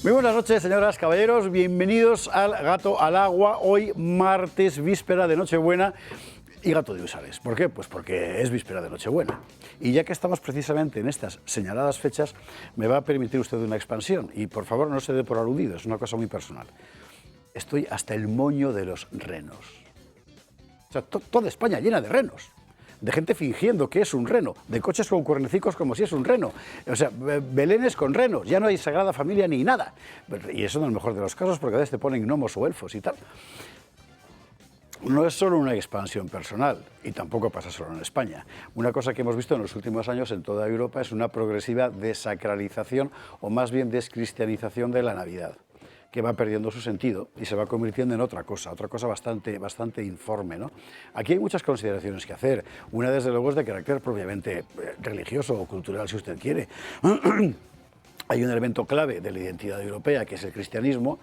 Muy buenas noches, señoras, caballeros. Bienvenidos al Gato al Agua. Hoy, martes, víspera de Nochebuena y Gato de Usares. ¿Por qué? Pues porque es víspera de Nochebuena. Y ya que estamos precisamente en estas señaladas fechas, me va a permitir usted una expansión. Y por favor, no se dé por aludido, es una cosa muy personal. Estoy hasta el moño de los renos. O sea, toda España llena de renos. De gente fingiendo que es un reno, de coches con cuernecicos como si es un reno, o sea, belenes con renos, ya no hay Sagrada Familia ni nada. Y eso no es el mejor de los casos, porque a veces te ponen gnomos o elfos y tal. No es solo una expansión personal, y tampoco pasa solo en España. Una cosa que hemos visto en los últimos años en toda Europa es una progresiva desacralización, o más bien descristianización de la Navidad, que va perdiendo su sentido y se va convirtiendo en otra cosa bastante informe, ¿no? Aquí hay muchas consideraciones que hacer. Una, desde luego, es de carácter propiamente religioso o cultural, si usted quiere. Hay un elemento clave de la identidad europea, que es el cristianismo,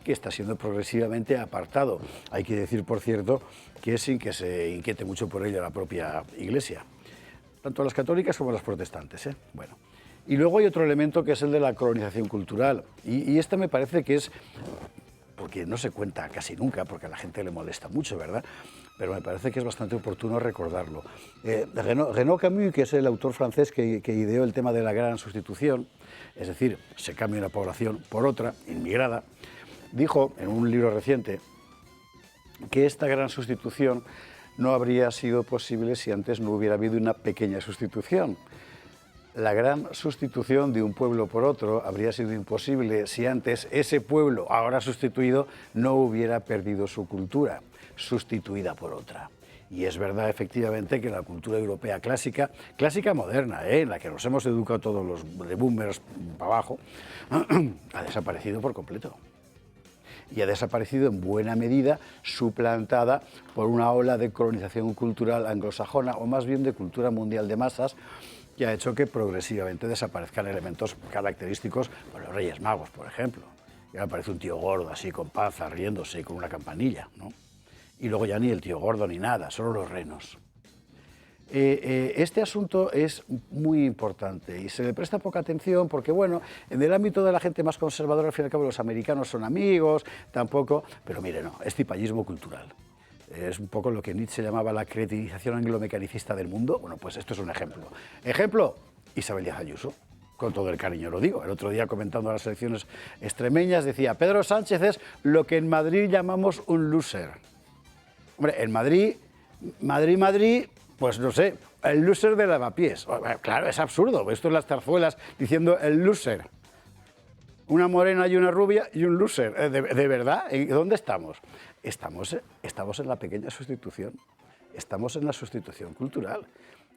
que está siendo progresivamente apartado. Hay que decir, por cierto, que sin que se inquiete mucho por ello la propia Iglesia, tanto las católicas como las protestantes, ¿eh? Bueno. Y luego hay otro elemento que es el de la colonización cultural. Y este me parece que es, porque no se cuenta casi nunca, porque a la gente le molesta mucho, ¿verdad? Pero me parece que es bastante oportuno recordarlo. Renaud Camus, que es el autor francés que ideó el tema de la gran sustitución, es decir, se cambia una población por otra, inmigrada, dijo en un libro reciente que esta gran sustitución no habría sido posible si antes no hubiera habido una pequeña sustitución. La gran sustitución de un pueblo por otro habría sido imposible si antes ese pueblo, ahora sustituido, no hubiera perdido su cultura, sustituida por otra. Y es verdad, efectivamente, que la cultura europea clásica moderna, en la que nos hemos educado todos los de boomers para abajo, ha desaparecido por completo. Y ha desaparecido en buena medida, suplantada por una ola de colonización cultural anglosajona, o más bien de cultura mundial de masas, que ha hecho que progresivamente desaparezcan elementos característicos, por los Reyes Magos, por ejemplo. Y ahora aparece un tío gordo así, con panza, riéndose, con una campanilla, ¿no? Y luego ya ni el tío gordo ni nada, solo los renos. Este asunto es muy importante y se le presta poca atención porque, bueno, en el ámbito de la gente más conservadora, al fin y al cabo, los americanos son amigos, tampoco, pero mire, no, es cipallismo cultural. Es un poco lo que Nietzsche llamaba la cretinización anglomecanicista del mundo. Bueno, pues esto es un ejemplo. Ejemplo, Isabel Díaz Ayuso. Con todo el cariño lo digo. El otro día, comentando las elecciones extremeñas, decía: Pedro Sánchez es lo que en Madrid llamamos un loser. Hombre, en Madrid, pues no sé, el loser de lavapiés. Claro, es absurdo. Esto es las Zarzuelas diciendo el loser. Una morena y una rubia y un loser. ¿De verdad? ¿Dónde estamos? Estamos en la pequeña sustitución. Estamos en la sustitución cultural,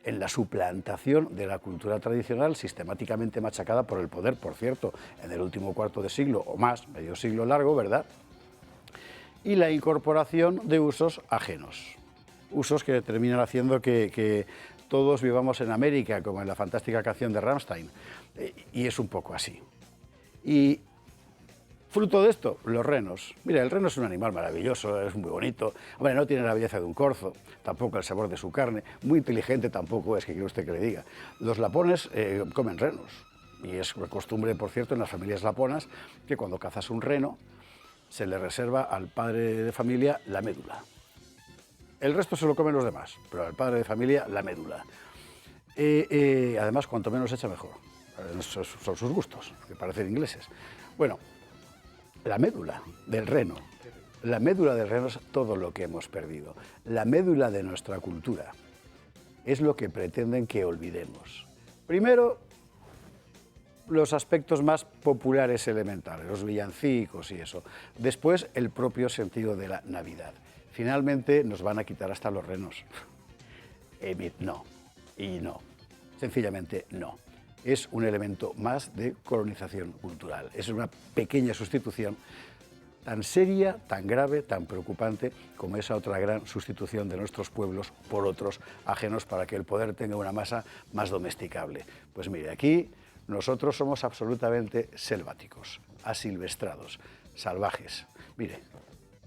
en la suplantación de la cultura tradicional sistemáticamente machacada por el poder, por cierto, en el último cuarto de siglo o más, medio siglo largo, ¿verdad? Y la incorporación de usos ajenos. Usos que terminan haciendo que todos vivamos en América, como en la fantástica canción de Rammstein. Y es un poco así. Y fruto de esto, los renos. Mira, el reno es un animal maravilloso, es muy bonito. Hombre, no tiene la belleza de un corzo, tampoco el sabor de su carne. Muy inteligente tampoco es, que quiere usted que le diga. Los lapones comen renos. Y es costumbre, por cierto, en las familias laponas, que cuando cazas un reno, se le reserva al padre de familia la médula. El resto se lo comen los demás, pero al padre de familia la médula. Además, cuanto menos echa, mejor. Son sus gustos, que parecen ingleses. Bueno, la médula del reno. La médula del reno es todo lo que hemos perdido. La médula de nuestra cultura es lo que pretenden que olvidemos. Primero, los aspectos más populares elementales, los villancicos y eso. Después, el propio sentido de la Navidad. Finalmente, nos van a quitar hasta los renos. No, y no. Sencillamente no. Es un elemento más de colonización cultural. Es una pequeña sustitución tan seria, tan grave, tan preocupante como esa otra gran sustitución de nuestros pueblos por otros ajenos para que el poder tenga una masa más domesticable. Pues mire, aquí nosotros somos absolutamente selváticos, asilvestrados, salvajes. Mire,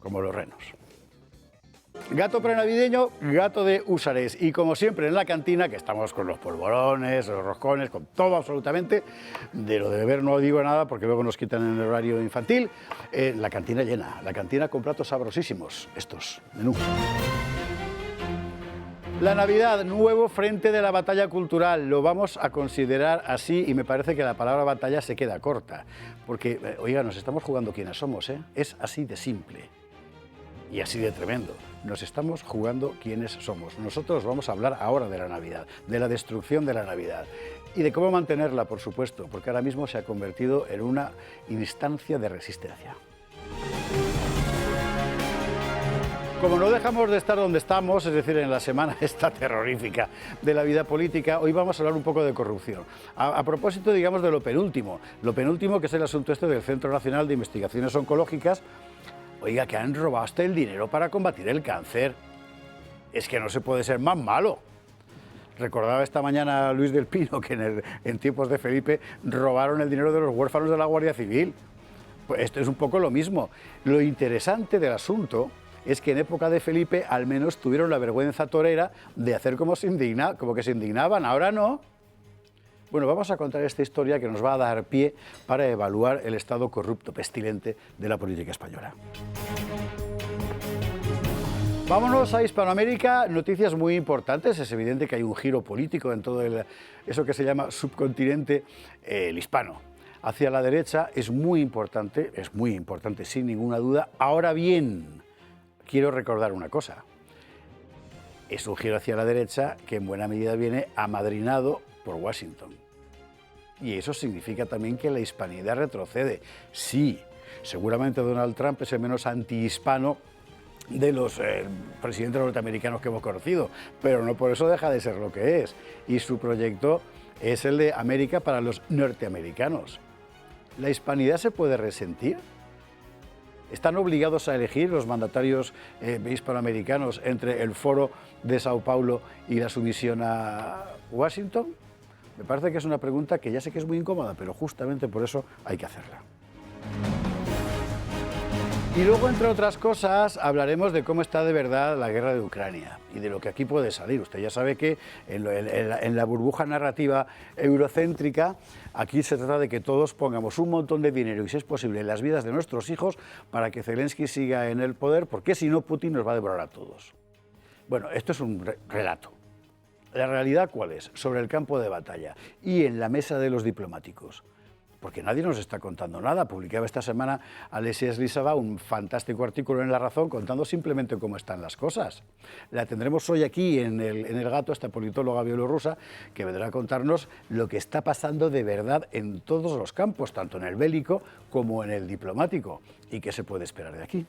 como los renos. Gato prenavideño, gato de Húsares. Y como siempre en la cantina, que estamos con los polvorones, los roscones, con todo absolutamente, de lo de beber no digo nada porque luego nos quitan en el horario infantil, la cantina llena, la cantina con platos sabrosísimos, estos, menú. La Navidad, nuevo frente de la batalla cultural, lo vamos a considerar así y me parece que la palabra batalla se queda corta, porque, oiga, nos estamos jugando quiénes somos, ¿eh? Es así de simple. Y así de tremendo. Nos estamos jugando quiénes somos. Nosotros vamos a hablar ahora de la Navidad, de la destrucción de la Navidad y de cómo mantenerla, por supuesto, porque ahora mismo se ha convertido en una instancia de resistencia. Como no dejamos de estar donde estamos, es decir, en la semana esta terrorífica de la vida política, hoy vamos a hablar un poco de corrupción. A propósito, digamos, de lo penúltimo que es el asunto este del Centro Nacional de Investigaciones Oncológicas. Oiga, que han robado hasta el dinero para combatir el cáncer. Es que no se puede ser más malo. Recordaba esta mañana Luis del Pino que en tiempos de Felipe robaron el dinero de los huérfanos de la Guardia Civil. Pues esto es un poco lo mismo. Lo interesante del asunto es que en época de Felipe al menos tuvieron la vergüenza torera de hacer como que se indignaban, ahora no. Bueno, vamos a contar esta historia que nos va a dar pie para evaluar el estado corrupto, pestilente de la política española. Vámonos a Hispanoamérica, noticias muy importantes. Es evidente que hay un giro político en todo eso que se llama subcontinente, el hispano. Hacia la derecha es muy importante sin ninguna duda. Ahora bien, quiero recordar una cosa. Es un giro hacia la derecha que en buena medida viene amadrinado por Washington. Y eso significa también que la hispanidad retrocede. Sí, seguramente Donald Trump es el menos antihispano de los presidentes norteamericanos que hemos conocido, pero no por eso deja de ser lo que es. Y su proyecto es el de América para los norteamericanos. ¿La hispanidad se puede resentir? ¿Están obligados a elegir los mandatarios hispanoamericanos entre el Foro de Sao Paulo y la sumisión a Washington? Me parece que es una pregunta que ya sé que es muy incómoda, pero justamente por eso hay que hacerla. Y luego, entre otras cosas, hablaremos de cómo está de verdad la guerra de Ucrania y de lo que aquí puede salir. Usted ya sabe que en la burbuja narrativa eurocéntrica, aquí se trata de que todos pongamos un montón de dinero y, si es posible, en las vidas de nuestros hijos para que Zelensky siga en el poder, porque si no, Putin nos va a devorar a todos. Bueno, esto es un relato. ¿La realidad cuál es? Sobre el campo de batalla y en la mesa de los diplomáticos. Porque nadie nos está contando nada. Publicaba esta semana Alessia Slisava un fantástico artículo en La Razón contando simplemente cómo están las cosas. La tendremos hoy aquí en el Gato, esta politóloga bielorrusa, que vendrá a contarnos lo que está pasando de verdad en todos los campos, tanto en el bélico como en el diplomático. ¿Y qué se puede esperar de aquí?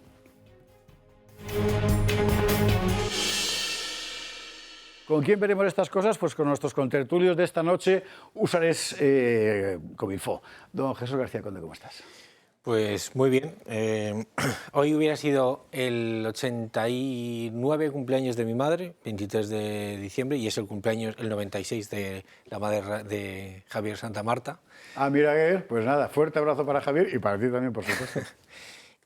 ¿Con quién veremos estas cosas? Pues con nuestros contertulios de esta noche, Húsares Cominfo. Don Jesús García Conde, ¿cómo estás? Pues muy bien. Hoy hubiera sido el 89 cumpleaños de mi madre, 23 de diciembre, y es el cumpleaños, el 96 de la madre de Javier Santa Marta. Ah, mira, pues nada, fuerte abrazo para Javier y para ti también, por supuesto.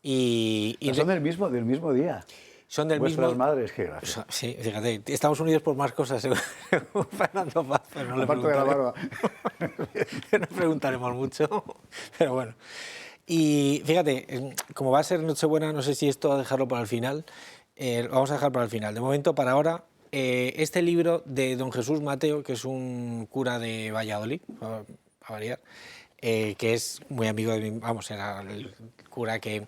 y son del mismo día. Son del Vuestras mismo... madres, qué gracia. Sí, fíjate, estamos unidos por más cosas, según Fernando Paz, pero no Aparte de la barba. No preguntaremos mucho, pero bueno. Y fíjate, como va a ser Nochebuena, no sé si esto dejarlo para el final, vamos a dejar para el final. De momento, para ahora, este libro de don Jesús Mateo, que es un cura de Valladolid, a variar, que es muy amigo de mí, vamos, era el cura que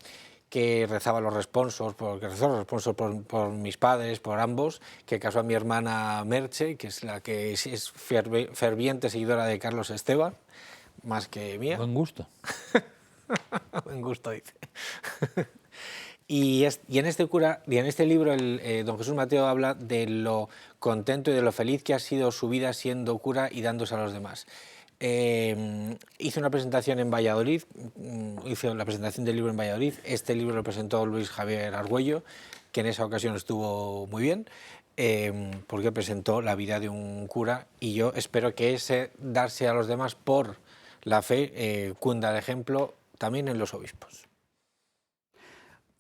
rezaba los responsos, que rezó los responsos por mis padres, por ambos, que casó a mi hermana Merche, que es la que es ferviente seguidora de Carlos Esteban, más que mía. Buen gusto. Buen gusto, dice. Y en este libro, don Jesús Mateo habla de lo contento y de lo feliz que ha sido su vida siendo cura y dándose a los demás. Hice una presentación en Valladolid, hice la presentación del libro en Valladolid. Este libro lo presentó Luis Javier Argüello, que en esa ocasión estuvo muy bien, porque presentó la vida de un cura, y yo espero que ese darse a los demás por la fe cunda de ejemplo también en los obispos.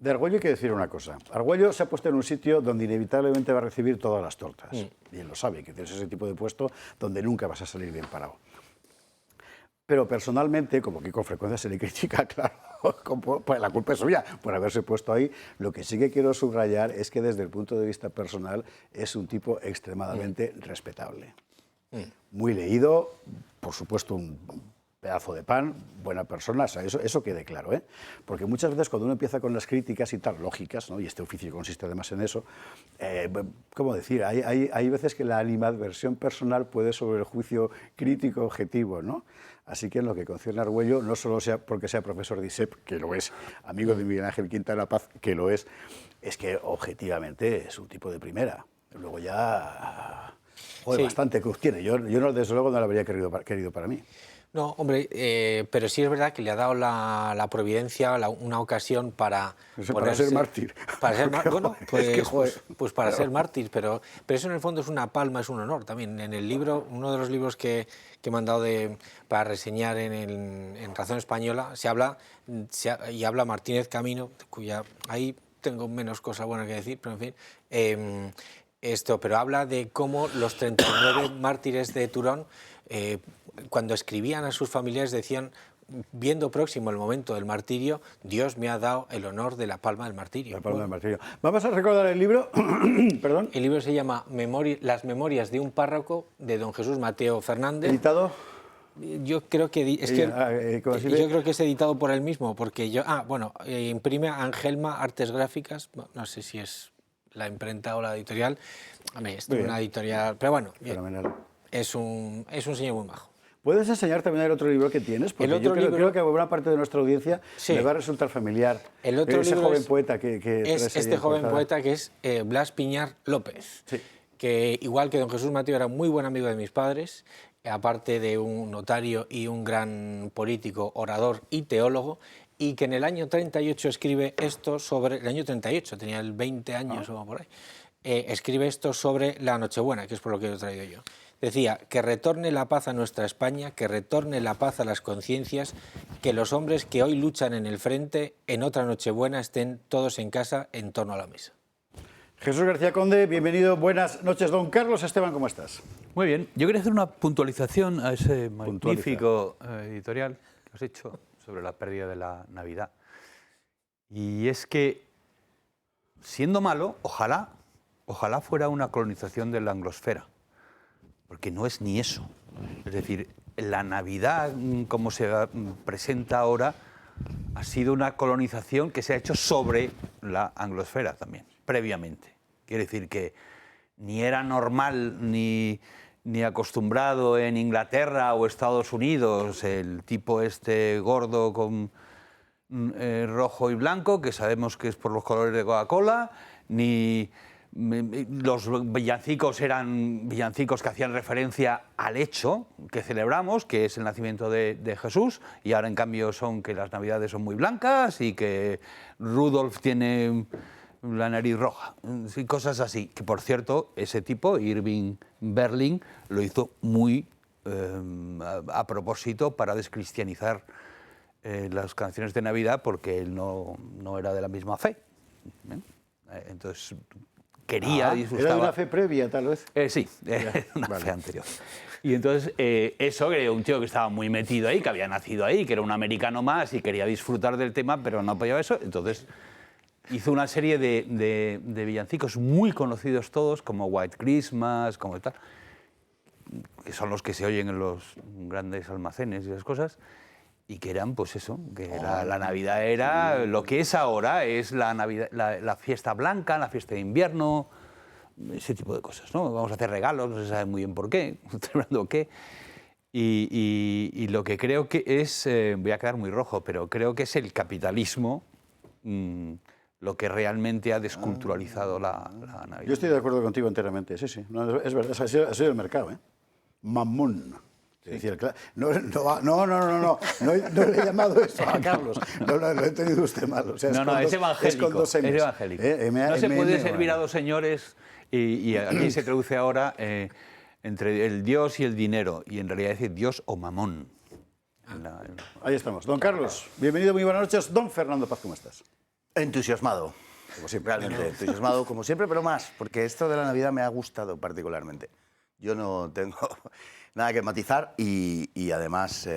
De Argüello hay que decir una cosa. Argüello se ha puesto en un sitio donde inevitablemente va a recibir todas las tortas. Y él lo sabe, que tienes ese tipo de puesto donde nunca vas a salir bien parado. Pero personalmente, como que con frecuencia se le critica, claro, pues la culpa es suya por haberse puesto ahí, lo que sí que quiero subrayar es que desde el punto de vista personal es un tipo extremadamente respetable. Muy leído, por supuesto un pedazo de pan, buena persona, o sea, eso quede claro, ¿eh? Porque muchas veces cuando uno empieza con las críticas y tal, lógicas, ¿no? Y este oficio consiste además en eso, ¿cómo decir? Hay veces que la animadversión personal puede sobre el juicio crítico objetivo, ¿no? Así que en lo que concierne a Argüello, no solo sea porque sea profesor de ISEP, que lo es, amigo de Miguel Ángel Quintana Paz, que lo es que objetivamente es un tipo de primera. Luego ya, joder, sí, bastante cruz tiene. Yo no, desde luego no lo habría querido para mí. No, hombre, pero sí es verdad que le ha dado la providencia una ocasión para ser mártir. Para ser bueno, pues para ser mártir, pero eso en el fondo es una palma, es un honor también. En el libro, uno de los libros que me han dado para reseñar en Razón Española, y habla Martínez Camino, cuya ahí tengo menos cosas buenas que decir, pero en fin, pero habla de cómo los 39 mártires de Turón, cuando escribían a sus familiares, decían, viendo próximo el momento del martirio, Dios me ha dado el honor de la palma del martirio. La palma del martirio. Vamos a recordar el libro. Perdón. El libro se llama Las memorias de un párroco, de don Jesús Mateo Fernández. ¿Editado? Yo creo que es editado por él mismo, porque imprime Angelma Artes Gráficas, no sé si es la imprenta o la editorial, es una editorial, pero bueno, es un señor muy majo. ¿Puedes enseñar también el otro libro que tienes? Porque yo creo que a buena parte de nuestra audiencia le va a resultar familiar. El otro ese libro joven poeta que es este joven poeta que es Blas Piñar López, sí, que igual que don Jesús Mateo era muy buen amigo de mis padres, aparte de un notario y un gran político, orador y teólogo, y que en el año 38 escribe esto sobre... El año 38, tenía el 20 años o por ahí. Escribe esto sobre la Nochebuena, que es por lo que lo he traído yo. Decía, que retorne la paz a nuestra España, que retorne la paz a las conciencias, que los hombres que hoy luchan en el frente, en otra Nochebuena estén todos en casa en torno a la mesa. Jesús García Conde, bienvenido, buenas noches. Don Carlos Esteban, ¿cómo estás? Muy bien, yo quería hacer una puntualización a ese magnífico editorial que has hecho sobre la pérdida de la Navidad. Y es que, siendo malo, ojalá fuera una colonización de la anglosfera, porque no es ni eso. Es decir, la Navidad, como se presenta ahora, ha sido una colonización que se ha hecho sobre la anglosfera también, previamente. Quiere decir que ni era normal ni acostumbrado en Inglaterra o Estados Unidos el tipo este gordo con rojo y blanco, que sabemos que es por los colores de Coca-Cola, ni los villancicos eran villancicos que hacían referencia al hecho que celebramos, que es el nacimiento de Jesús, y ahora en cambio son que las Navidades son muy blancas y que Rudolf tiene la nariz roja, y cosas así. Que por cierto, ese tipo, Irving Berlin, lo hizo muy a propósito para descristianizar las canciones de Navidad, porque él no era de la misma fe. Entonces quería, disfrutaba. ¿Era de una fe previa, tal vez? Sí, una fe anterior. Y entonces eso, que era un tío que estaba muy metido ahí, que había nacido ahí, que era un americano más y quería disfrutar del tema, pero no apoyaba eso. Entonces hizo una serie de villancicos muy conocidos todos, como White Christmas, como tal, que son los que se oyen en los grandes almacenes y esas cosas, y que eran, pues eso, que la Navidad era lo que es ahora, es la Navidad, la fiesta blanca, la fiesta de invierno, ese tipo de cosas, ¿no? Vamos a hacer regalos, no se sabe muy bien por qué, celebrando qué. Y lo que creo que es, voy a quedar muy rojo, pero creo que es el capitalismo lo que realmente ha desculturalizado la Navidad. Yo estoy de acuerdo contigo enteramente, sí. No, es verdad, ha sido el mercado, ¿eh? Mamón. Sí. Decía, no le he llamado eso a Carlos, lo he entendido usted mal. O sea, es evangélico. Es evangélico. No se puede servir a dos señores y aquí se traduce ahora entre el Dios y el dinero, y en realidad decir Dios o mamón. Ahí estamos. Don Carlos, bienvenido, muy buenas noches. Don Fernando Paz, ¿cómo estás? Entusiasmado, como siempre, realmente entusiasmado como siempre, pero más, porque esto de la Navidad me ha gustado particularmente. Yo no tengo nada que matizar y además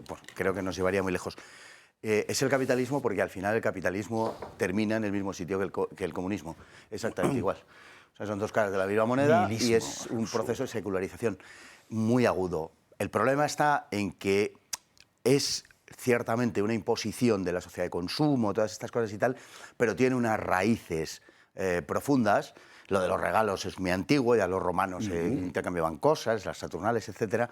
pues, creo que nos llevaría muy lejos. Es el capitalismo porque al final el capitalismo termina en el mismo sitio que el comunismo, exactamente igual. O sea, son dos caras de la misma moneda y es un proceso de secularización muy agudo. El problema está en que es ciertamente una imposición de la sociedad de consumo, todas estas cosas y tal, pero tiene unas raíces profundas. Lo de los regalos es muy antiguo, ya los romanos intercambiaban cosas, las saturnales, etc.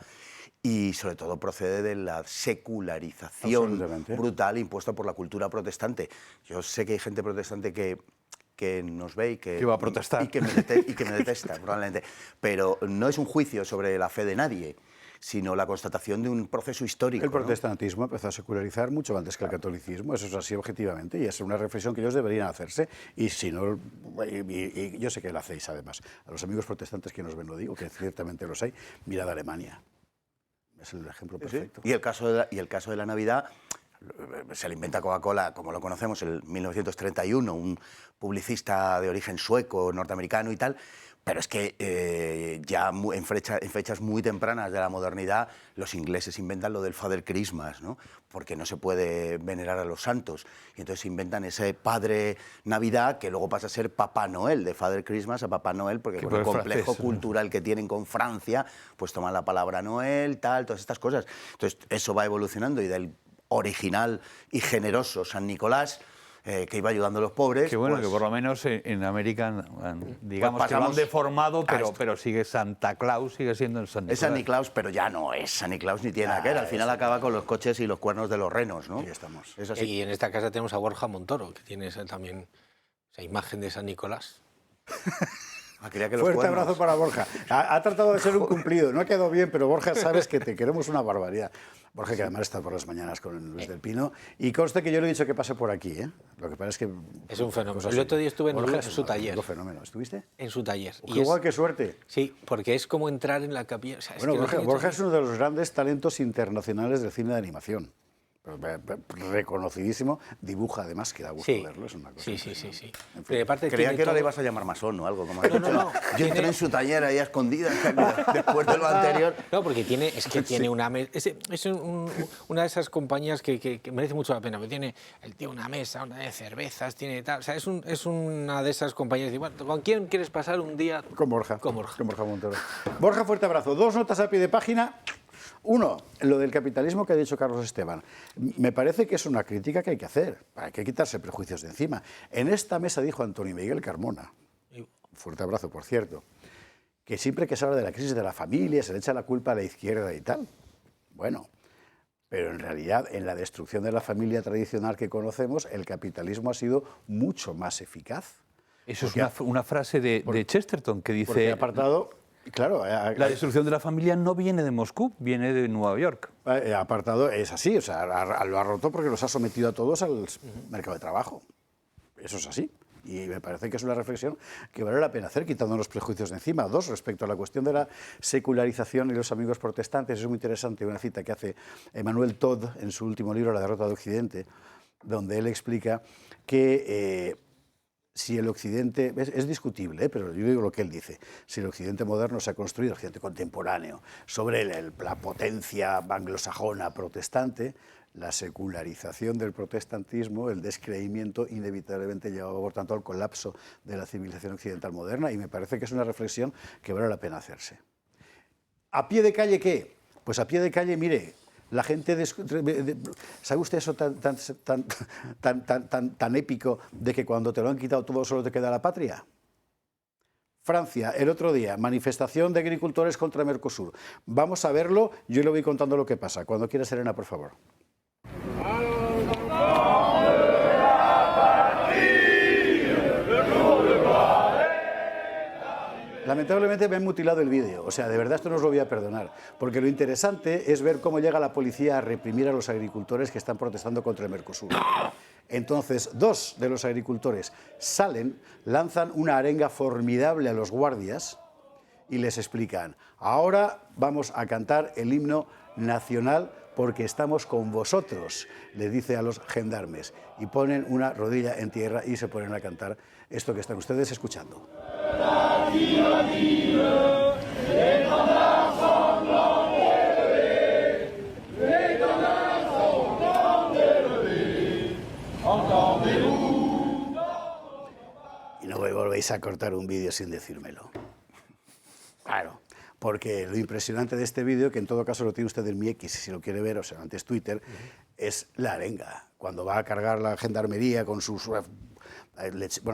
Y sobre todo procede de la secularización brutal impuesta por la cultura protestante. Yo sé que hay gente protestante que nos ve y que va a protestar. y que me detesta, probablemente. Pero no es un juicio sobre la fe de nadie, sino la constatación de un proceso histórico. El protestantismo empezó a secularizar mucho antes que el catolicismo, eso es así objetivamente, y es una reflexión que ellos deberían hacerse, y si no, y yo sé que lo hacéis además, a los amigos protestantes que nos ven lo digo, que ciertamente los hay, mirad a Alemania, es el ejemplo perfecto. Sí. Y el caso de la Navidad se le inventa Coca-Cola, como lo conocemos, en 1931, un publicista de origen sueco, norteamericano y tal. Pero es que ya en fechas muy tempranas de la modernidad los ingleses inventan lo del Father Christmas, ¿no? Porque no se puede venerar a los santos. Y entonces inventan ese Padre Navidad que luego pasa a ser Papá Noel, de Father Christmas a Papá Noel, porque con el complejo cultural que tienen con Francia, pues toman la palabra Noel, tal, todas estas cosas. Entonces eso va evolucionando y del original y generoso San Nicolás, que iba ayudando a los pobres. Qué bueno, pues, que por lo menos en América, digamos pues que lo han deformado, pero sigue Santa Claus, sigue siendo el San Nicolás. Es San Nicolás, pero ya no es San Nicolás ni tiene nada que ver. Al final acaba con los coches y los cuernos de los renos, ¿no? Ahí estamos. Es así. Y en esta casa tenemos a Borja Montoro, que tiene también esa imagen de San Nicolás. Creía que los Fuerte cuernos. abrazo para Borja. Ha tratado de ser un cumplido, no ha quedado bien, pero Borja, sabes que te queremos una barbaridad. Borja, que además está por las mañanas con Luis del Pino, y conste que yo le he dicho que pase por aquí, ¿eh? Lo que pasa es que... Es un fenómeno. El otro día estuve en su taller. Es un fenómeno. ¿Estuviste? En su taller. Igual que suerte. Sí, porque es como entrar en la capilla. O sea, Bueno, es que Borja es uno de los grandes talentos internacionales del cine de animación. Reconocidísimo, dibuja además, que da gusto verlo, es una cosa. Sí. En fin. Pero aparte Creía que ahora todo... le ibas a llamar masón o algo. Como No. Yo entré en su taller ahí a escondidas, después de lo anterior. No, porque tiene una mesa. Es una de esas compañías que merece mucho la pena. Porque tiene el tío una mesa, una de cervezas, tiene tal. O sea, es una de esas compañías. Y, bueno, ¿con quién quieres pasar un día? Con Borja. Con Borja. Con Borja Montoro. Borja, fuerte abrazo. 2 notas a pie de página. Uno, lo del capitalismo que ha dicho Carlos Esteban. Me parece que es una crítica que hay que hacer. Hay que quitarse prejuicios de encima. En esta mesa dijo Antonio Miguel Carmona, fuerte abrazo, por cierto, que siempre que se habla de la crisis de la familia se le echa la culpa a la izquierda y tal. Bueno, pero en realidad en la destrucción de la familia tradicional que conocemos, el capitalismo ha sido mucho más eficaz. Eso es una frase de Chesterton que dice... Porque apartado... Claro, la destrucción de la familia no viene de Moscú, viene de Nueva York. Apartado es así, o sea, lo ha roto porque los ha sometido a todos al mercado de trabajo. Eso es así. Y me parece que es una reflexión que vale la pena hacer, quitando los prejuicios de encima. 2, respecto a la cuestión de la secularización y los amigos protestantes, es muy interesante una cita que hace Emmanuel Todd en su último libro, La derrota de Occidente, donde él explica que... si el Occidente, es discutible, pero yo digo lo que él dice, si el Occidente moderno se ha construido, el Occidente contemporáneo, sobre la potencia anglosajona protestante, la secularización del protestantismo, el descreimiento, inevitablemente llevaba, por tanto, al colapso de la civilización occidental moderna, y me parece que es una reflexión que vale la pena hacerse. ¿A pie de calle qué? Pues a pie de calle, mire... La gente, ¿sabe usted eso tan épico de que cuando te lo han quitado todo solo te queda la patria? Francia, el otro día, manifestación de agricultores contra Mercosur. Vamos a verlo, yo le voy contando lo que pasa. Cuando quiera, Serena, por favor. Lamentablemente me han mutilado el vídeo, o sea, de verdad esto no os lo voy a perdonar, porque lo interesante es ver cómo llega la policía a reprimir a los agricultores que están protestando contra el Mercosur. Entonces, 2 de los agricultores salen, lanzan una arenga formidable a los guardias y les explican, ahora vamos a cantar el himno nacional porque estamos con vosotros, le dice a los gendarmes, y ponen una rodilla en tierra y se ponen a cantar esto que están ustedes escuchando. Y no me volvéis a cortar un vídeo sin decírmelo. Claro, porque lo impresionante de este vídeo, que en todo caso lo tiene usted en mi X, si lo quiere ver, o sea, antes Twitter, es la arenga. Cuando va a cargar la gendarmería con sus... bueno,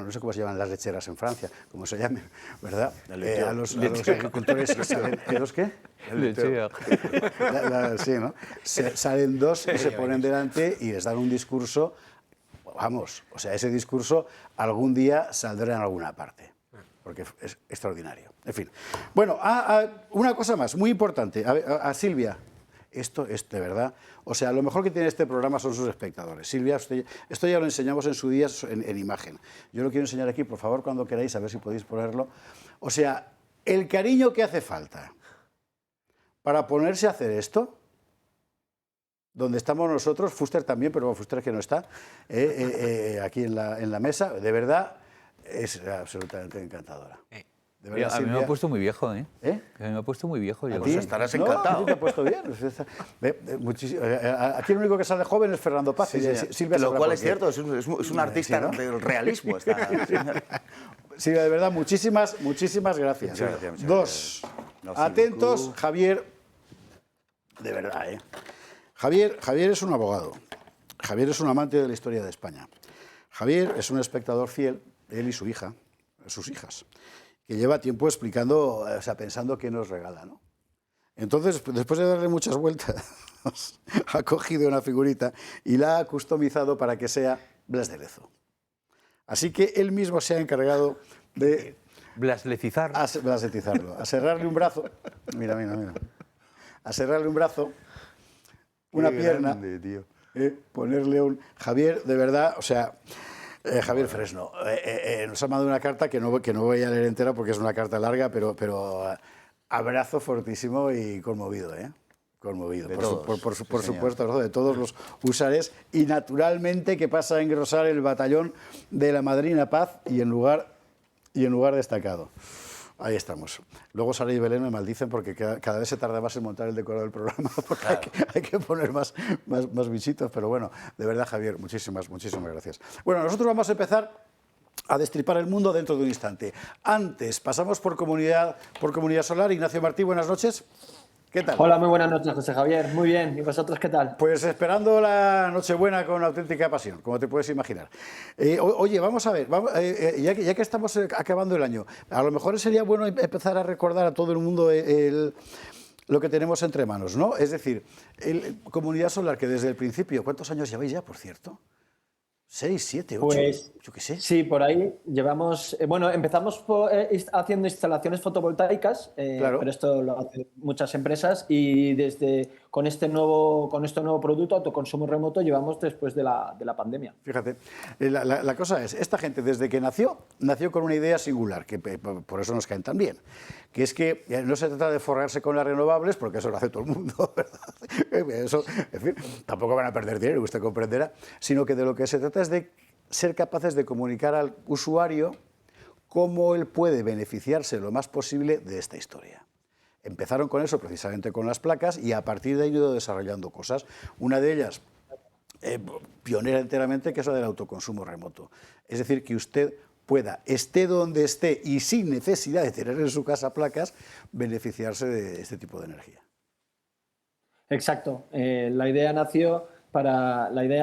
no sé cómo se llaman las lecheras en Francia, como se llamen, ¿verdad? A los agricultores que salen... ¿Los qué? Lechea. Sí, ¿no? Salen dos y se ponen delante y les dan un discurso, vamos, o sea, ese discurso algún día saldrá en alguna parte, porque es extraordinario. En fin. Bueno, una cosa más, muy importante, a Silvia. Esto es de verdad, o sea, lo mejor que tiene este programa son sus espectadores. Silvia, esto ya lo enseñamos en su día en imagen. Yo lo quiero enseñar aquí, por favor, cuando queráis, a ver si podéis ponerlo. O sea, el cariño que hace falta para ponerse a hacer esto, donde estamos nosotros, Fuster también, pero Fuster que no está, aquí en la mesa, de verdad, es absolutamente encantantadora. De verdad, A mí me Silvia, ha puesto muy viejo, ¿eh? ¿Eh? A mí me ha puesto muy viejo. Yo Pues estarás encantado. No, a ti te ha puesto bien. Aquí el único que sale joven es Fernando Paz. Sí, y señor. Silvia Lo sabrá cual por es qué. cierto, es un artista ¿no? del realismo. Silvia, de verdad, muchísimas gracias. Muchas gracias. Dos. Merci Atentos, beaucoup. Javier. De verdad, ¿eh? Javier es un abogado. Javier es un amante de la historia de España. Javier es un espectador fiel, él y su hija, sus hijas, que lleva tiempo explicando, o sea, pensando qué nos regala, ¿no? Entonces, después de darle muchas vueltas, ha cogido una figurita y la ha customizado para que sea Blas de Lezo. Así que él mismo se ha encargado de Blaslecizar. blasletizarlo, a cerrarle un brazo, mira, a cerrarle un brazo, una pierna, ponerle un... Javier, de verdad, o sea... Javier Fresno, nos ha mandado una carta que no voy a leer entera porque es una carta larga, pero abrazo fortísimo y conmovido, ¿eh? Conmovido, por supuesto, ¿no? De todos los usares, y naturalmente que pasa a engrosar el batallón de la Madrina Paz y en lugar destacado. Ahí estamos. Luego Sara y Belén me maldicen porque cada vez se tarda más en montar el decorado del programa, porque claro, hay que poner más bichitos, pero bueno, de verdad, Javier, muchísimas gracias. Bueno, nosotros vamos a empezar a destripar el mundo dentro de un instante. Antes, pasamos por Comunidad Solar. Ignacio Martí, buenas noches. ¿Qué tal? Hola, muy buenas noches, José Javier. Muy bien. ¿Y vosotros qué tal? Pues esperando la Nochebuena con auténtica pasión, como te puedes imaginar. Oye, vamos a ver, ya que estamos acabando el año, a lo mejor sería bueno empezar a recordar a todo el mundo lo que tenemos entre manos, ¿no? Es decir, Comunidad Solar, que desde el principio, ¿cuántos años lleváis ya, por cierto? 6, 7, 8, Pues, yo qué sé. Sí, por ahí llevamos... bueno, empezamos haciendo instalaciones fotovoltaicas, Claro. pero esto lo hacen muchas empresas, y con este nuevo producto, autoconsumo remoto, llevamos después de la pandemia. Fíjate, la cosa es, esta gente desde que nació con una idea singular, que por eso nos caen tan bien, que es que no se trata de forrarse con las renovables, porque eso lo hace todo el mundo, ¿verdad? Eso, en fin, tampoco van a perder dinero, usted comprenderá, sino que de lo que se trata es de ser capaces de comunicar al usuario cómo él puede beneficiarse lo más posible de esta historia. Empezaron con eso precisamente con las placas y a partir de ahí han ido desarrollando cosas. Una de ellas, pionera enteramente, que es la del autoconsumo remoto. Es decir, que usted pueda, esté donde esté y sin necesidad de tener en su casa placas, beneficiarse de este tipo de energía. Exacto. La idea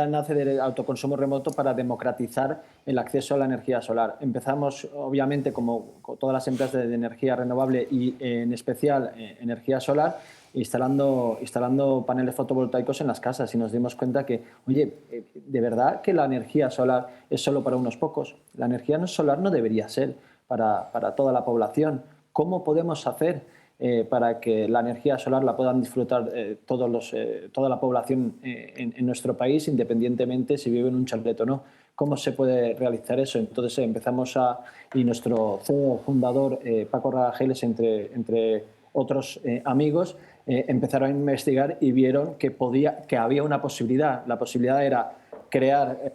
nace del autoconsumo remoto para democratizar el acceso a la energía solar. Empezamos, obviamente, como todas las empresas de energía renovable y, en especial, energía solar, instalando paneles fotovoltaicos en las casas, y nos dimos cuenta que, oye, de verdad que la energía solar es solo para unos pocos. La energía solar no debería ser para toda la población. ¿Cómo podemos hacer para que la energía solar la puedan disfrutar toda la población en nuestro país, independientemente si vive en un chalet o no? ¿Cómo se puede realizar eso? Entonces y nuestro CEO fundador, Paco Ragajeles, entre otros amigos, empezaron a investigar y vieron que había una posibilidad. La posibilidad era crear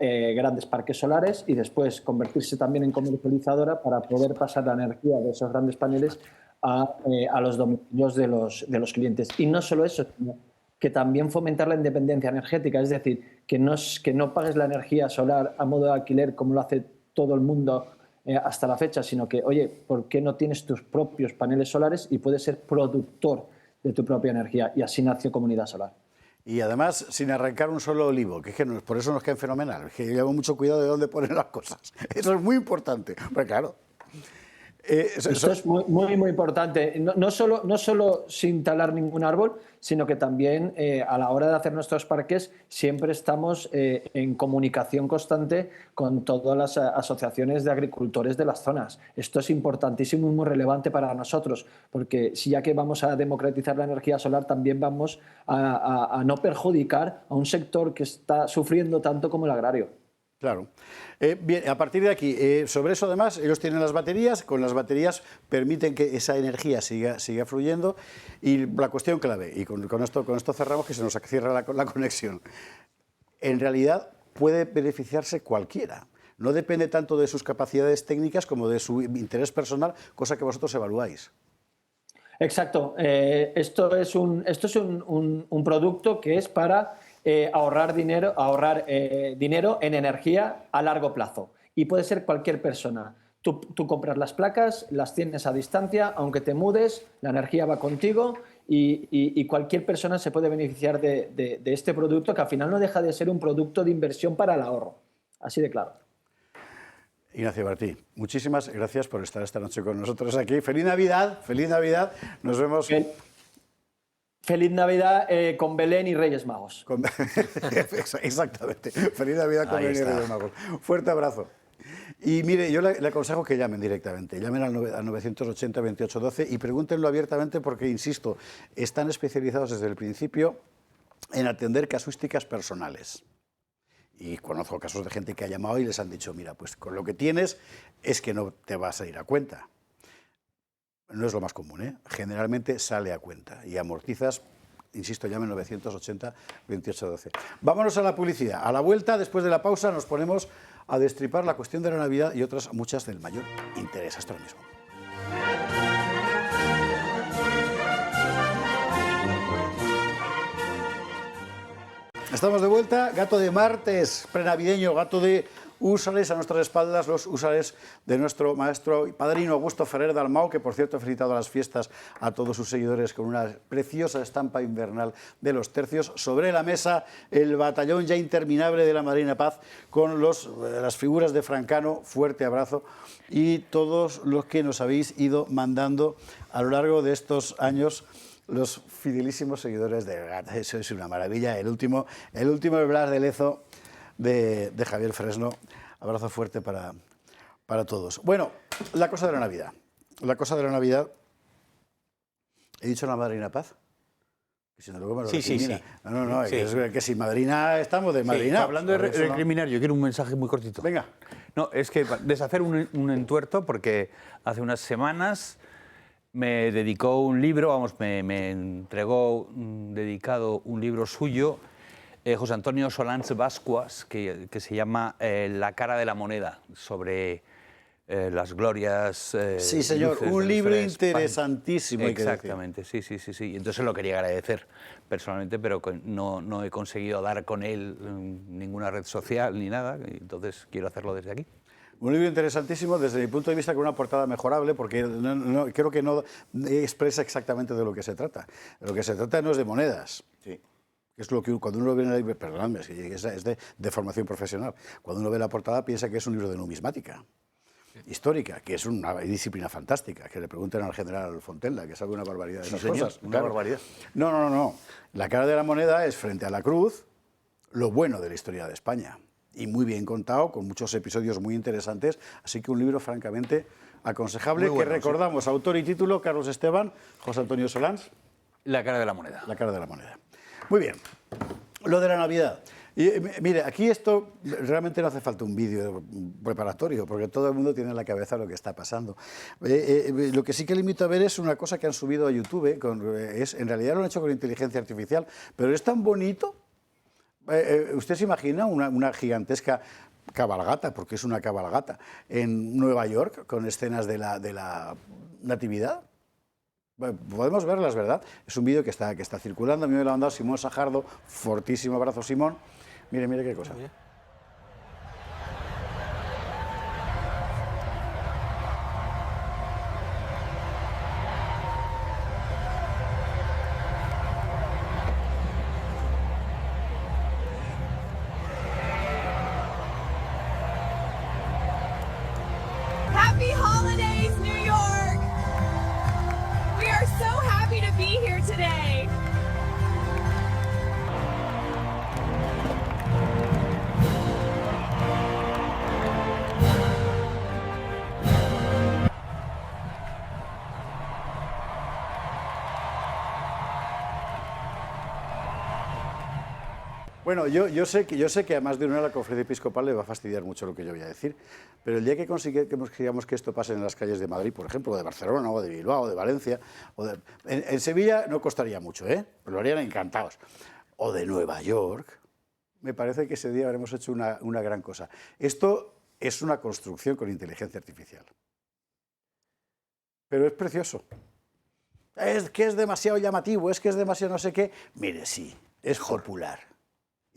grandes parques solares y después convertirse también en comercializadora para poder pasar la energía de esos grandes paneles a los domicilios de los clientes. Y no solo eso, sino que también fomentar la independencia energética, es decir, que no pagues la energía solar a modo de alquiler como lo hace todo el mundo hasta la fecha, sino que, oye, ¿por qué no tienes tus propios paneles solares y puedes ser productor de tu propia energía? Y así nació Comunidad Solar. Y además, sin arrancar un solo olivo, que es que por eso nos cae fenomenal, es que llevamos mucho cuidado de dónde poner las cosas. Eso es muy importante, porque claro... Esto es muy, muy importante. No solo sin talar ningún árbol, sino que también a la hora de hacer nuestros parques siempre estamos en comunicación constante con todas las asociaciones de agricultores de las zonas. Esto es importantísimo y muy relevante para nosotros, porque si ya que vamos a democratizar la energía solar, también vamos a no perjudicar a un sector que está sufriendo tanto como el agrario. Claro. Bien, a partir de aquí, sobre eso además, ellos tienen las baterías, con las baterías permiten que esa energía siga fluyendo y la cuestión clave, y con esto cerramos que se nos cierra la conexión, en realidad puede beneficiarse cualquiera, no depende tanto de sus capacidades técnicas como de su interés personal, cosa que vosotros evaluáis. Exacto, esto es un producto que es para... ahorrar dinero en energía a largo plazo. Y puede ser cualquier persona. Tú compras las placas, las tienes a distancia, aunque te mudes, la energía va contigo y cualquier persona se puede beneficiar de este producto, que al final no deja de ser un producto de inversión para el ahorro. Así de claro. Ignacio Martí, muchísimas gracias por estar esta noche con nosotros aquí. ¡Feliz Navidad! ¡Feliz Navidad! Nos vemos... Feliz Navidad con Belén y Reyes Magos. Exactamente. Feliz Navidad con Belén y Reyes Magos. Fuerte abrazo. Y mire, yo le aconsejo que llamen directamente. Llamen al 980-2812 y pregúntenlo abiertamente porque, insisto, están especializados desde el principio en atender casuísticas personales. Y conozco casos de gente que ha llamado y les han dicho, mira, pues con lo que tienes es que no te vas a ir a cuenta. No es lo más común, ¿eh? Generalmente sale a cuenta y amortizas, insisto, llamen 980-2812. Vámonos a la publicidad. A la vuelta, después de la pausa, nos ponemos a destripar la cuestión de la Navidad y otras muchas del mayor interés. Hasta ahora mismo. Estamos de vuelta, gato de martes, prenavideño, gato de húsares a nuestras espaldas, los húsares de nuestro maestro y padrino Augusto Ferrer Dalmau, que por cierto ha felicitado a las fiestas a todos sus seguidores con una preciosa estampa invernal de los tercios. Sobre la mesa, el batallón ya interminable de la Madrina Paz con las figuras de Francano, fuerte abrazo, y todos los que nos habéis ido mandando a lo largo de estos años. Los fidelísimos seguidores de Gato. Eso es una maravilla. El último Blas de Lezo de Javier Fresno. Abrazo fuerte para todos. Bueno, la cosa de la Navidad. La cosa de la Navidad. ¿He dicho la Madrina Paz? Si no, luego me lo recrimina. No, sí. Que si madrina estamos de madrina. Hablando de recriminar, yo quiero un mensaje muy cortito. Venga. No, es que deshacer un entuerto, porque hace unas semanas me dedicó un libro, me entregó dedicado un libro suyo, José Antonio Solans Bascuas, que se llama La cara de la moneda, sobre las glorias... sí, señor, un libro interesantísimo. Exactamente, sí. Entonces lo quería agradecer personalmente, pero no he conseguido dar con él ninguna red social ni nada, entonces quiero hacerlo desde aquí. Un libro interesantísimo desde mi punto de vista, con una portada mejorable, porque creo que no expresa exactamente de lo que se trata. De lo que se trata no es de monedas. Sí. Es lo que cuando uno ve el libro, perdóname, es de formación profesional. Cuando uno ve la portada piensa que es un libro de numismática histórica, que es una disciplina fantástica, que le pregunten al general Fontella, que sabe una barbaridad de las cosas. Una barbaridad. No. La cara de la moneda es, frente a la cruz, lo bueno de la historia de España. Y muy bien contado, con muchos episodios muy interesantes, así que un libro francamente aconsejable, bueno, que recordamos, sí. Autor y título, Carlos Esteban, José Antonio Solans. La cara de la moneda. La cara de la moneda. Muy bien, lo de la Navidad. Y mire, aquí esto realmente no hace falta un vídeo preparatorio, porque todo el mundo tiene en la cabeza lo que está pasando. Lo que sí que le invito a ver es una cosa que han subido a YouTube, en realidad lo han hecho con inteligencia artificial, pero es tan bonito. ¿Usted se imagina una gigantesca cabalgata, porque es una cabalgata, en Nueva York, con escenas de la Natividad? Bueno, podemos verlas, ¿verdad? Es un vídeo que está circulando, a mí me lo ha mandado Simón Sajardo, fortísimo abrazo, Simón. Mire qué cosa. Happy holidays, New York! We are so happy to be here today. Bueno, yo sé que a más de una la conferencia episcopal le va a fastidiar mucho lo que yo voy a decir, pero el día que consigamos que esto pase en las calles de Madrid, por ejemplo, o de Barcelona, o de Bilbao, o de Valencia, en Sevilla no costaría mucho, ¿eh? Lo harían encantados. O de Nueva York, me parece que ese día habremos hecho una gran cosa. Esto es una construcción con inteligencia artificial. Pero es precioso. Es que es demasiado llamativo, es que es demasiado no sé qué. Mire, sí, es popular.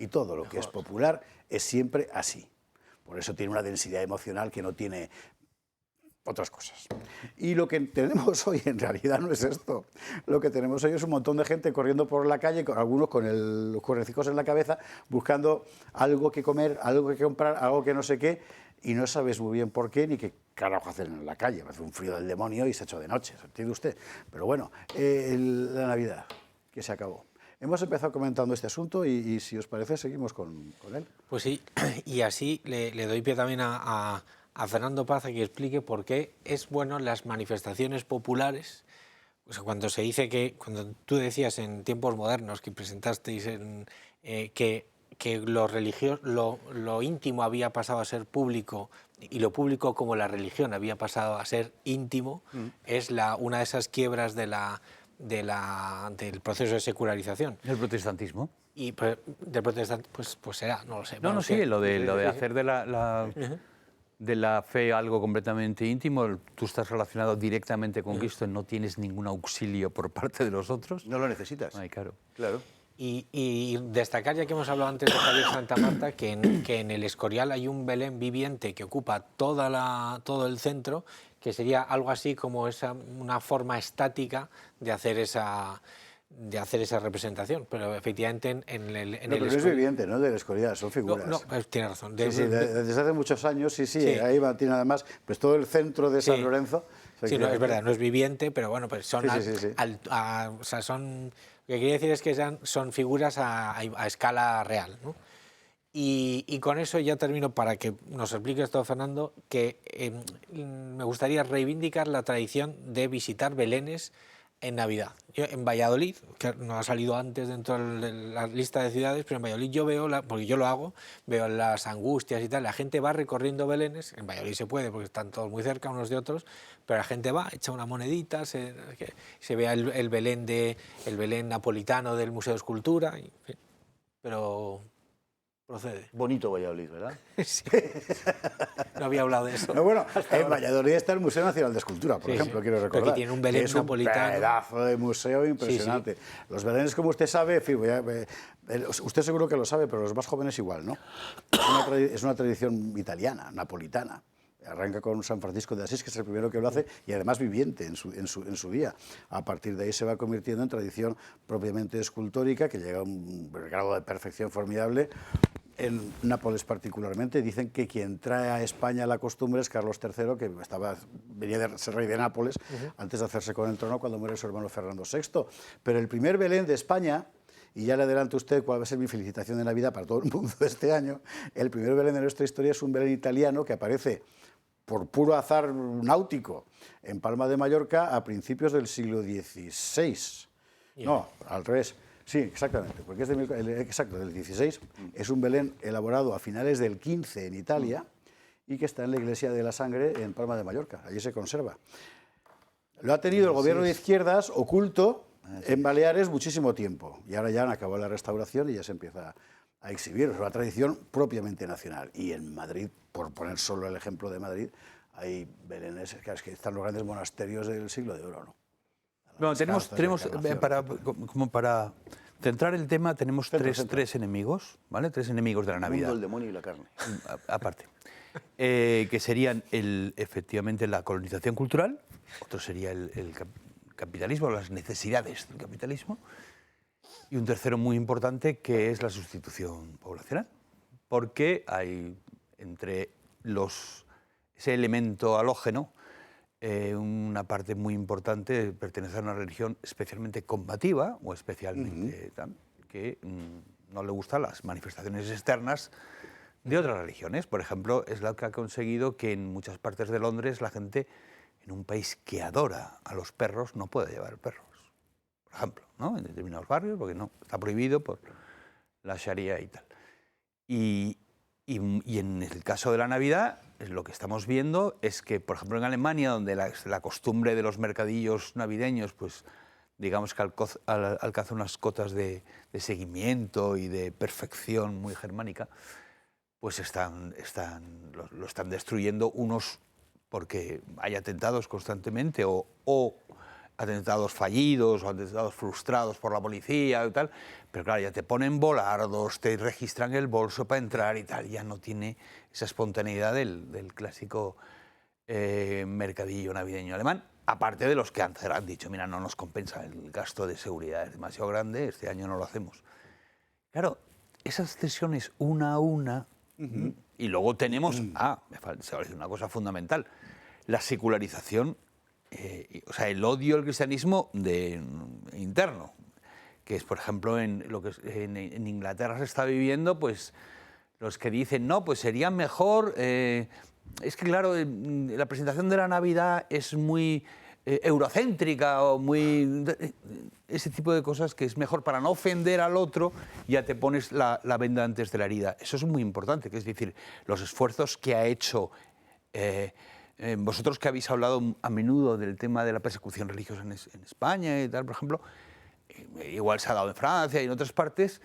Y todo lo que es popular es siempre así. Por eso tiene una densidad emocional que no tiene otras cosas. Y lo que tenemos hoy en realidad no es esto. Lo que tenemos hoy es un montón de gente corriendo por la calle, algunos con los cuernecicos en la cabeza, buscando algo que comer, algo que comprar, algo que no sé qué, y no sabes muy bien por qué ni qué carajo hacen en la calle. Hace un frío del demonio y se ha hecho de noche, ¿entiende usted? Pero bueno, la Navidad, que se acabó. Hemos empezado comentando este asunto y si os parece seguimos con él. Pues sí, y así le doy pie también a Fernando Paz a que explique por qué es bueno las manifestaciones populares. O sea, cuando se dice cuando tú decías en tiempos modernos que presentasteis que lo íntimo había pasado a ser público y lo público como la religión había pasado a ser íntimo, es una de esas quiebras del proceso de secularización. ¿El protestantismo? Y pues, del protestante, pues será, no lo sé. No, sí, lo de hacer de la fe algo completamente íntimo. Tú estás relacionado directamente con Cristo, no tienes ningún auxilio por parte de los otros. No lo necesitas. Ay, claro. Claro. Y destacar, ya que hemos hablado antes de Javier Santa Marta, que en el Escorial hay un Belén viviente que ocupa todo el centro, que sería algo así como una forma estática de hacer esa representación, pero efectivamente en el pero no es viviente, ¿no? De la Escorial, son figuras. No, tiene razón. Sí, desde hace muchos años, sí. Ahí va, tiene además, pues todo el centro de San Lorenzo. Sí, no, es verdad, no es viviente, pero bueno, pues son... o sea, son... Lo que quería decir es que son figuras a escala real, ¿no? Y con eso ya termino para que nos explique esto, Fernando, que me gustaría reivindicar la tradición de visitar belenes en Navidad. Yo en Valladolid, que no ha salido antes dentro de la lista de ciudades, pero en Valladolid yo veo, porque yo lo hago, veo las Angustias y tal, la gente va recorriendo belenes, en Valladolid se puede porque están todos muy cerca unos de otros, pero la gente va, echa una monedita, se ve el Belén napolitano del Museo de Escultura, pero... procede. Bonito Valladolid, ¿verdad? Sí. No había hablado de eso. No, bueno, en Valladolid está el Museo Nacional de Escultura, por ejemplo, quiero recordar. Pero que tiene un Belén es napolitano. Un pedazo de museo impresionante. Los belenes, como usted sabe, en fin, usted seguro que lo sabe, pero los más jóvenes igual, ¿no? Es una tradición italiana, napolitana. Arranca con San Francisco de Asís, que es el primero que lo hace, y además viviente en su día. A partir de ahí se va convirtiendo en tradición propiamente escultórica, que llega a un grado de perfección formidable. En Nápoles particularmente dicen que quien trae a España la costumbre es Carlos III, que venía de ser rey de Nápoles antes de hacerse con el trono cuando muere su hermano Fernando VI. Pero el primer Belén de España, y ya le adelanto a usted cuál va a ser mi felicitación de Navidad para todo el mundo este año, el primer Belén de nuestra historia es un Belén italiano que aparece por puro azar náutico en Palma de Mallorca a principios del siglo XVI. No, al revés. Sí, exactamente, porque es del 16. Es un Belén elaborado a finales del 15 en Italia y que está en la Iglesia de la Sangre en Palma de Mallorca. Allí se conserva. Lo ha tenido el gobierno de izquierdas oculto en Baleares muchísimo tiempo. Y ahora ya han acabado la restauración y ya se empieza a exhibir. Es una tradición propiamente nacional. Y en Madrid, por poner solo el ejemplo de Madrid, hay belenes, que están los grandes monasterios del siglo de oro, ¿no? Bueno, tenemos para centrar el tema, tenemos tres enemigos, ¿vale? Tres enemigos de la El Navidad. mundo, el demonio y la carne. Aparte. Que serían efectivamente la colonización cultural, otro sería el capitalismo, las necesidades del capitalismo, y un tercero muy importante que es la sustitución poblacional, porque hay entre ese elemento halógeno una parte muy importante pertenece a una religión especialmente combativa o especialmente tal, que no le gustan las manifestaciones externas de otras religiones. Por ejemplo, es la que ha conseguido que en muchas partes de Londres la gente, en un país que adora a los perros, no pueda llevar perros. Por ejemplo, ¿no? En determinados barrios, porque no está prohibido por la Sharia y tal. Y en el caso de la Navidad, lo que estamos viendo es que, por ejemplo, en Alemania, donde la costumbre de los mercadillos navideños, pues digamos que alcanza unas cotas de seguimiento y de perfección muy germánica, pues lo están destruyendo unos porque hay atentados constantemente o atentados fallidos o atentados frustrados por la policía y tal, pero claro, ya te ponen volardos, te registran el bolso para entrar y tal, ya no tiene esa espontaneidad del clásico mercadillo navideño alemán, aparte de los que han dicho, mira, no nos compensa, el gasto de seguridad es demasiado grande, este año no lo hacemos. Claro, esas cesiones una a una, y luego tenemos, se va a decir una cosa fundamental, la secularización, o sea, el odio al cristianismo interno, que es, por ejemplo, en lo que en Inglaterra se está viviendo, pues los que dicen, no, pues sería mejor, es que claro, la presentación de la Navidad es muy eurocéntrica o muy... ese tipo de cosas que es mejor para no ofender al otro, ya te pones la venda antes de la herida. Eso es muy importante, que es decir, los esfuerzos que ha hecho... vosotros que habéis hablado a menudo del tema de la persecución religiosa en España y tal, por ejemplo, igual se ha dado en Francia y en otras partes,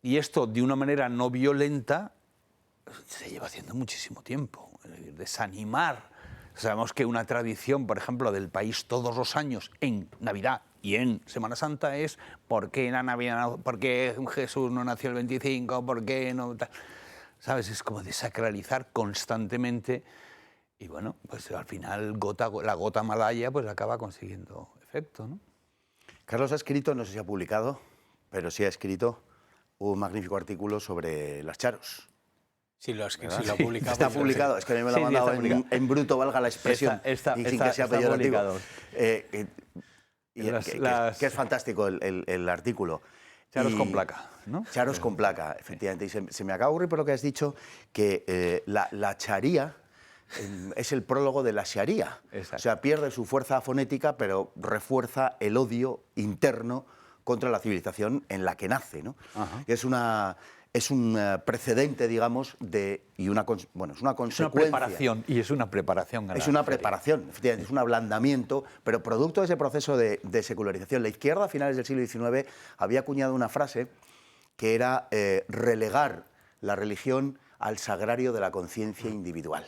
y esto de una manera no violenta se lleva haciendo muchísimo tiempo. Desanimar. Sabemos que una tradición, por ejemplo, del país todos los años en Navidad y en Semana Santa es ¿por qué la Navidad, por qué Jesús no nació el 25, por qué no tal? ¿Sabes? Es como desacralizar constantemente. Y bueno, pues al final la gota malaya pues acaba consiguiendo efecto, ¿no? Carlos ha escrito, no sé si ha publicado, pero sí ha escrito un magnífico artículo sobre las charos. Sí, lo ha publicado. Está publicado, es que a mí me lo ha mandado en bruto, valga la expresión, y sin que sea peyorativo. Que es fantástico el artículo. Charos con placa, ¿no? Charos con placa, efectivamente. Y se me acaba de ocurrir por lo que has dicho que la charía es el prólogo de la sharia. Exacto. O sea, pierde su fuerza fonética, pero refuerza el odio interno contra la civilización en la que nace, ¿no? Es un precedente, digamos, es una consecuencia. Es una preparación, y es una preparación. Es una preparación, efectivamente, es un ablandamiento, pero producto de ese proceso de secularización. La izquierda, a finales del siglo XIX, había acuñado una frase que era relegar la religión al sagrario de la conciencia individual,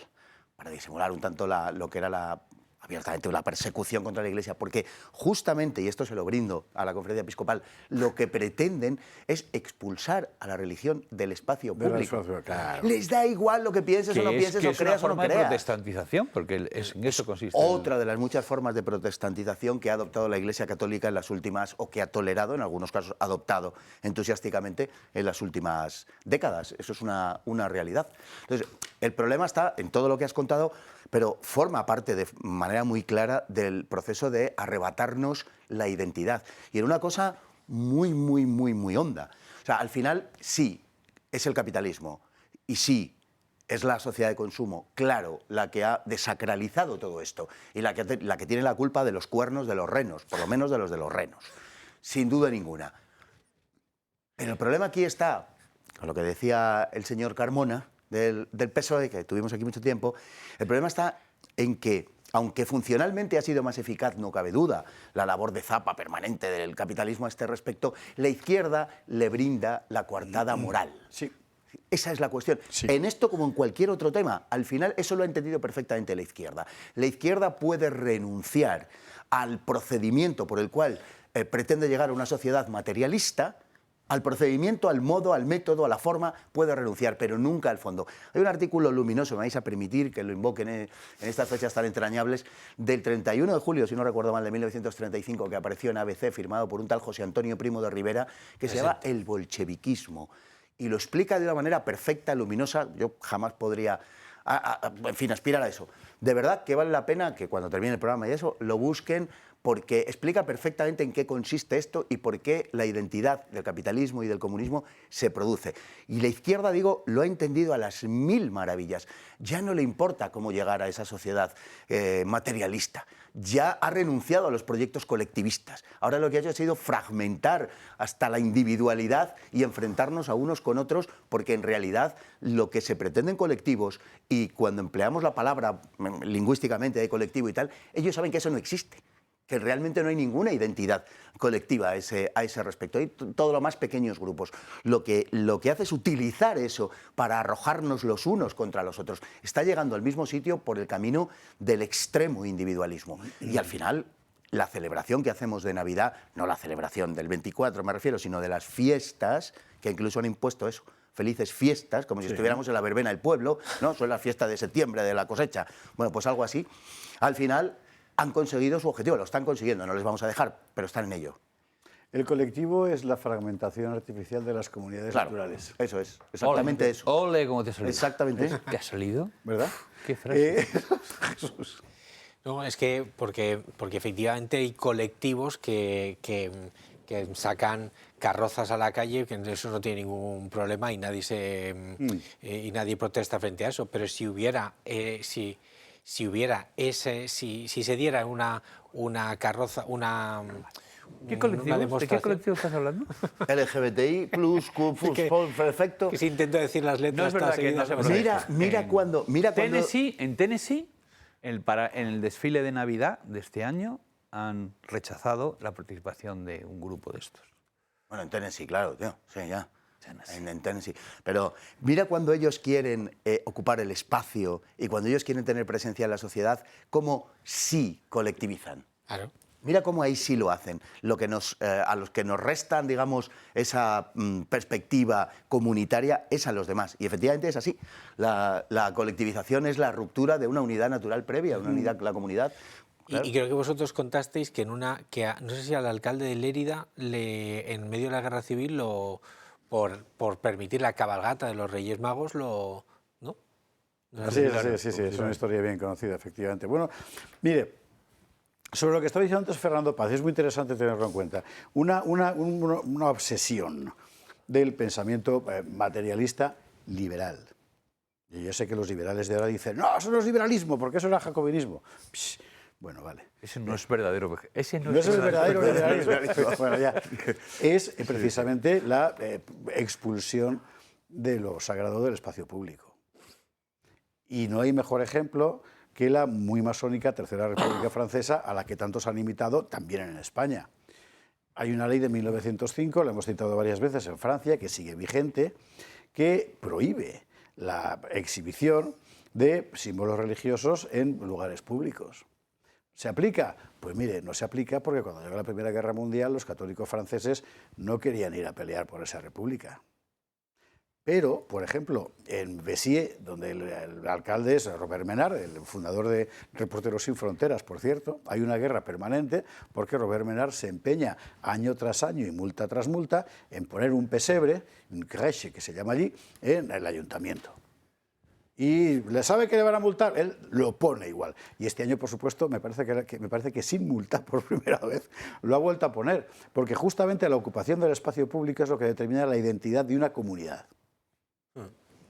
para disimular un tanto lo que era abiertamente una persecución contra la Iglesia, porque justamente, y esto se lo brindo a la Conferencia Episcopal, lo que pretenden es expulsar a la religión del espacio público. Claro. Les da igual lo que pienses o no pienses, o creas o no creas. Es una forma de protestantización, porque en eso consiste. Otra de las muchas formas de protestantización que ha adoptado la Iglesia Católica en las últimas, o que ha tolerado, en algunos casos adoptado entusiásticamente en las últimas décadas. Eso es una realidad. Entonces, el problema está en todo lo que has contado, pero forma parte de manera muy clara del proceso de arrebatarnos la identidad. Y en una cosa muy, muy, muy, muy honda. O sea, al final sí, es el capitalismo y sí, es la sociedad de consumo, claro, la que ha desacralizado todo esto y la que tiene la culpa de los cuernos de los renos, por lo menos de los renos, sin duda ninguna. Pero el problema aquí está, con lo que decía el señor Carmona, del PSOE, que tuvimos aquí mucho tiempo, el problema está en que, aunque funcionalmente ha sido más eficaz, no cabe duda, la labor de zapa permanente del capitalismo a este respecto, la izquierda le brinda la coartada moral. Sí. Esa es la cuestión. Sí. En esto, como en cualquier otro tema, al final eso lo ha entendido perfectamente la izquierda. La izquierda puede renunciar al procedimiento por el cual pretende llegar a una sociedad materialista, al procedimiento, al modo, al método, a la forma, puede renunciar, pero nunca al fondo. Hay un artículo luminoso, me vais a permitir que lo invoquen en estas fechas tan entrañables, del 31 de julio, si no recuerdo mal, de 1935, que apareció en ABC, firmado por un tal José Antonio Primo de Rivera, que se llama El bolcheviquismo. Y lo explica de una manera perfecta, luminosa. Yo jamás podría, en fin, aspirar a eso. De verdad que vale la pena que cuando termine el programa y eso, lo busquen, porque explica perfectamente en qué consiste esto y por qué la identidad del capitalismo y del comunismo se produce. Y la izquierda, digo, lo ha entendido a las mil maravillas. Ya no le importa cómo llegar a esa sociedad materialista. Ya ha renunciado a los proyectos colectivistas. Ahora lo que ha hecho ha sido fragmentar hasta la individualidad y enfrentarnos a unos con otros, porque en realidad lo que se pretende en colectivos, y cuando empleamos la palabra lingüísticamente de colectivo y tal, ellos saben que eso no existe, que realmente no hay ninguna identidad colectiva a ese respecto. Hay todo lo más pequeños grupos. Lo que hace es utilizar eso para arrojarnos los unos contra los otros. Está llegando al mismo sitio por el camino del extremo individualismo. Y al final, la celebración que hacemos de Navidad, no la celebración del 24 me refiero, sino de las fiestas, que incluso han impuesto eso, felices fiestas, como si estuviéramos en la verbena del pueblo, ¿no? Son las fiestas de septiembre, de la cosecha. Bueno, pues algo así. Al final han conseguido su objetivo, lo están consiguiendo, no les vamos a dejar, pero están en ello. El colectivo es la fragmentación artificial de las comunidades naturales. Eso es, exactamente Ole, eso. Ole, ¿cómo te ha salido? Exactamente eso. ¿Te ha salido? ¿Verdad? Qué frase. Jesús. No, es que porque efectivamente hay colectivos que sacan carrozas a la calle, que eso no tiene ningún problema y nadie y nadie protesta frente a eso. Pero si hubiera si se diera una carroza, ¿Qué colectivo? ¿De qué colectivo estás hablando? LGBTI, plus, perfecto. Que se intenta decir las letras. No es verdad que no se puede. Mira cuando... En Tennessee, en el desfile de Navidad de este año, han rechazado la participación de un grupo de estos. Bueno, en Tennessee, claro, tío. Sí, ya. En Tennessee. Pero mira cuando ellos quieren ocupar el espacio y cuando ellos quieren tener presencia en la sociedad, cómo sí colectivizan. Claro. Mira cómo ahí sí lo hacen. A los que nos restan, digamos, esa perspectiva comunitaria es a los demás. Y efectivamente es así. La colectivización es la ruptura de una unidad natural previa, una unidad, la comunidad. Claro. Y creo que vosotros contasteis que no sé si al alcalde de Lérida, en medio de la guerra civil, por permitir la cabalgata de los Reyes Magos, ¿no? Sí, es una historia bien conocida, efectivamente. Bueno, mire, sobre lo que estaba diciendo antes Fernando Paz, es muy interesante tenerlo en cuenta. Una obsesión del pensamiento materialista liberal. Y yo sé que los liberales de ahora dicen, no, eso no es liberalismo, porque eso era jacobinismo. Psh, bueno, vale. Ese no es verdadero. Ese no es el verdadero liberalismo. Bueno, ya. Es precisamente la expulsión de lo sagrado del espacio público. Y no hay mejor ejemplo que la muy masónica Tercera República Francesa, a la que tantos han imitado también en España. Hay una ley de 1905, la hemos citado varias veces en Francia, que sigue vigente, que prohíbe la exhibición de símbolos religiosos en lugares públicos. ¿Se aplica? Pues mire, no se aplica porque cuando llegó la Primera Guerra Mundial los católicos franceses no querían ir a pelear por esa república. Pero, por ejemplo, en Béziers, donde el alcalde es Robert Menard, el fundador de Reporteros Sin Fronteras, por cierto, hay una guerra permanente porque Robert Menard se empeña año tras año y multa tras multa en poner un pesebre, un crèche que se llama allí, en el ayuntamiento. Y le sabe que le van a multar, él lo pone igual. Y este año, por supuesto, me parece que sin multa por primera vez lo ha vuelto a poner, porque justamente la ocupación del espacio público es lo que determina la identidad de una comunidad.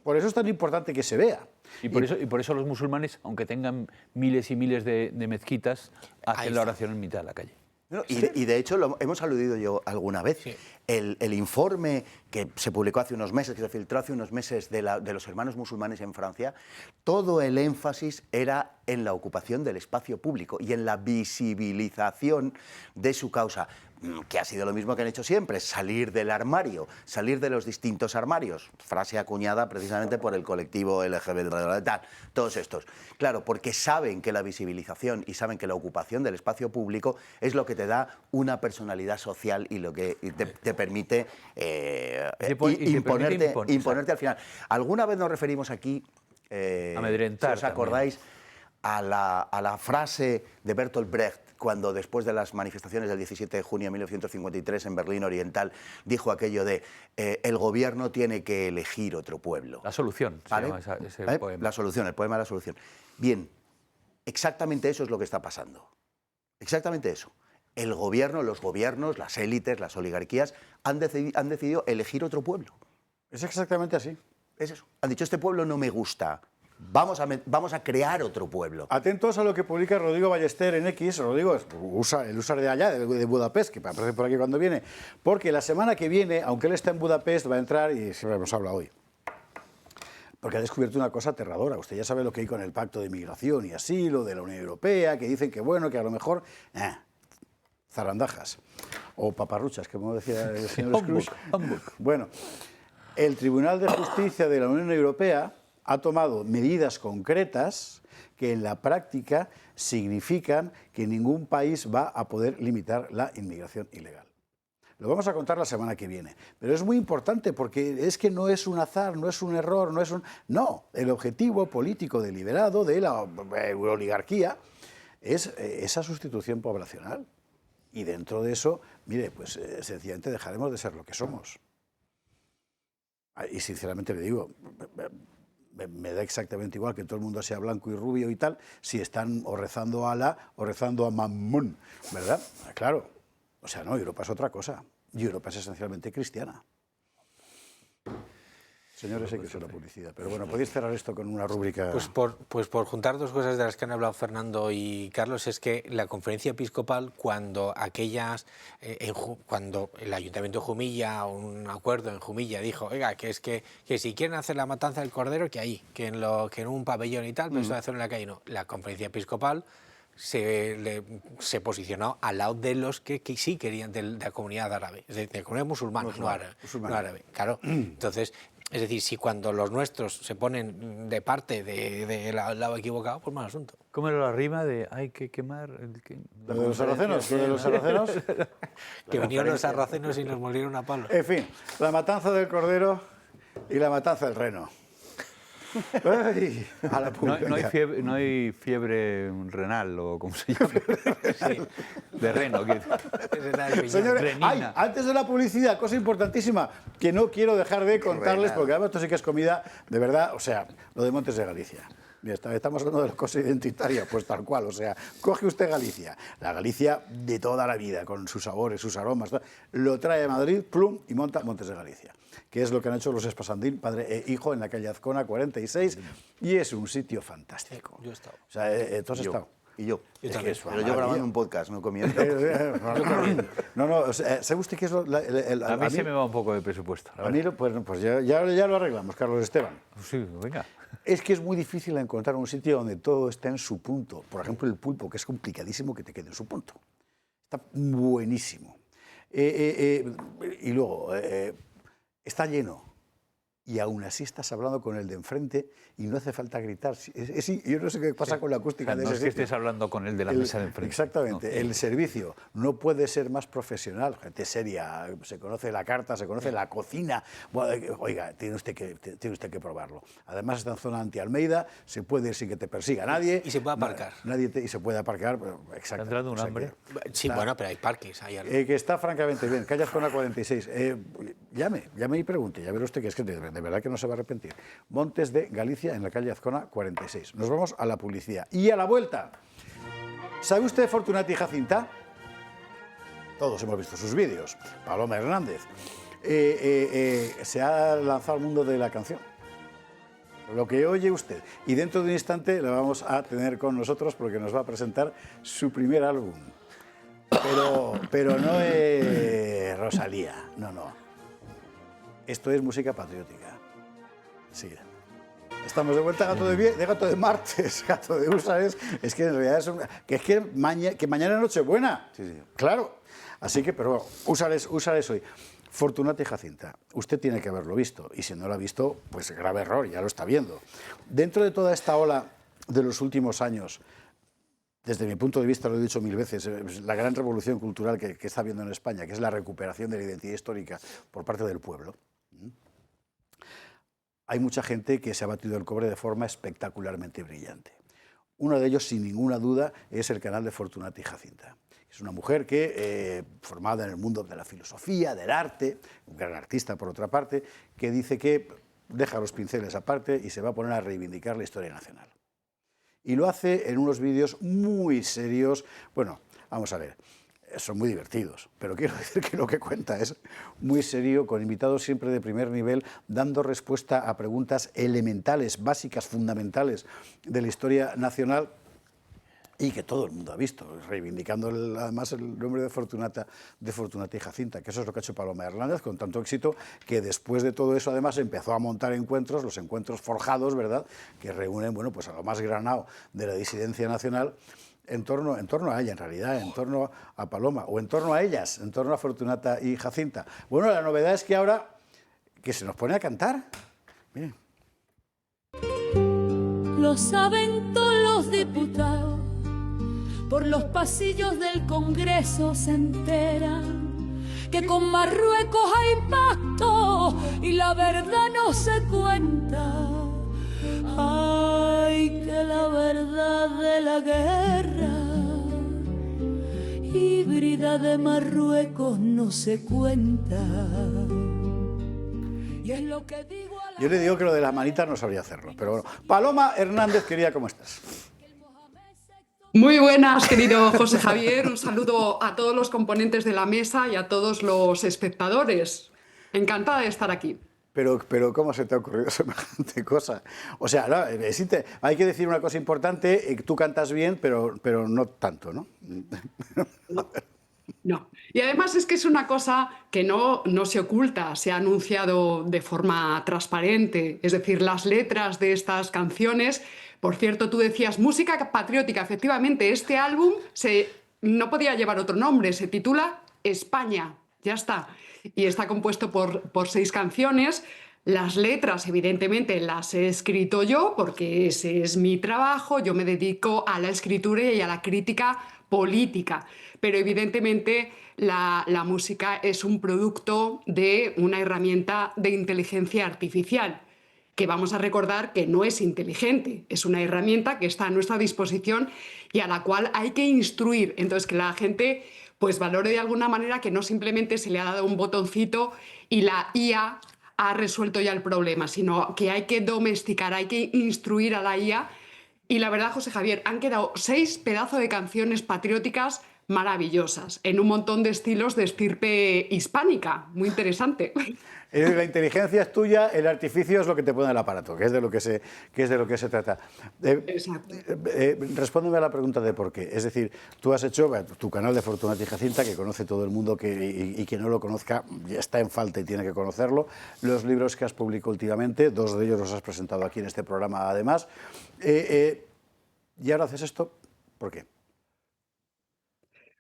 Por eso es tan importante que se vea. Y por eso los musulmanes, aunque tengan miles y miles de mezquitas, hacen la oración en mitad de la calle. No, y de hecho lo hemos aludido yo alguna vez. Sí. El informe que se publicó hace unos meses, que se filtró hace unos meses de los hermanos musulmanes en Francia, todo el énfasis era en la ocupación del espacio público y en la visibilización de su causa, que ha sido lo mismo que han hecho siempre, salir del armario, salir de los distintos armarios, frase acuñada precisamente por el colectivo LGBT, tal, todos estos. Claro, porque saben que la visibilización y saben que la ocupación del espacio público es lo que te da una personalidad social y lo que te permite imponerte al final. Alguna vez nos referimos aquí, Amedrentar si os acordáis, a la frase de Bertolt Brecht, cuando después de las manifestaciones del 17 de junio de 1953 en Berlín Oriental dijo aquello de el gobierno tiene que elegir otro pueblo. La solución, ¿Vale? se llama ese ¿Vale? poema. La solución, el poema de la solución. Bien, exactamente eso es lo que está pasando. Exactamente eso. El gobierno, los gobiernos, las élites, las oligarquías han decidido elegir otro pueblo. Es exactamente así. Es eso. Han dicho, este pueblo no me gusta. Vamos a crear otro pueblo. Atentos a lo que publica Rodrigo Ballester en X. Rodrigo es el usuario de allá, de Budapest, que aparece por aquí cuando viene. Porque la semana que viene, aunque él está en Budapest, va a entrar, y siempre hemos hablado hoy, porque ha descubierto una cosa aterradora. Usted ya sabe lo que hay con el Pacto de Migración y Asilo de la Unión Europea, que dicen que bueno, que a lo mejor zarandajas o paparruchas, como decía el señor Scrooge. Bueno, el Tribunal de Justicia de la Unión Europea ha tomado medidas concretas que en la práctica significan que ningún país va a poder limitar la inmigración ilegal. Lo vamos a contar la semana que viene, pero es muy importante porque es que no es un azar, no es un error, no es un... No, el objetivo político deliberado de la oligarquía es esa sustitución poblacional. Y dentro de eso, mire, pues sencillamente dejaremos de ser lo que somos. Y sinceramente le digo, me da exactamente igual que todo el mundo sea blanco y rubio y tal, si están o rezando a Alá o rezando a Mammón, ¿verdad? Claro, o sea, no, Europa es otra cosa. Y Europa es esencialmente cristiana. Señores, hay que hacer la publicidad. Pero bueno, podéis cerrar esto con una rúbrica... Pues por juntar dos cosas de las que han hablado Fernando y Carlos, es que la conferencia episcopal, cuando cuando el Ayuntamiento de Jumilla, un acuerdo en Jumilla, dijo, oiga, que si quieren hacer la matanza del Cordero, que ahí, que en un pabellón y tal, pero eso de hacerlo en la calle no. La conferencia episcopal se posicionó al lado de los que sí querían de la comunidad árabe, es decir, de la comunidad musulmana, no árabe. Claro, entonces... Es decir, si cuando los nuestros se ponen de parte del lado equivocado, pues mal asunto. ¿Cómo era la rima de hay que quemar ¿Lo de los sarracenos? ¿Lo de los sarracenos? Que vinieron los sarracenos y nos molieron a palos. En fin, la matanza del cordero y la matanza del reno. Ay, a la no hay fiebre renal o como se llama. Sí. De reno. Señores, antes de la publicidad, cosa importantísima que no quiero dejar de contarles, porque además esto sí que es comida de verdad, o sea, lo de Montes de Galicia. Mira, estamos hablando de la cosa identitaria, pues tal cual, o sea, coge usted Galicia, la Galicia de toda la vida, con sus sabores, sus aromas, lo trae a Madrid, plum, y monta Montes de Galicia, que es lo que han hecho los Espasandín, padre e hijo, en la calle Azcona 46, y es un sitio fantástico. Yo he estado. O sea, ¿tú has estado? Y yo. También. Pero yo grabando un podcast, no comiendo. No, o sea, ¿sabe usted qué es lo...? A mí se me va un poco de presupuesto. A mí, pues ya lo arreglamos, Carlos Esteban. Sí, venga. Es que es muy difícil encontrar un sitio donde todo está en su punto. Por ejemplo, el pulpo, que es complicadísimo que te quede en su punto. Está buenísimo. Y luego, está lleno. Y aún así estás hablando con el de enfrente y no hace falta gritar. Yo no sé qué pasa con la acústica de ese No es que sitio. estés hablando con el de la mesa de enfrente. Exactamente. No. El servicio no puede ser más profesional. Gente seria, se conoce la carta, se conoce la cocina. Bueno, oiga, tiene usted que probarlo. Además está en zona anti-Almeida, se puede ir sin que te persiga nadie. Y se puede aparcar. Y se puede aparcar, pero exacto. ¿Está entrando un hambre? Sí, bueno, pero hay parques. Hay algo. Que está francamente bien. Calle Azcona 46. Llame y pregunte. Ya verá usted que es que de verdad que no se va a arrepentir. Montes de Galicia, en la calle Azcona 46. Nos vamos a la publicidad. Y a la vuelta. ¿Sabe usted de Fortunati Jacinta? Todos hemos visto sus vídeos. Paloma Hernández. Se ha lanzado al mundo de la canción. Lo que oye usted. Y dentro de un instante la vamos a tener con nosotros porque nos va a presentar su primer álbum. pero no es Rosalía, no. Esto es música patriótica. Sí. Estamos de vuelta, Gato de Gato de martes, Gato de Úsares. Es que en realidad que mañana es Nochebuena. Sí. Claro. Así que, pero Úsares hoy. Fortunata y Jacinta, usted tiene que haberlo visto, y si no lo ha visto, pues grave error, ya lo está viendo. Dentro de toda esta ola de los últimos años, desde mi punto de vista, lo he dicho 1000 veces, la gran revolución cultural que está habiendo en España, que es la recuperación de la identidad histórica por parte del pueblo, hay mucha gente que se ha batido el cobre de forma espectacularmente brillante. Uno de ellos, sin ninguna duda, es el canal de Fortunata y Jacinta. Es una mujer que, formada en el mundo de la filosofía, del arte, un gran artista por otra parte, que dice que deja los pinceles aparte y se va a poner a reivindicar la historia nacional. Y lo hace en unos vídeos muy serios. Bueno, vamos a ver, son muy divertidos, pero quiero decir que lo que cuenta es muy serio, con invitados siempre de primer nivel, dando respuesta a preguntas elementales, básicas, fundamentales de la historia nacional, y que todo el mundo ha visto, reivindicando además el nombre de Fortunata y Jacinta, que eso es lo que ha hecho Paloma Hernández con tanto éxito, que después de todo eso además empezó a montar encuentros, los encuentros forjados, ¿verdad?, que reúnen, bueno, pues a lo más granado de la disidencia nacional en torno a ella, en realidad, en torno a Paloma, o en torno a ellas, en torno a Fortunata y Jacinta. Bueno, la novedad es que ahora que se nos pone a cantar. Miren. Lo saben todos los diputados, por los pasillos del Congreso se enteran que con Marruecos hay pacto y la verdad no se cuenta. Ay, que la verdad de la guerra híbrida de Marruecos no se cuenta. Y es lo que digo a la... Yo le digo que lo de las manitas no sabría hacerlo, pero bueno. Paloma Hernández, querida, ¿cómo estás? Muy buenas, querido José Javier. Un saludo a todos los componentes de la mesa y a todos los espectadores. Encantada de estar aquí. Pero ¿cómo se te ha ocurrido semejante cosa? O sea, no, hay que decir una cosa importante, tú cantas bien, pero no tanto, ¿no? No. Y además es que es una cosa que no se oculta, se ha anunciado de forma transparente. Es decir, las letras de estas canciones... Por cierto, tú decías música patriótica. Efectivamente, este álbum no podía llevar otro nombre. Se titula España. Ya está. Y está compuesto por 6 canciones. Las letras, evidentemente, las he escrito yo porque ese es mi trabajo. Yo me dedico a la escritura y a la crítica política. Pero evidentemente la música es un producto de una herramienta de inteligencia artificial, que vamos a recordar que no es inteligente, es una herramienta que está a nuestra disposición y a la cual hay que instruir. Entonces, que la gente pues valore de alguna manera que no simplemente se le ha dado un botoncito y la IA ha resuelto ya el problema, sino que hay que domesticar, hay que instruir a la IA. Y la verdad, José Javier, han quedado 6 pedazos de canciones patrióticas maravillosas, en un montón de estilos de estirpe hispánica. Muy interesante. La inteligencia es tuya, el artificio es lo que te pone el aparato, que es de lo que se trata. Exacto. Respóndeme a la pregunta de por qué. Es decir, tú has hecho tu canal de Fortunata y Jacinta, que conoce todo el mundo, y quien no lo conozca ya está en falta y tiene que conocerlo. Los libros que has publicado últimamente, 2 de ellos los has presentado aquí en este programa además. Y ahora haces esto, ¿por qué?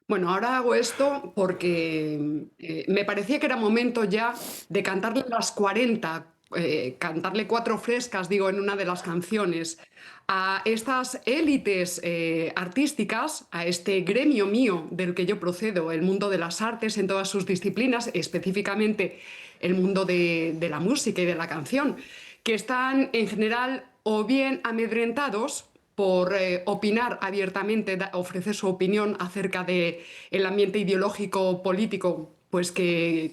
Bueno, ahora hago esto porque me parecía que era momento ya de cantarle las 40, cantarle 4 frescas, digo, en una de las canciones, a estas élites artísticas, a este gremio mío del que yo procedo, el mundo de las artes en todas sus disciplinas, específicamente el mundo de la música y de la canción, que están en general o bien amedrentados por opinar abiertamente, ofrecer su opinión acerca del ambiente ideológico político pues que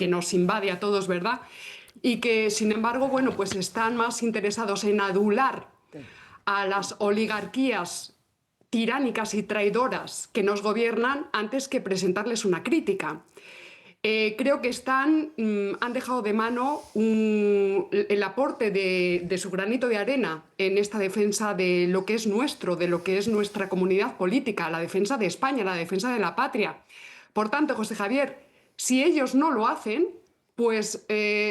nos invade a todos, ¿verdad? Y que, sin embargo, bueno, pues están más interesados en adular a las oligarquías tiránicas y traidoras que nos gobiernan antes que presentarles una crítica. creo que han dejado de mano el aporte de su granito de arena en esta defensa de lo que es nuestro, de lo que es nuestra comunidad política, la defensa de España, la defensa de la patria. Por tanto, José Javier, si ellos no lo hacen, pues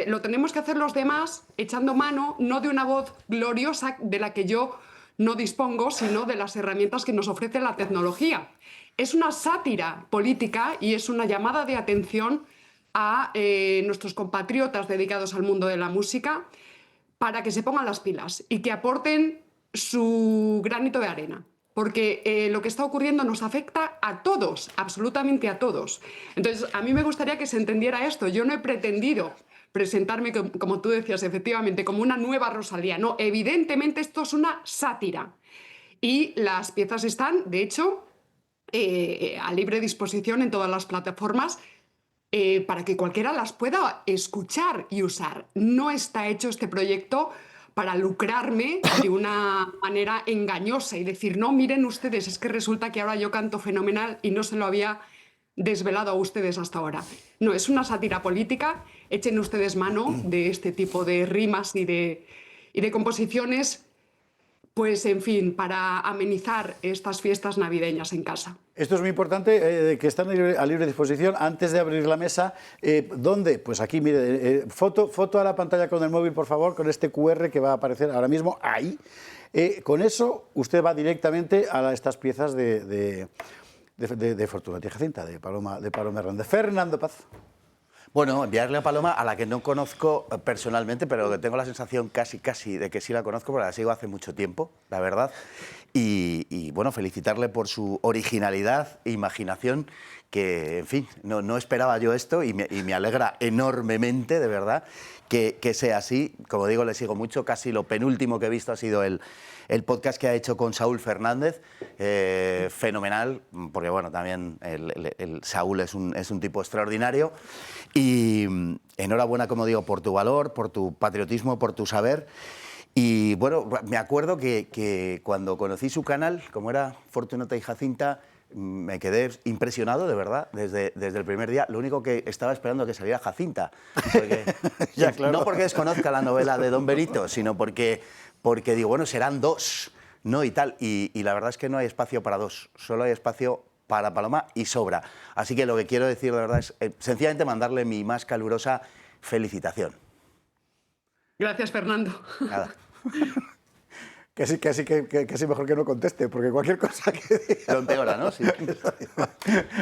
lo tenemos que hacer los demás echando mano no de una voz gloriosa de la que yo no dispongo, sino de las herramientas que nos ofrece la tecnología. Es una sátira política y es una llamada de atención a nuestros compatriotas dedicados al mundo de la música para que se pongan las pilas y que aporten su granito de arena. Porque lo que está ocurriendo nos afecta a todos, absolutamente a todos. Entonces, a mí me gustaría que se entendiera esto. Yo no he pretendido presentarme, como tú decías, efectivamente, como una nueva Rosalía. No, evidentemente esto es una sátira. Y las piezas están, de hecho, a libre disposición en todas las plataformas para que cualquiera las pueda escuchar y usar. No está hecho este proyecto para lucrarme de una manera engañosa y decir, no, miren ustedes, es que resulta que ahora yo canto fenomenal y no se lo había desvelado a ustedes hasta ahora. No, es una sátira política. Echen ustedes mano de este tipo de rimas y de composiciones, pues, en fin, para amenizar estas fiestas navideñas en casa. Esto es muy importante, que están a libre disposición. Antes de abrir la mesa, ¿dónde? Pues aquí, mire, foto a la pantalla con el móvil, por favor, con este QR que va a aparecer ahora mismo ahí. Con eso usted va directamente a estas piezas de Fortunata y Jacinta, de Paloma Hernández. Fernando Paz. Bueno, enviarle a Paloma, a la que no conozco personalmente, pero que tengo la sensación casi de que sí la conozco, porque la sigo hace mucho tiempo, la verdad. Y bueno, felicitarle por su originalidad e imaginación, que, en fin, no esperaba yo esto y me alegra enormemente, de verdad, que sea así. Como digo, le sigo mucho. Casi lo penúltimo que he visto ha sido el podcast que ha hecho con Saúl Fernández, fenomenal, porque bueno, también el Saúl es un tipo extraordinario. Y enhorabuena, como digo, por tu valor, por tu patriotismo, por tu saber. Y bueno, me acuerdo que cuando conocí su canal, como era Fortunata y Jacinta, me quedé impresionado, de verdad, desde el primer día. Lo único que estaba esperando que saliera Jacinta. Porque, Ya, claro. No porque desconozca la novela de Don Benito, sino porque digo, bueno, serán dos, ¿no? Y tal. Y la verdad es que no hay espacio para dos, solo hay espacio para Paloma y sobra. Así que lo que quiero decir, de verdad, es sencillamente mandarle mi más calurosa felicitación. Gracias, Fernando. Nada. Casi mejor que no conteste, porque cualquier cosa que diga... Lo empeora, ¿no? Sí.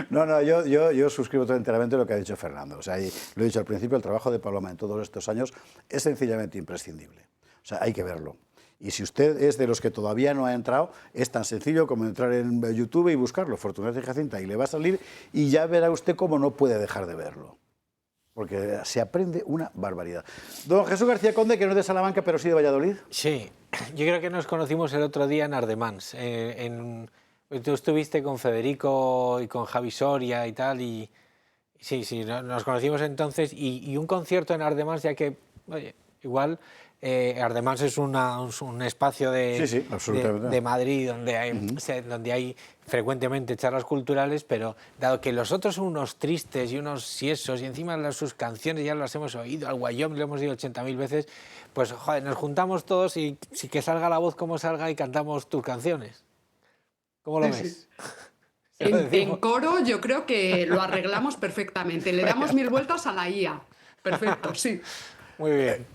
No, yo suscribo todo enteramente lo que ha dicho Fernando. O sea, y lo he dicho al principio, el trabajo de Paloma en todos estos años es sencillamente imprescindible. O sea, hay que verlo. Y si usted es de los que todavía no ha entrado, es tan sencillo como entrar en YouTube y buscarlo, Fortunata y Jacinta, y le va a salir, y ya verá usted cómo no puede dejar de verlo. Porque se aprende una barbaridad. Don Jesús García Conde, que no es de Salamanca, pero sí de Valladolid. Sí, yo creo que nos conocimos el otro día en Ardemans. Tú estuviste con Federico y con Javi Soria y tal, y sí, nos conocimos entonces, y un concierto en Ardemans, ya que, oye, igual... Ardemans es un espacio de Madrid donde hay frecuentemente charlas culturales, pero dado que los otros son unos tristes y unos siesos, y encima sus canciones ya las hemos oído, al Guayom lo hemos oído 80.000 veces, pues joder, nos juntamos todos y que salga la voz como salga y cantamos tus canciones. ¿Cómo lo ves? En coro yo creo que lo arreglamos perfectamente, le damos 1000 vueltas a la IA. Perfecto, sí. Muy bien.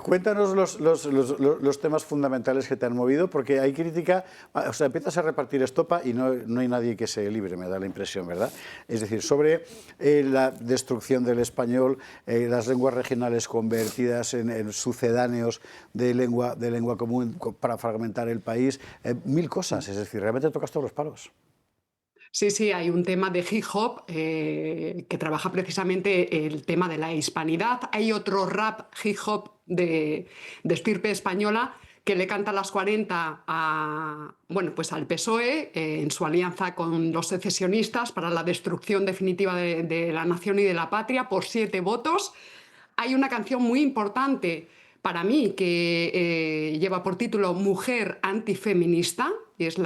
Cuéntanos los temas fundamentales que te han movido, porque hay crítica, o sea, empiezas a repartir estopa y no hay nadie que se libre, me da la impresión, ¿verdad? Es decir, sobre la destrucción del español, las lenguas regionales convertidas en sucedáneos de lengua común para fragmentar el país, 1000 cosas, es decir, realmente tocas todos los palos. Sí, hay un tema de hip hop que trabaja precisamente el tema de la hispanidad. Hay otro rap hip hop de estirpe española que le canta las 40 al PSOE en su alianza con los secesionistas para la destrucción definitiva de la nación y de la patria por 7 votos. Hay una canción muy importante para mí que lleva por título Mujer antifeminista, y es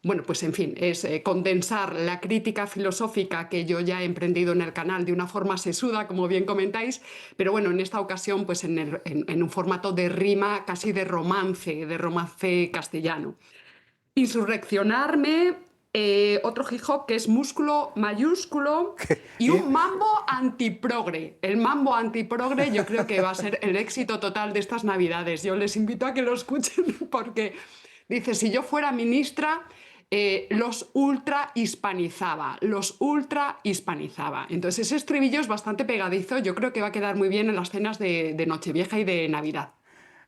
bueno, pues en fin, es condensar la crítica filosófica que yo ya he emprendido en el canal de una forma sesuda, como bien comentáis, pero bueno, en esta ocasión pues en un formato de rima, casi de romance castellano. Insurreccionarme, otro hip hop que es músculo mayúsculo y un mambo antiprogre. El mambo antiprogre yo creo que va a ser el éxito total de estas Navidades. Yo les invito a que lo escuchen porque dice, si yo fuera ministra, los ultra hispanizaba. Entonces ese estribillo es bastante pegadizo, yo creo que va a quedar muy bien en las cenas de Nochevieja y de Navidad.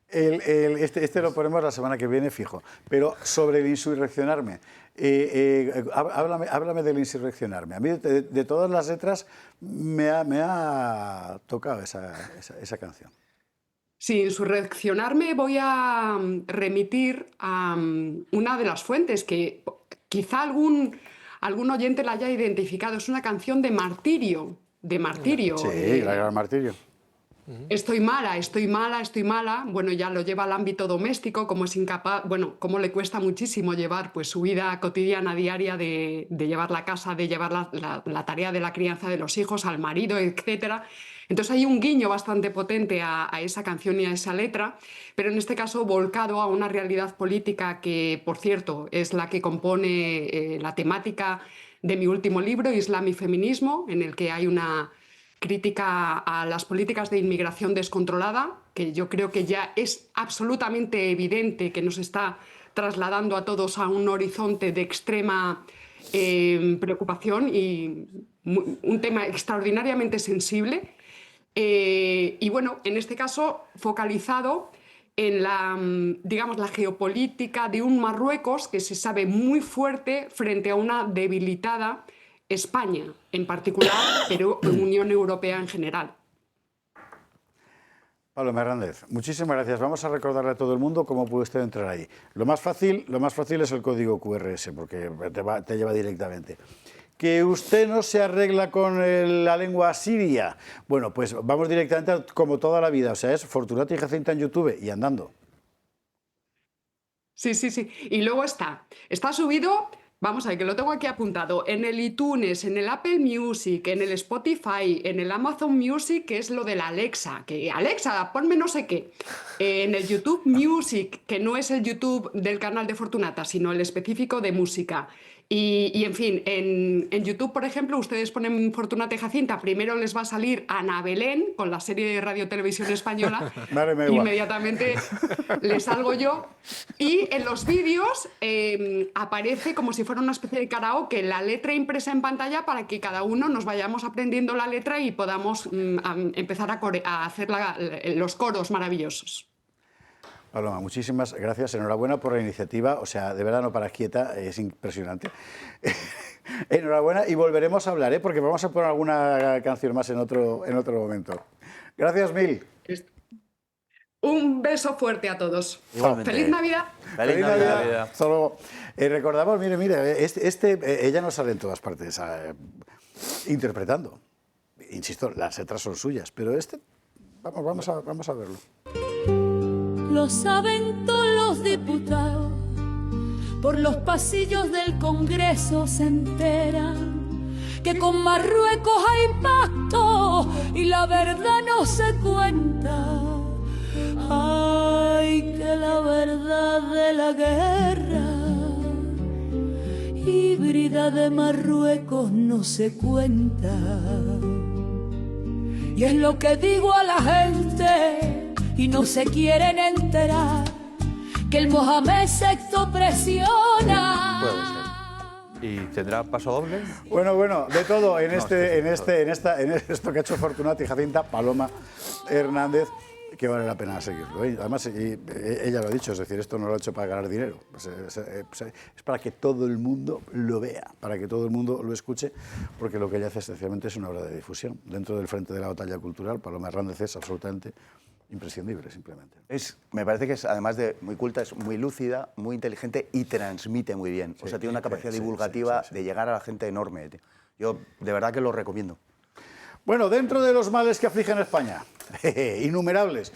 Este lo ponemos la semana que viene fijo, pero sobre el insurreccionarme, háblame del insurreccionarme. A mí de todas las letras me ha tocado esa canción. Sí, insurreccionarme voy a remitir a una de las fuentes que quizá algún oyente la haya identificado. Es una canción de Martirio. Sí, la gran Martirio. Estoy mala. Bueno, ya lo lleva al ámbito doméstico, como es incapaz, bueno, como le cuesta muchísimo llevar pues su vida cotidiana, diaria, de llevar la casa, de llevar la tarea de la crianza de los hijos, al marido, etcétera. Entonces hay un guiño bastante potente a esa canción y a esa letra, pero en este caso volcado a una realidad política que, por cierto, es la que compone la temática de mi último libro, Islam y Feminismo, en el que hay una crítica a las políticas de inmigración descontrolada, que yo creo que ya es absolutamente evidente que nos está trasladando a todos a un horizonte de extrema preocupación y un tema extraordinariamente sensible. Y bueno, en este caso focalizado en la geopolítica de un Marruecos que se sabe muy fuerte frente a una debilitada España en particular, pero Unión Europea en general. Paloma Hernández, muchísimas gracias. Vamos a recordarle a todo el mundo cómo puede usted entrar ahí. Lo más fácil es el código QRS, porque te lleva directamente. Que usted no se arregla con la lengua siria. Bueno, pues vamos directamente como toda la vida, o sea, es Fortunata y Jacinta en YouTube y andando. Sí. Y luego está subido, vamos a ver, que lo tengo aquí apuntado, en el iTunes, en el Apple Music, en el Spotify, en el Amazon Music, que es lo de la Alexa, que Alexa, ponme no sé qué. En el YouTube Music, que no es el YouTube del canal de Fortunata, sino el específico de música. Y en fin, en YouTube, por ejemplo, ustedes ponen Fortunata y Jacinta, primero les va a salir Ana Belén con la serie de Radio Televisión Española, inmediatamente les salgo yo, y en los vídeos aparece como si fuera una especie de karaoke, la letra impresa en pantalla para que cada uno nos vayamos aprendiendo la letra y podamos empezar a hacer los coros maravillosos. Paloma, muchísimas gracias, enhorabuena por la iniciativa, o sea, de verdad no paras quieta, es impresionante. Enhorabuena y volveremos a hablar, porque vamos a poner alguna canción más en otro momento. Gracias mil. Un beso fuerte a todos. Igualmente. ¡Feliz Navidad! ¡Feliz Navidad! Hasta luego. Recordamos, mire, ella no sale en todas partes interpretando. Insisto, las letras son suyas, pero vamos a verlo. Lo saben todos los diputados, por los pasillos del Congreso se enteran que con Marruecos hay pacto y la verdad no se cuenta. Ay, que la verdad de la guerra híbrida de Marruecos no se cuenta. Y es lo que digo a la gente y no se quieren enterar que el Mohamed VI presiona. ¿Y tendrá paso doble? Bueno, de todo en esto que ha hecho Fortunata y Jacinta, Paloma Hernández, que vale la pena seguirlo. Además, ella lo ha dicho, es decir, esto no lo ha hecho para ganar dinero, es para que todo el mundo lo vea, para que todo el mundo lo escuche, porque lo que ella hace esencialmente es una obra de difusión. Dentro del frente de la batalla cultural, Paloma Hernández es absolutamente imprescindible, simplemente. Me parece que es, además de muy culta, es muy lúcida, muy inteligente y transmite muy bien. O sea, tiene una capacidad divulgativa de llegar a la gente enorme. Tío. Yo de verdad que lo recomiendo. Bueno, dentro de los males que afligen a España, innumerables,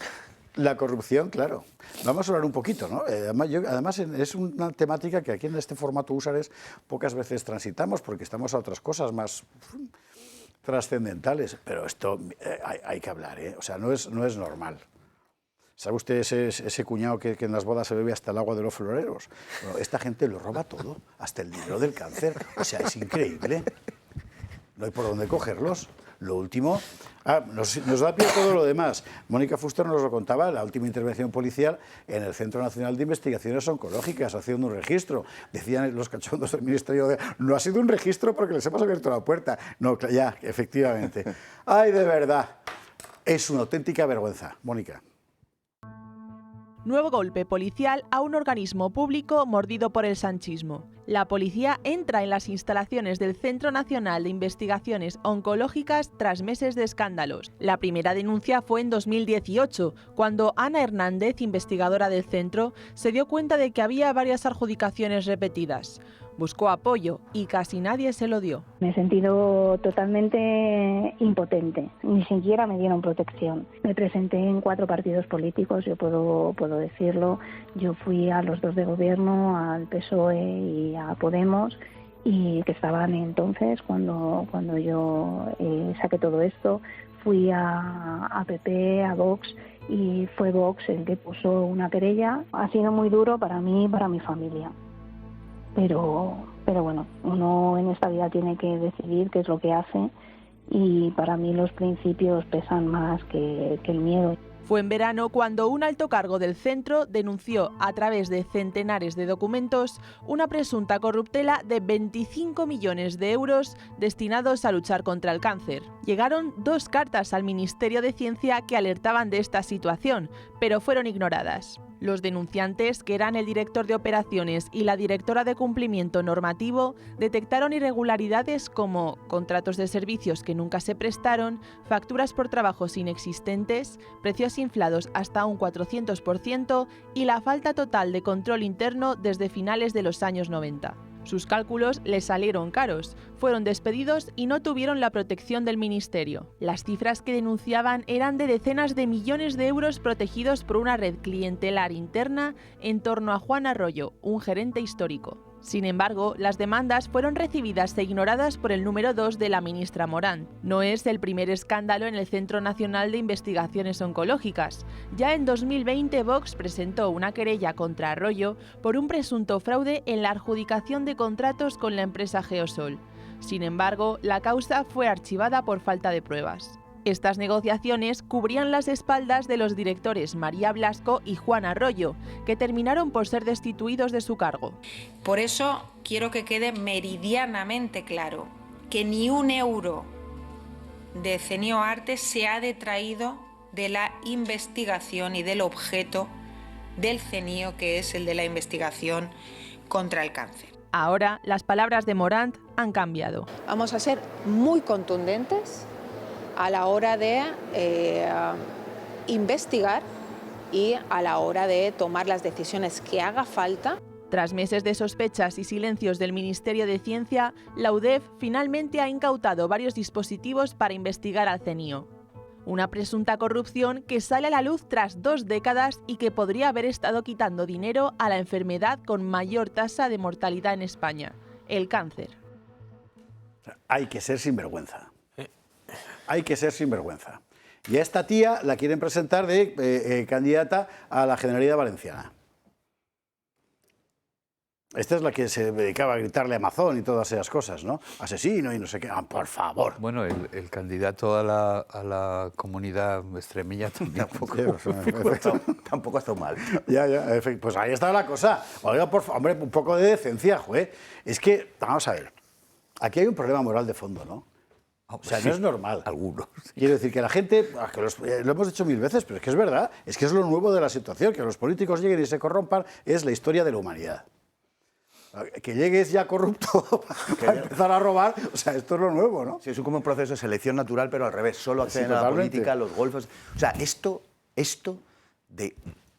La corrupción, claro. Vamos a hablar un poquito, ¿no? Además, es una temática que aquí en este formato Usares pocas veces transitamos porque estamos a otras cosas más trascendentales. Pero esto hay que hablar, ¿eh? O sea, no es normal. ¿Sabe usted ese cuñado que en las bodas se bebe hasta el agua de los floreros? Bueno, esta gente lo roba todo, hasta el dinero del cáncer. O sea, es increíble. No hay por dónde cogerlos. Lo último... nos da pie todo lo demás. Mónica Fuster nos lo contaba, la última intervención policial en el Centro Nacional de Investigaciones Oncológicas, haciendo un registro. Decían los cachondos del Ministerio de... No ha sido un registro porque les hemos abierto la puerta. No, ya, efectivamente. ¡Ay, de verdad! Es una auténtica vergüenza. Mónica. Nuevo golpe policial a un organismo público mordido por el sanchismo. La policía entra en las instalaciones del Centro Nacional de Investigaciones Oncológicas tras meses de escándalos. La primera denuncia fue en 2018, cuando Ana Hernández, investigadora del centro, se dio cuenta de que había varias adjudicaciones repetidas. Buscó apoyo y casi nadie se lo dio. Me he sentido totalmente impotente, ni siquiera me dieron protección. Me presenté en 4 partidos políticos, yo puedo decirlo. Yo fui a los 2 de gobierno, al PSOE y a Podemos, y que estaban entonces cuando yo saqué todo esto. Fui a PP, a Vox, y fue Vox el que puso una querella. Ha sido muy duro para mí y para mi familia. Pero bueno, uno en esta vida tiene que decidir qué es lo que hace, y para mí los principios pesan más que el miedo. Fue en verano cuando un alto cargo del centro denunció a través de centenares de documentos una presunta corruptela de 25 millones de euros destinados a luchar contra el cáncer. Llegaron 2 cartas al Ministerio de Ciencia que alertaban de esta situación, pero fueron ignoradas. Los denunciantes, que eran el director de operaciones y la directora de cumplimiento normativo, detectaron irregularidades como contratos de servicios que nunca se prestaron, facturas por trabajos inexistentes, precios inflados hasta un 400% y la falta total de control interno desde finales de los años 90. Sus cálculos les salieron caros, fueron despedidos y no tuvieron la protección del ministerio. Las cifras que denunciaban eran de decenas de millones de euros protegidos por una red clientelar interna en torno a Juan Arroyo, un gerente histórico. Sin embargo, las demandas fueron recibidas e ignoradas por el número 2 de la ministra Morant. No es el primer escándalo en el Centro Nacional de Investigaciones Oncológicas. Ya en 2020 Vox presentó una querella contra Arroyo por un presunto fraude en la adjudicación de contratos con la empresa Geosol. Sin embargo, la causa fue archivada por falta de pruebas. Estas negociaciones cubrían las espaldas de los directores María Blasco y Juan Arroyo, que terminaron por ser destituidos de su cargo. Por eso quiero que quede meridianamente claro que ni un euro de CNIO Arte se ha detraído de la investigación y del objeto del CNIO, que es el de la investigación contra el cáncer. Ahora, las palabras de Morant han cambiado. Vamos a ser muy contundentes a la hora de investigar y a la hora de tomar las decisiones que haga falta. Tras meses de sospechas y silencios del Ministerio de Ciencia, la UDEF finalmente ha incautado varios dispositivos para investigar al CNIO. Una presunta corrupción que sale a la luz tras 2 décadas y que podría haber estado quitando dinero a la enfermedad con mayor tasa de mortalidad en España, el cáncer. Hay que ser sinvergüenza. Hay que ser sinvergüenza. Y a esta tía la quieren presentar de candidata a la Generalidad Valenciana. Esta es la que se dedicaba a gritarle a Amazon y todas esas cosas, ¿no? Asesino y no sé qué. Ah, por favor. Bueno, el candidato a la comunidad extremeña tampoco tampoco ha estado mal. Ya, pues ahí está la cosa. Oiga, por favor, hombre, un poco de decencia, joder. Es que, vamos a ver, aquí hay un problema moral de fondo, ¿no? O sea, no es normal. Algunos. Quiero decir que la gente, lo hemos dicho 1000 veces, pero es que es verdad, es que es lo nuevo de la situación, que los políticos lleguen y se corrompan, es la historia de la humanidad. Que llegues ya corrupto para empezar a robar, o sea, esto es lo nuevo, ¿no? Sí, es como un proceso de selección natural, pero al revés, solo acceden a la política, los golfos. O sea, esto de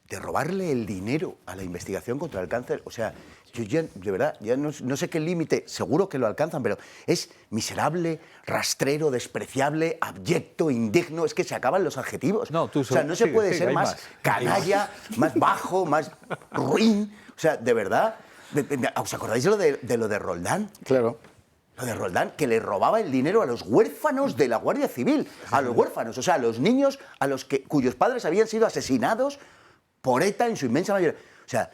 de robarle el dinero a la investigación contra el cáncer. O sea, yo ya, de verdad, ya no sé qué límite, seguro que lo alcanzan, pero es miserable, rastrero, despreciable, abyecto, indigno. Es que se acaban los adjetivos. No, tú o sea, no se puede ser más canalla, más bajo, más ruin. O sea, de verdad, ¿os acordáis de lo de Roldán? Claro. Lo de Roldán, que le robaba el dinero a los huérfanos de la Guardia Civil. A los huérfanos, o sea, a los niños cuyos padres habían sido asesinados por ETA en su inmensa mayoría. O sea,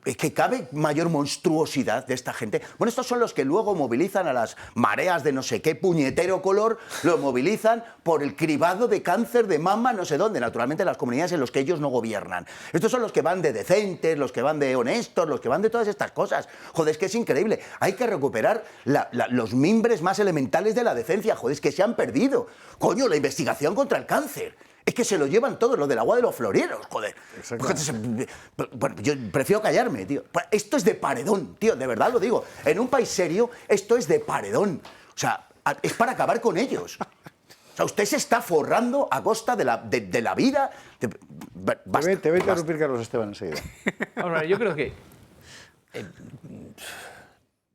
¿es que cabe mayor monstruosidad de esta gente? Bueno, estos son los que luego movilizan a las mareas de no sé qué puñetero color, lo movilizan por el cribado de cáncer de mama no sé dónde, naturalmente en las comunidades en las que ellos no gobiernan. Estos son los que van de decentes, los que van de honestos, los que van de todas estas cosas. Joder, es que es increíble. Hay que recuperar los mimbres más elementales de la decencia. Joder, es que se han perdido. Coño, la investigación contra el cáncer. Es que se lo llevan todos, lo del agua de los florieros, joder. Bueno, yo prefiero callarme, tío. Esto es de paredón, tío, de verdad lo digo. En un país serio, esto es de paredón. O sea, es para acabar con ellos. O sea, usted se está forrando a costa de la vida. Basta, te voy a interrumpir, Carlos Esteban, enseguida. Ahora, yo creo que...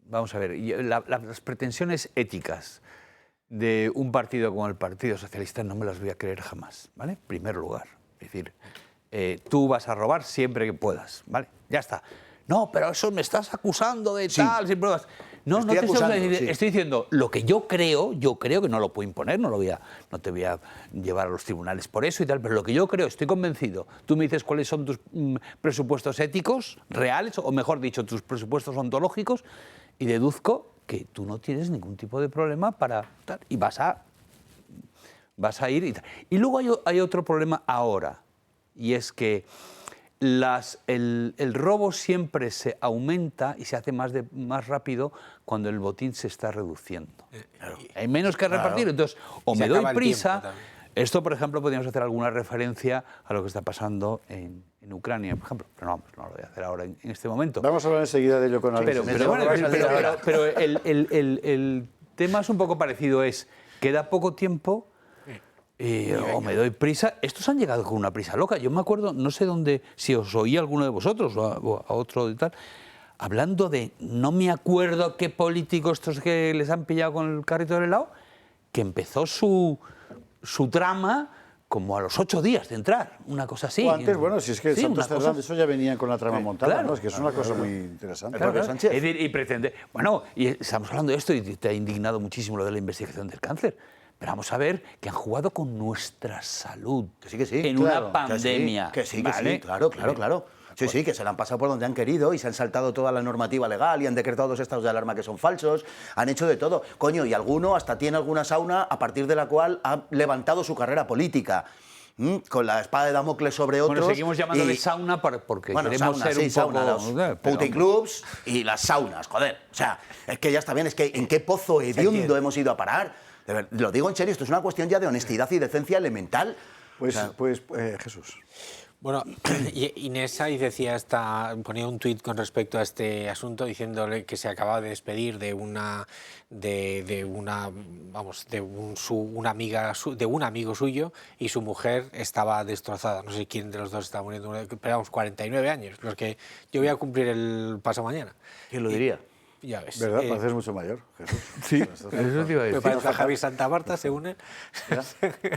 vamos a ver, las pretensiones éticas de un partido como el Partido Socialista no me las voy a creer jamás, ¿vale? En primer lugar. Es decir, tú vas a robar siempre que puedas, ¿vale? Ya está. No, pero eso me estás acusando de tal, sin pruebas. No, no te estoy diciendo lo que yo creo que no lo puedo imponer, no te voy a llevar a los tribunales por eso y tal, pero lo que yo creo, estoy convencido. Tú me dices cuáles son tus presupuestos éticos reales, o mejor dicho, tus presupuestos ontológicos, y deduzco que tú no tienes ningún tipo de problema para tal, y vas a ir y tal. Y luego hay otro problema ahora, y es que el robo siempre se aumenta y se hace más rápido cuando el botín se está reduciendo. Claro. Hay menos que repartir, entonces o me doy prisa. Esto, por ejemplo, podríamos hacer alguna referencia a lo que está pasando en Ucrania, por ejemplo, pero no lo voy a hacer ahora en este momento. Vamos a hablar enseguida de ello con Alex. Pero el tema es un poco parecido, es queda poco tiempo o me doy prisa. Estos han llegado con una prisa loca. Yo me acuerdo, no sé dónde, si os oí a alguno de vosotros o a otro y tal, hablando de, no me acuerdo qué políticos estos que les han pillado con el carrito del helado, que empezó su trama como a los 8 días de entrar, una cosa así. O antes, bueno, si es que Santos Cerdán, eso ya venía con la trama montada, claro, ¿no? Es que es una cosa muy interesante. Claro, es decir, y pretende... Bueno, y estamos hablando de esto y te ha indignado muchísimo lo de la investigación del cáncer, pero vamos a ver que han jugado con nuestra salud. Que sí, en una pandemia. Que sí, claro. Sí, que se la han pasado por donde han querido y se han saltado toda la normativa legal y han decretado 2 estados de alarma que son falsos, han hecho de todo. Coño, y alguno hasta tiene alguna sauna a partir de la cual ha levantado su carrera política. Con la espada de Damocles sobre otros. Bueno, seguimos llamándole sauna porque queremos ser un poco... puticlubs y las saunas, joder. O sea, es que ya está bien, es que ¿en qué pozo hediondo hemos ido a parar? Lo digo en serio, esto es una cuestión ya de honestidad y decencia elemental. Pues Jesús. Bueno, Inés Saiz ponía un tuit con respecto a este asunto diciéndole que se acababa de despedir de un amigo suyo y su mujer estaba destrozada. No sé quién de los dos estaba muriendo, pero vamos, 49 años, los que yo voy a cumplir el paso mañana. ¿Quién lo diría? Ya ves. ¿Verdad? Pareces mucho mayor, Jesús. Sí, eso te iba a decir. Me parece a Javi Santa Marta, según él.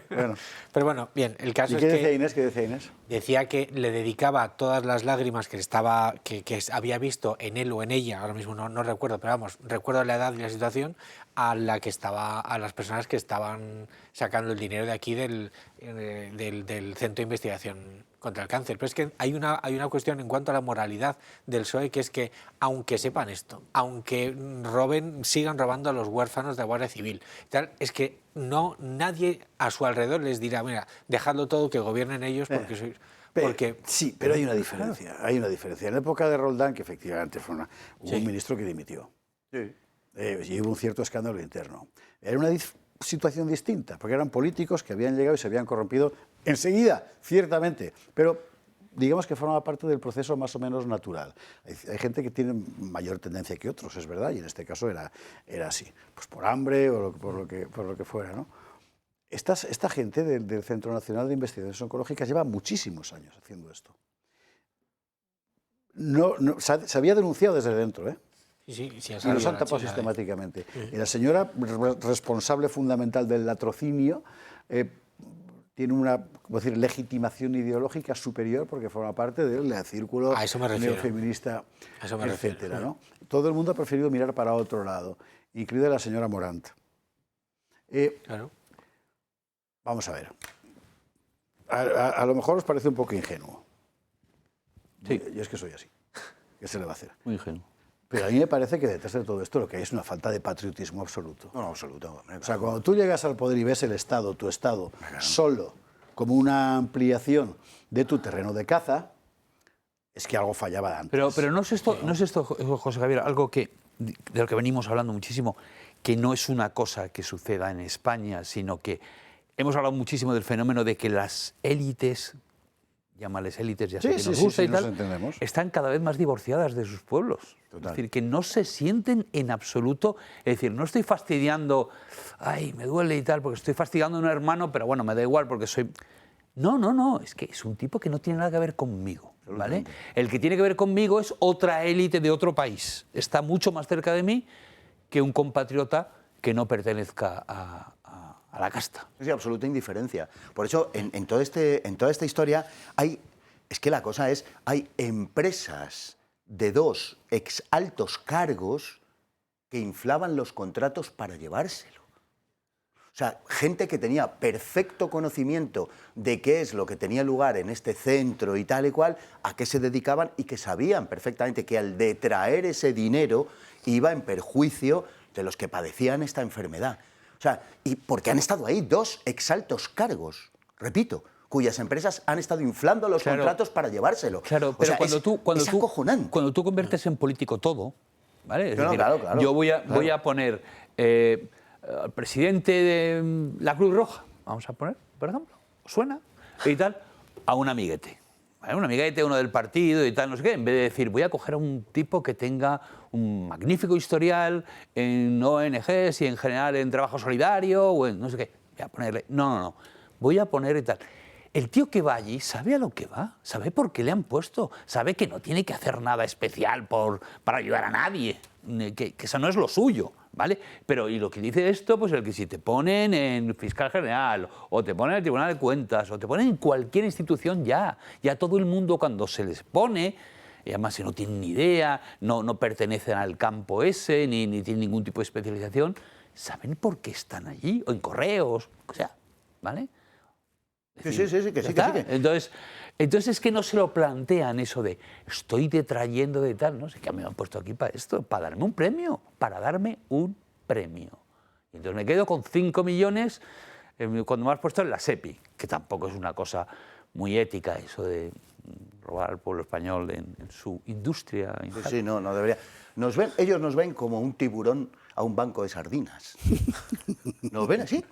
Bueno. Pero bueno, bien, el caso es que... ¿Qué decía Inés? Decía que le dedicaba todas las lágrimas que había visto en él o en ella, ahora mismo no recuerdo, pero vamos, recuerdo la edad y la situación, a las personas que estaban sacando el dinero de aquí del Centro de Investigación contra el Cáncer. Pero es que hay una cuestión en cuanto a la moralidad del PSOE, que es que, aunque sepan esto, aunque sigan robando a los huérfanos de Guardia Civil, tal, es que nadie a su alrededor les dirá, mira, dejadlo todo, que gobiernen ellos, porque sí, pero hay una diferencia. Hay una diferencia. En la época de Roldán, que efectivamente hubo un ministro que dimitió. Sí. Y hubo un cierto escándalo interno. Era una situación distinta, porque eran políticos que habían llegado y se habían corrompido enseguida, ciertamente, pero digamos que formaba parte del proceso más o menos natural. Hay gente que tiene mayor tendencia que otros, es verdad, y en este caso era así, pues por hambre o por lo que fuera, ¿no? Esta gente del Centro Nacional de Investigaciones Oncológicas lleva muchísimos años haciendo esto. se había denunciado desde dentro, ¿eh? Sí, y los han tapado sistemáticamente. Y la señora, responsable fundamental del latrocinio, tiene una, como decir, legitimación ideológica superior porque forma parte del círculo neofeminista, etcétera, ¿no? Todo el mundo ha preferido mirar para otro lado, incluida la señora Morant. Claro. Vamos a ver. A lo mejor os parece un poco ingenuo. Sí. Yo es que soy así. ¿Qué se le va a hacer? Muy ingenuo. Pero a mí me parece que detrás de todo esto lo que hay es una falta de patriotismo absoluto. No, absoluto. O sea, cuando tú llegas al poder y ves el Estado, tu Estado, solo como una ampliación de tu terreno de caza, es que algo fallaba antes. Pero no es esto, José Javier, algo de lo que venimos hablando muchísimo, que no es una cosa que suceda en España, sino que hemos hablado muchísimo del fenómeno de que las élites, llámales élites, ya sé que nos gusta y tal, están cada vez más divorciadas de sus pueblos. Total. Es decir, que no se sienten en absoluto, es decir, no estoy fastidiando, ay, me duele y tal, porque estoy fastidiando a un hermano, pero bueno, me da igual porque soy... No, es que es un tipo que no tiene nada que ver conmigo, ¿vale? El que tiene que ver conmigo es otra élite de otro país. Está mucho más cerca de mí que un compatriota que no pertenezca a la casta. Es absoluta indiferencia. Por eso, en toda esta historia, es que la cosa es, hay empresas de 2 exaltos cargos que inflaban los contratos para llevárselo. O sea, gente que tenía perfecto conocimiento de qué es lo que tenía lugar en este centro y tal y cual, a qué se dedicaban y que sabían perfectamente que al detraer ese dinero iba en perjuicio de los que padecían esta enfermedad. O sea, y porque han estado ahí 2 exaltos cargos, repito, cuyas empresas han estado inflando los contratos para llevárselo. Claro, pero es acojonante. Cuando tú conviertes en político todo, ¿vale? Es decir, claro. Yo voy a poner al presidente de la Cruz Roja, vamos a poner, por ejemplo, ¿suena? Y tal, a un amiguete. ¿Vale? Un amiguete, uno del partido y tal, no sé qué, en vez de decir, voy a coger a un tipo que tenga un magnífico historial en ONGs y en general en trabajo solidario o en no sé qué, voy a ponerle, no, voy a poner y tal. El tío que va allí sabe a lo que va, sabe por qué le han puesto, sabe que no tiene que hacer nada especial para ayudar a nadie, que eso no es lo suyo, ¿vale? Pero y lo que dice esto, pues el que si te ponen en fiscal general o te ponen en el Tribunal de Cuentas o te ponen en cualquier institución ya todo el mundo cuando se les pone, y además si no tienen ni idea, no pertenecen al campo ese, ni tienen ningún tipo de especialización, saben por qué están allí, o en correos, o sea, ¿vale? Sí, que sí. Entonces es que no se lo plantean eso de estoy detrayendo de tal, no sé qué me han puesto aquí para esto, para darme un premio, Y entonces me quedo con 5 millones cuando me has puesto en la SEPI, que tampoco es una cosa muy ética eso de robar al pueblo español en su industria. Sí, no debería. Ellos nos ven como un tiburón a un banco de sardinas. ¿Nos ven así?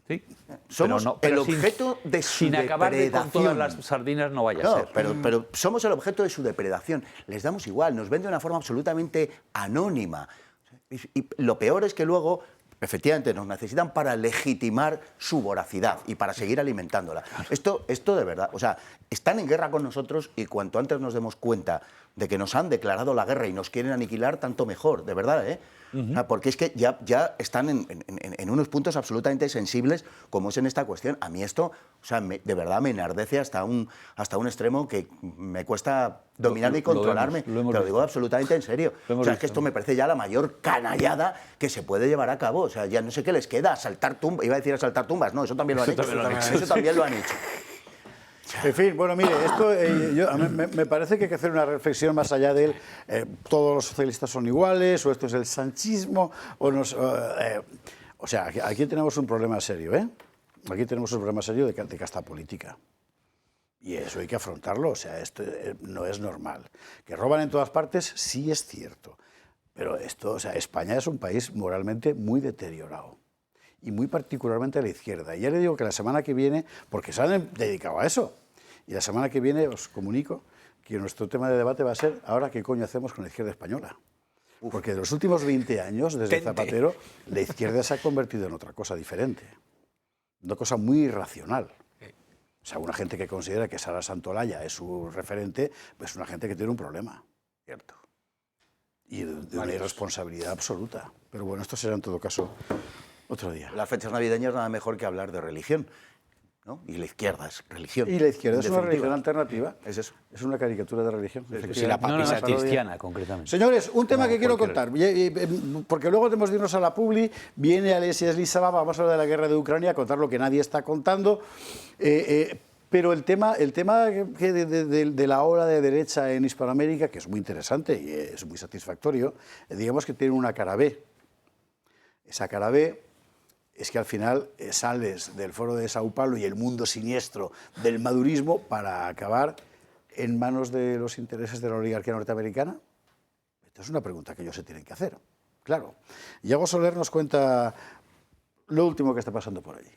Sí. Somos el objeto de su sin acabar depredación. con todas las sardinas no vaya a ser. Pero somos el objeto de su depredación. Les damos igual, nos ven de una forma absolutamente anónima. Y lo peor es que luego, efectivamente, nos necesitan para legitimar su voracidad y para seguir alimentándola. Esto de verdad, o sea, están en guerra con nosotros y cuanto antes nos demos cuenta de que nos han declarado la guerra y nos quieren aniquilar, tanto mejor, de verdad, ¿eh? O sea, porque es que ya están en unos puntos absolutamente sensibles, como es en esta cuestión. A mí esto, o sea, de verdad me enardece hasta un extremo que me cuesta dominarme y controlarme. Te lo digo absolutamente en serio. O sea, es que esto me parece ya la mayor canallada que se puede llevar a cabo. O sea, ya no sé qué les queda, asaltar tumbas. Iba a decir asaltar tumbas, no, eso también lo han hecho. Eso también lo han hecho. En fin, bueno, mire, esto a mí me parece que hay que hacer una reflexión más allá de todos los socialistas son iguales, o esto es el sanchismo, o sea, aquí tenemos un problema serio, ¿eh? Aquí tenemos un problema serio de casta política. Y eso hay que afrontarlo, o sea, esto no es normal. Que roban en todas partes, sí es cierto. Pero esto, o sea, España es un país moralmente muy deteriorado. Y muy particularmente a la izquierda. Y ya le digo que la semana que viene, porque se han dedicado a eso, y la semana que viene os comunico que nuestro tema de debate va a ser ahora qué coño hacemos con la izquierda española. Porque de los últimos 20 años, desde Zapatero, la izquierda se ha convertido en otra cosa diferente. Una cosa muy irracional. O sea, una gente que considera que Sara Santolaya es su referente, pues es una gente que tiene un problema. Cierto. Y de una irresponsabilidad absoluta. Pero bueno, esto será en todo caso otro día. Las fechas navideñas nada mejor que hablar de religión, ¿no? Y la izquierda es religión. Y la izquierda es una definitiva. religión alternativa. Es eso. Es una caricatura de religión. Sí, la papisa cristiana, concretamente. Señores, un tema que quiero contar, porque luego tenemos de irnos a la publi, viene Alesia Slizava, vamos a hablar de la guerra de Ucrania, a contar lo que nadie está contando, pero el tema de la ola de derecha en Hispanoamérica, que es muy interesante y es muy satisfactorio, digamos que tiene una cara B. Esa cara B es que al final sales del foro de Sao Paulo y el mundo siniestro del madurismo para acabar en manos de los intereses de la oligarquía norteamericana. Esta es una pregunta que ellos se tienen que hacer. Claro. Iago Soler nos cuenta lo último que está pasando por allí.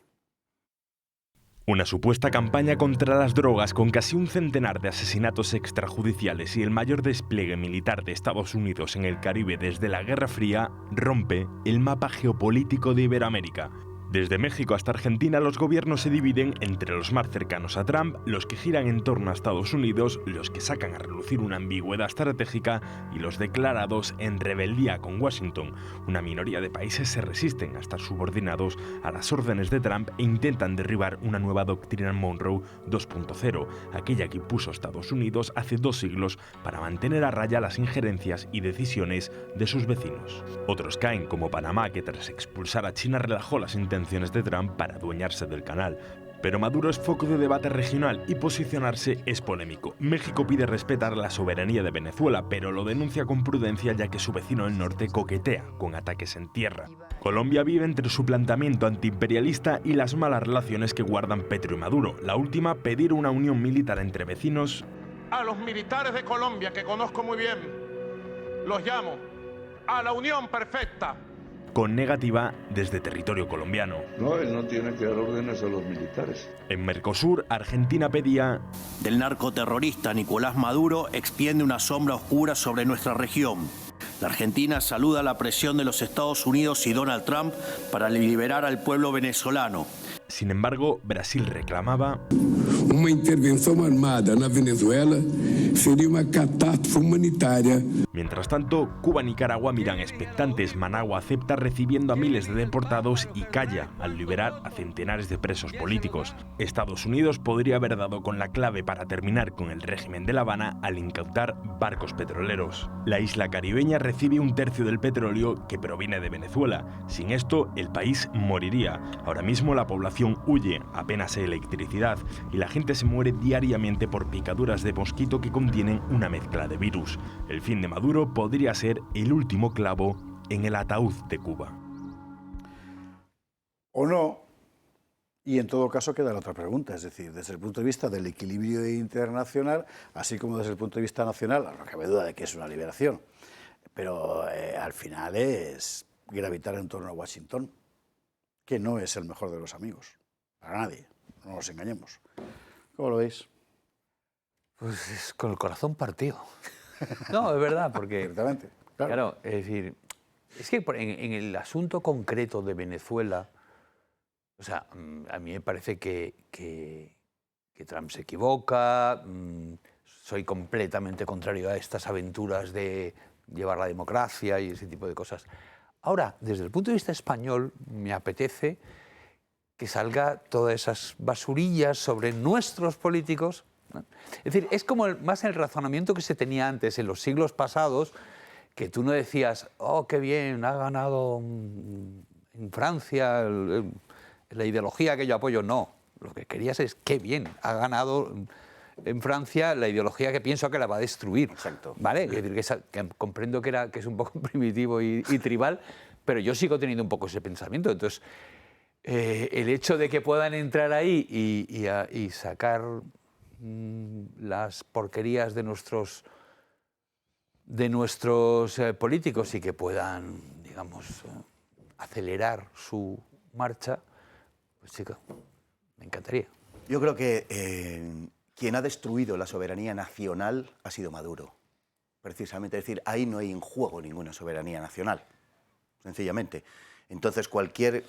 Una supuesta campaña contra las drogas con casi un centenar de asesinatos extrajudiciales y el mayor despliegue militar de Estados Unidos en el Caribe desde la Guerra Fría rompe el mapa geopolítico de Iberoamérica. Desde México hasta Argentina, los gobiernos se dividen entre los más cercanos a Trump, los que giran en torno a Estados Unidos, los que sacan a relucir una ambigüedad estratégica y los declarados en rebeldía con Washington. Una minoría de países se resisten a estar subordinados a las órdenes de Trump e intentan derribar una nueva doctrina Monroe 2.0, aquella que impuso Estados Unidos hace 2 siglos para mantener a raya las injerencias y decisiones de sus vecinos. Otros caen, como Panamá, que tras expulsar a China relajó las intenciones de Trump para adueñarse del canal. Pero Maduro es foco de debate regional y posicionarse es polémico. México pide respetar la soberanía de Venezuela, pero lo denuncia con prudencia ya que su vecino del norte coquetea con ataques en tierra. Colombia vive entre su planteamiento antiimperialista y las malas relaciones que guardan Petro y Maduro. La última, pedir una unión militar entre vecinos. A los militares de Colombia, que conozco muy bien, los llamo a la unión perfecta. Con negativa desde territorio colombiano. No, él no tiene que dar órdenes a los militares. En Mercosur, Argentina pedía... Del narcoterrorista Nicolás Maduro extiende una sombra oscura sobre nuestra región. La Argentina saluda la presión de los Estados Unidos y Donald Trump para liberar al pueblo venezolano. Sin embargo, Brasil reclamaba... Una intervención armada en Venezuela sería una catástrofe humanitaria. Mientras tanto, Cuba y Nicaragua miran expectantes. Managua acepta recibiendo a miles de deportados y calla al liberar a centenares de presos políticos. Estados Unidos podría haber dado con la clave para terminar con el régimen de La Habana al incautar barcos petroleros. La isla caribeña recibe 1/3 del petróleo que proviene de Venezuela. Sin esto, el país moriría. Ahora mismo la población huye, apenas hay electricidad y la gente se muere diariamente por picaduras de mosquito que contienen una mezcla de virus. El fin de Maduro podría ser el último clavo en el ataúd de Cuba. O no, y en todo caso queda la otra pregunta, es decir, desde el punto de vista del equilibrio internacional, así como desde el punto de vista nacional, no cabe duda de que es una liberación, pero al final es gravitar en torno a Washington, que no es el mejor de los amigos, para nadie, no nos engañemos. ¿Cómo lo veis? Pues es con el corazón partido. No, es verdad, porque... Ciertamente, claro, es decir, es que en el asunto concreto de Venezuela, o sea, a mí me parece que Trump se equivoca, soy completamente contrario a estas aventuras de llevar la democracia y ese tipo de cosas. Ahora, desde el punto de vista español, me apetece que salga todas esas basurillas sobre nuestros políticos, ¿no? Es decir, es como más el razonamiento que se tenía antes, en los siglos pasados, que tú no decías, oh, qué bien, ha ganado en Francia la ideología que yo apoyo. No, lo que querías es, qué bien, ha ganado en Francia la ideología que pienso que la va a destruir. Exacto. ¿Vale? Es decir, que comprendo que es un poco primitivo y tribal, pero yo sigo teniendo un poco ese pensamiento. Entonces, el hecho de que puedan entrar ahí y sacar las porquerías de nuestros políticos y que puedan, digamos, acelerar su marcha, pues chico, me encantaría. Yo creo que quien ha destruido la soberanía nacional ha sido Maduro. Precisamente, es decir, ahí no hay en juego ninguna soberanía nacional, sencillamente. Entonces, cualquier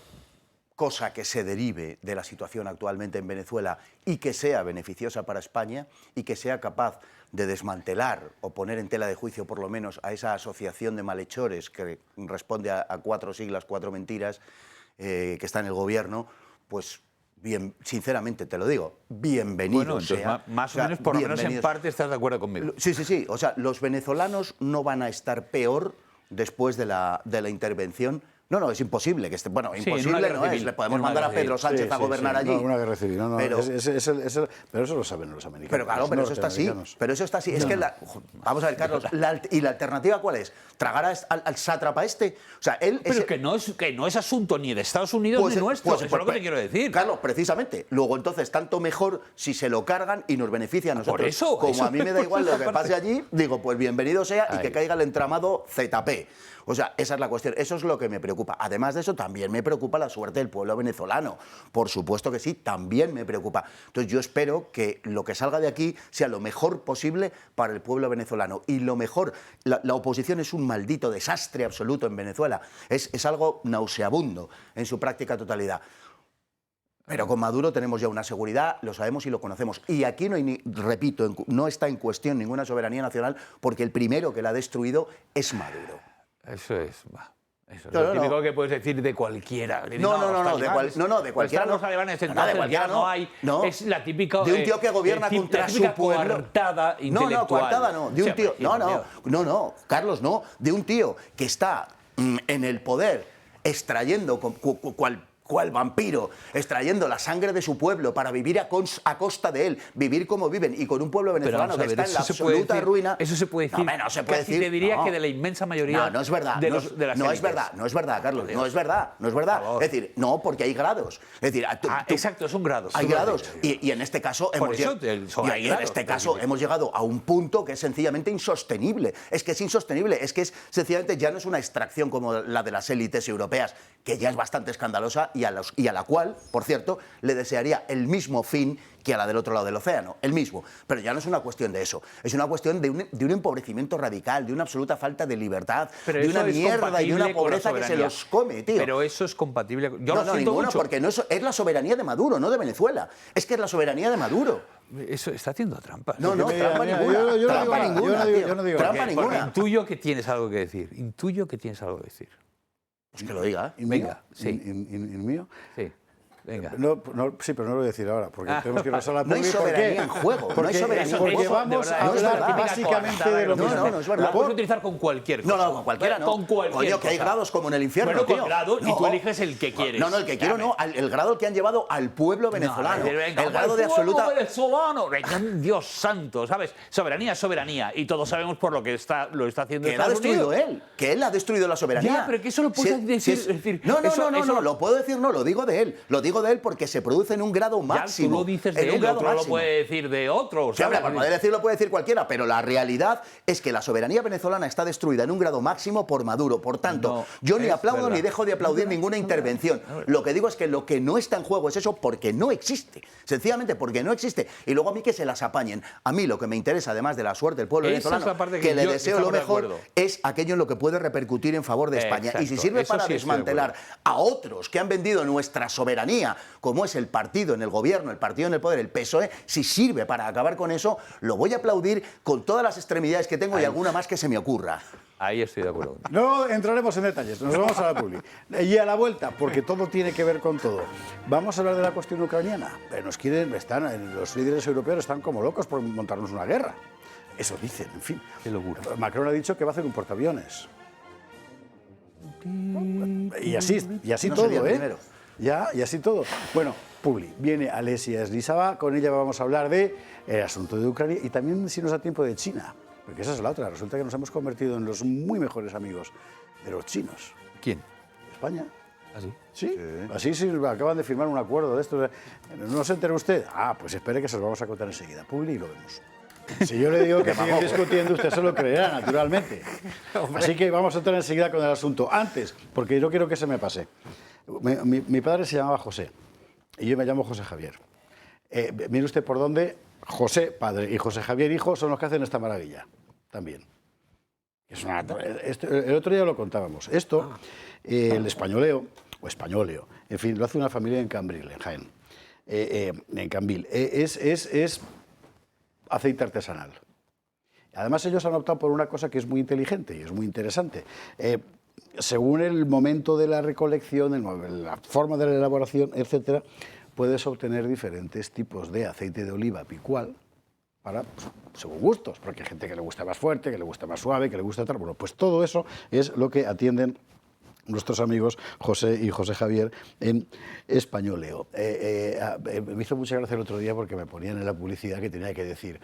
cosa que se derive de la situación actualmente en Venezuela y que sea beneficiosa para España y que sea capaz de desmantelar o poner en tela de juicio por lo menos a esa asociación de malhechores que responde a 4 siglas, 4 mentiras, que está en el gobierno, pues bien, sinceramente te lo digo, bienvenido bueno, entonces, sea. más o menos, por lo menos en parte estás de acuerdo conmigo. Sí, sí, sí. O sea, los venezolanos no van a estar peor después de la intervención. No, es imposible que esté. Bueno, Sí, imposible no es. Le podemos mandar a Pedro Sánchez a gobernar allí. No, una guerra civil. No, pero eso lo saben los americanos. Pero claro, pero eso está así. Pero eso está así. Es que vamos a ver, Carlos, ¿y la alternativa cuál es? ¿Tragar al sátrapa este? O sea, él pero que no es asunto ni de Estados Unidos ni nuestro. Eso es lo que te quiero decir. Carlos, precisamente. Luego, entonces, tanto mejor si se lo cargan y nos beneficia a nosotros. Por eso. Como a mí me da igual lo que pase allí, digo, pues bienvenido sea y que caiga el entramado ZP. O sea, esa es la cuestión. Eso es lo que me preocupa. Además de eso, también me preocupa la suerte del pueblo venezolano. Por supuesto que sí, también me preocupa. Entonces yo espero que lo que salga de aquí sea lo mejor posible para el pueblo venezolano. Y lo mejor, la oposición es un maldito desastre absoluto en Venezuela. Es algo nauseabundo en su práctica totalidad. Pero con Maduro tenemos ya una seguridad, lo sabemos y lo conocemos. Y aquí no hay, repito, no está en cuestión ninguna soberanía nacional porque el primero que la ha destruido es Maduro. Eso es lo típico que puedes decir de cualquiera. De cualquiera. Los alemanes de cualquiera no hay. Es la típica. De un tío que gobierna contra su pueblo. Coartada intelectual. No, coartada no. De un tío. No, Carlos, no. De un tío que está en el poder extrayendo cual vampiro, extrayendo la sangre de su pueblo para vivir a costa de él, vivir como viven, y con un pueblo venezolano que está en la absoluta ruina. Eso se puede decir. No se puede decir. Te diría que de la inmensa mayoría. No es verdad. No es verdad, Carlos. No es verdad. Es decir, no, porque hay grados. Es decir, exacto, son grados. Hay grados. Y en este caso hemos llegado a un punto que es sencillamente insostenible. Es que es insostenible. Es que sencillamente ya no es una extracción como la de las élites europeas, que ya es bastante escandalosa y a la cual, por cierto, le desearía el mismo fin que a la del otro lado del océano, el mismo. Pero ya no es una cuestión de eso, es una cuestión de un empobrecimiento radical, de una absoluta falta de libertad, de una mierda y de una pobreza que se los come, tío. Pero eso es compatible. Yo no, ninguno, porque no es la soberanía de Maduro, no de Venezuela. Es que es la soberanía de Maduro. Eso está haciendo trampa. No, trampa ninguna. Yo no digo trampa ninguna. Intuyo que tienes algo que decir. Pues que lo diga. Venga, sí. ¿In mío? Sí. Venga. Sí, pero no lo voy a decir ahora, porque tenemos que pasar a la No hay soberanía en juego. Porque vamos a hablar básicamente de lo mismo. No es verdad. Lo puedes utilizar con cualquier cosa. No, con cualquiera no. Con cualquier Coño, que hay grados como en el infierno, bueno, tío. con grado, y tú eliges el que quieres. No, el que quiero no. El grado al que han llevado al pueblo venezolano. El grado de absoluta... venezolano. Dios santo, ¿sabes? Soberanía es soberanía. Y todos sabemos por lo que lo está haciendo Estados Unidos. Que él ha destruido la soberanía. Ya, pero que eso lo puedes decir. No, lo puedo decir, no, lo digo de él. Lo digo de él porque se produce en un grado máximo. Ya, tú lo dices de él, otro lo puede decir de otro. Sí, hombre, por poder decirlo puede decir cualquiera, pero la realidad es que la soberanía venezolana está destruida en un grado máximo por Maduro. Por tanto, yo ni aplaudo ni dejo de aplaudir ninguna intervención. Lo que digo es que lo que no está en juego es eso porque no existe. Sencillamente porque no existe. Y luego a mí que se las apañen. A mí lo que me interesa, además de la suerte del pueblo venezolano, que le deseo lo mejor, es aquello en lo que puede repercutir en favor de España. Exacto. Y si sirve para desmantelar a otros que han vendido nuestra soberanía, como es el partido en el gobierno, el partido en el poder, el PSOE, si sirve para acabar con eso, lo voy a aplaudir con todas las extremidades que tengo y alguna más que se me ocurra. Ahí estoy de acuerdo. No entraremos en detalles, nos vamos a la publi. Y a la vuelta, porque todo tiene que ver con todo. Vamos a hablar de la cuestión ucraniana. Los líderes europeos están como locos por montarnos una guerra. Eso dicen, en fin. Qué locura. Macron ha dicho que va a hacer un portaaviones. Y así todo, y así todo. Bueno, publi. Viene Alesia Eslisaba, con ella vamos a hablar del asunto de Ucrania y también, si nos da tiempo, de China. Porque esa es la otra. Resulta que nos hemos convertido en los muy mejores amigos de los chinos. ¿Quién? España. ¿Ah, sí? Sí. Así sí, acaban de firmar un acuerdo de esto. ¿No se enteró usted? Pues espere que se lo vamos a contar enseguida. Publi y lo vemos. Si yo le digo que siguen discutiendo, usted se lo creerá, naturalmente. Así que vamos a entrar enseguida con el asunto. Antes, porque yo quiero que se me pase. Mi padre se llamaba José y yo me llamo José Javier. Mire usted por dónde José, padre, y José Javier, hijo, son los que hacen esta maravilla. También. El otro día lo contábamos. Esto, el españoleo, o españoleo, en fin, lo hace una familia en Cambril, en Jaén, en Cambil. Es aceite artesanal. Además, ellos han optado por una cosa que es muy inteligente y es muy interesante. Según el momento de la recolección, la forma de la elaboración, etcétera, puedes obtener diferentes tipos de aceite de oliva picual para, según gustos, porque hay gente que le gusta más fuerte, que le gusta más suave, que le gusta tal. Bueno, pues todo eso es lo que atienden nuestros amigos José y José Javier en Españoleo. Me hizo mucha gracia el otro día porque me ponían en la publicidad que tenía que decir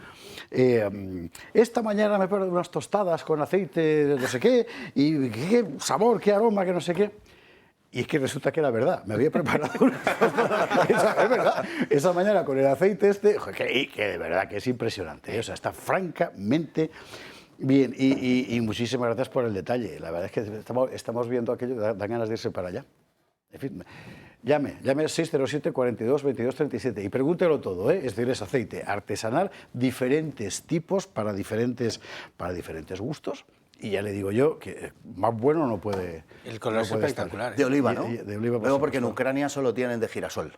esta mañana me ponen unas tostadas con aceite de no sé qué, y qué sabor, qué aroma, que no sé qué. Y es que resulta que era verdad, me había preparado una es verdad, esa mañana con el aceite que de verdad que es impresionante, o sea, está francamente bien, y muchísimas gracias por el detalle. La verdad es que estamos viendo aquello, dan ganas de irse para allá. En fin, llame al 607 42 22 37 y pregúntelo todo, ¿eh? Es decir, es aceite artesanal, diferentes tipos para diferentes gustos. Y ya le digo yo que más bueno no puede. El color es espectacular. De oliva, ¿no? De oliva, luego porque en Ucrania solo tienen de girasol.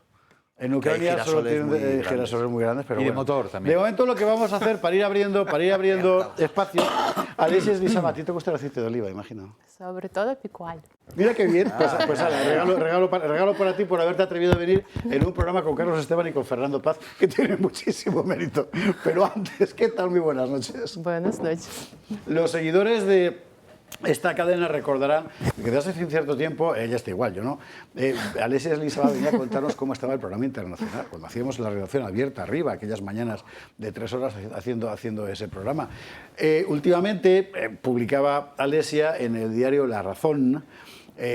En Ucrania solo tienen girasoles muy grandes, pero y bueno. de motor también. De momento lo que vamos a hacer para ir abriendo espacio, Alessia Lizama, a ti te gusta el aceite de oliva, imagino. Sobre todo picual. Mira qué bien, pues regalo para ti por haberte atrevido a venir en un programa con Carlos Esteban y con Fernando Paz, que tiene muchísimo mérito. Pero antes, ¿qué tal? Muy buenas noches. Buenas noches. Los seguidores de esta cadena recordarán que desde hace cierto tiempo, ella está igual, yo no, Alessia Lizama venía a contarnos cómo estaba el programa internacional, cuando hacíamos la redacción abierta arriba, aquellas mañanas de 3 horas haciendo ese programa. Últimamente publicaba Alessia en el diario La Razón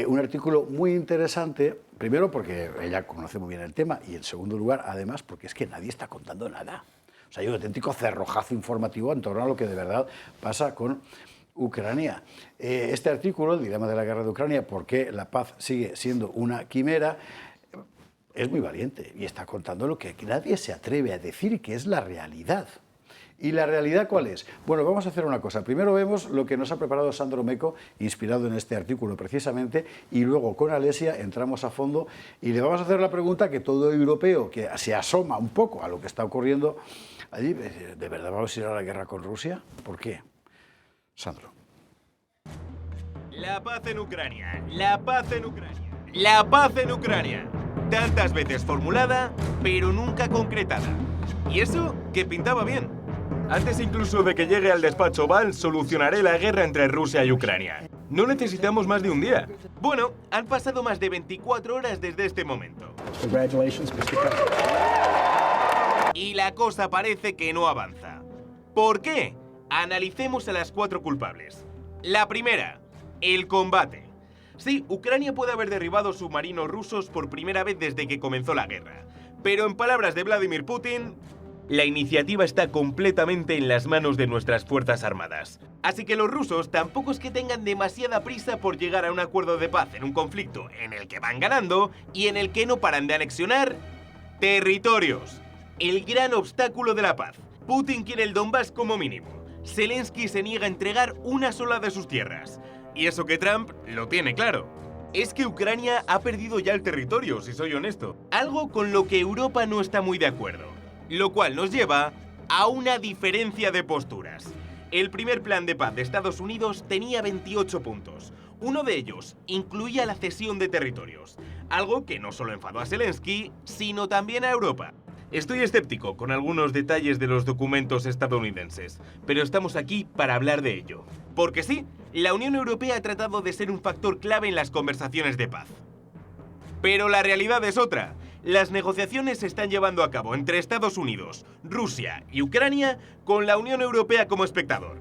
un artículo muy interesante, primero porque ella conoce muy bien el tema y en segundo lugar, además, porque es que nadie está contando nada. O sea, hay un auténtico cerrojazo informativo en torno a lo que de verdad pasa con Ucrania. Este artículo, el dilema de la guerra de Ucrania, por qué la paz sigue siendo una quimera, es muy valiente y está contando lo que nadie se atreve a decir que es la realidad. ¿Y la realidad cuál es? Bueno, vamos a hacer una cosa. Primero vemos lo que nos ha preparado Sandro Meco, inspirado en este artículo precisamente, y luego con Alessia entramos a fondo y le vamos a hacer la pregunta que todo europeo que se asoma un poco a lo que está ocurriendo allí, ¿de verdad vamos a ir a la guerra con Rusia? ¿Por qué? Sandro. La paz en Ucrania, la paz en Ucrania, la paz en Ucrania. Tantas veces formulada, pero nunca concretada. Y eso que pintaba bien. Antes incluso de que llegue al despacho Oval, solucionaré la guerra entre Rusia y Ucrania. No necesitamos más de un día. Bueno, han pasado más de 24 horas desde este momento. Congratulations, Mr. President. Y la cosa parece que no avanza. ¿Por qué? Analicemos a las 4 culpables. La primera, el combate. Sí, Ucrania puede haber derribado submarinos rusos por primera vez desde que comenzó la guerra. Pero en palabras de Vladimir Putin, la iniciativa está completamente en las manos de nuestras fuerzas armadas. Así que los rusos tampoco es que tengan demasiada prisa por llegar a un acuerdo de paz en un conflicto en el que van ganando y en el que no paran de anexionar territorios. El gran obstáculo de la paz. Putin quiere el Donbass como mínimo. Zelensky se niega a entregar una sola de sus tierras. Y eso que Trump lo tiene claro. Es que Ucrania ha perdido ya el territorio, si soy honesto. Algo con lo que Europa no está muy de acuerdo. Lo cual nos lleva a una diferencia de posturas. El primer plan de paz de Estados Unidos tenía 28 puntos. Uno de ellos incluía la cesión de territorios. Algo que no solo enfadó a Zelensky, sino también a Europa. Estoy escéptico con algunos detalles de los documentos estadounidenses, pero estamos aquí para hablar de ello. Porque sí, la Unión Europea ha tratado de ser un factor clave en las conversaciones de paz. Pero la realidad es otra. Las negociaciones se están llevando a cabo entre Estados Unidos, Rusia y Ucrania con la Unión Europea como espectador.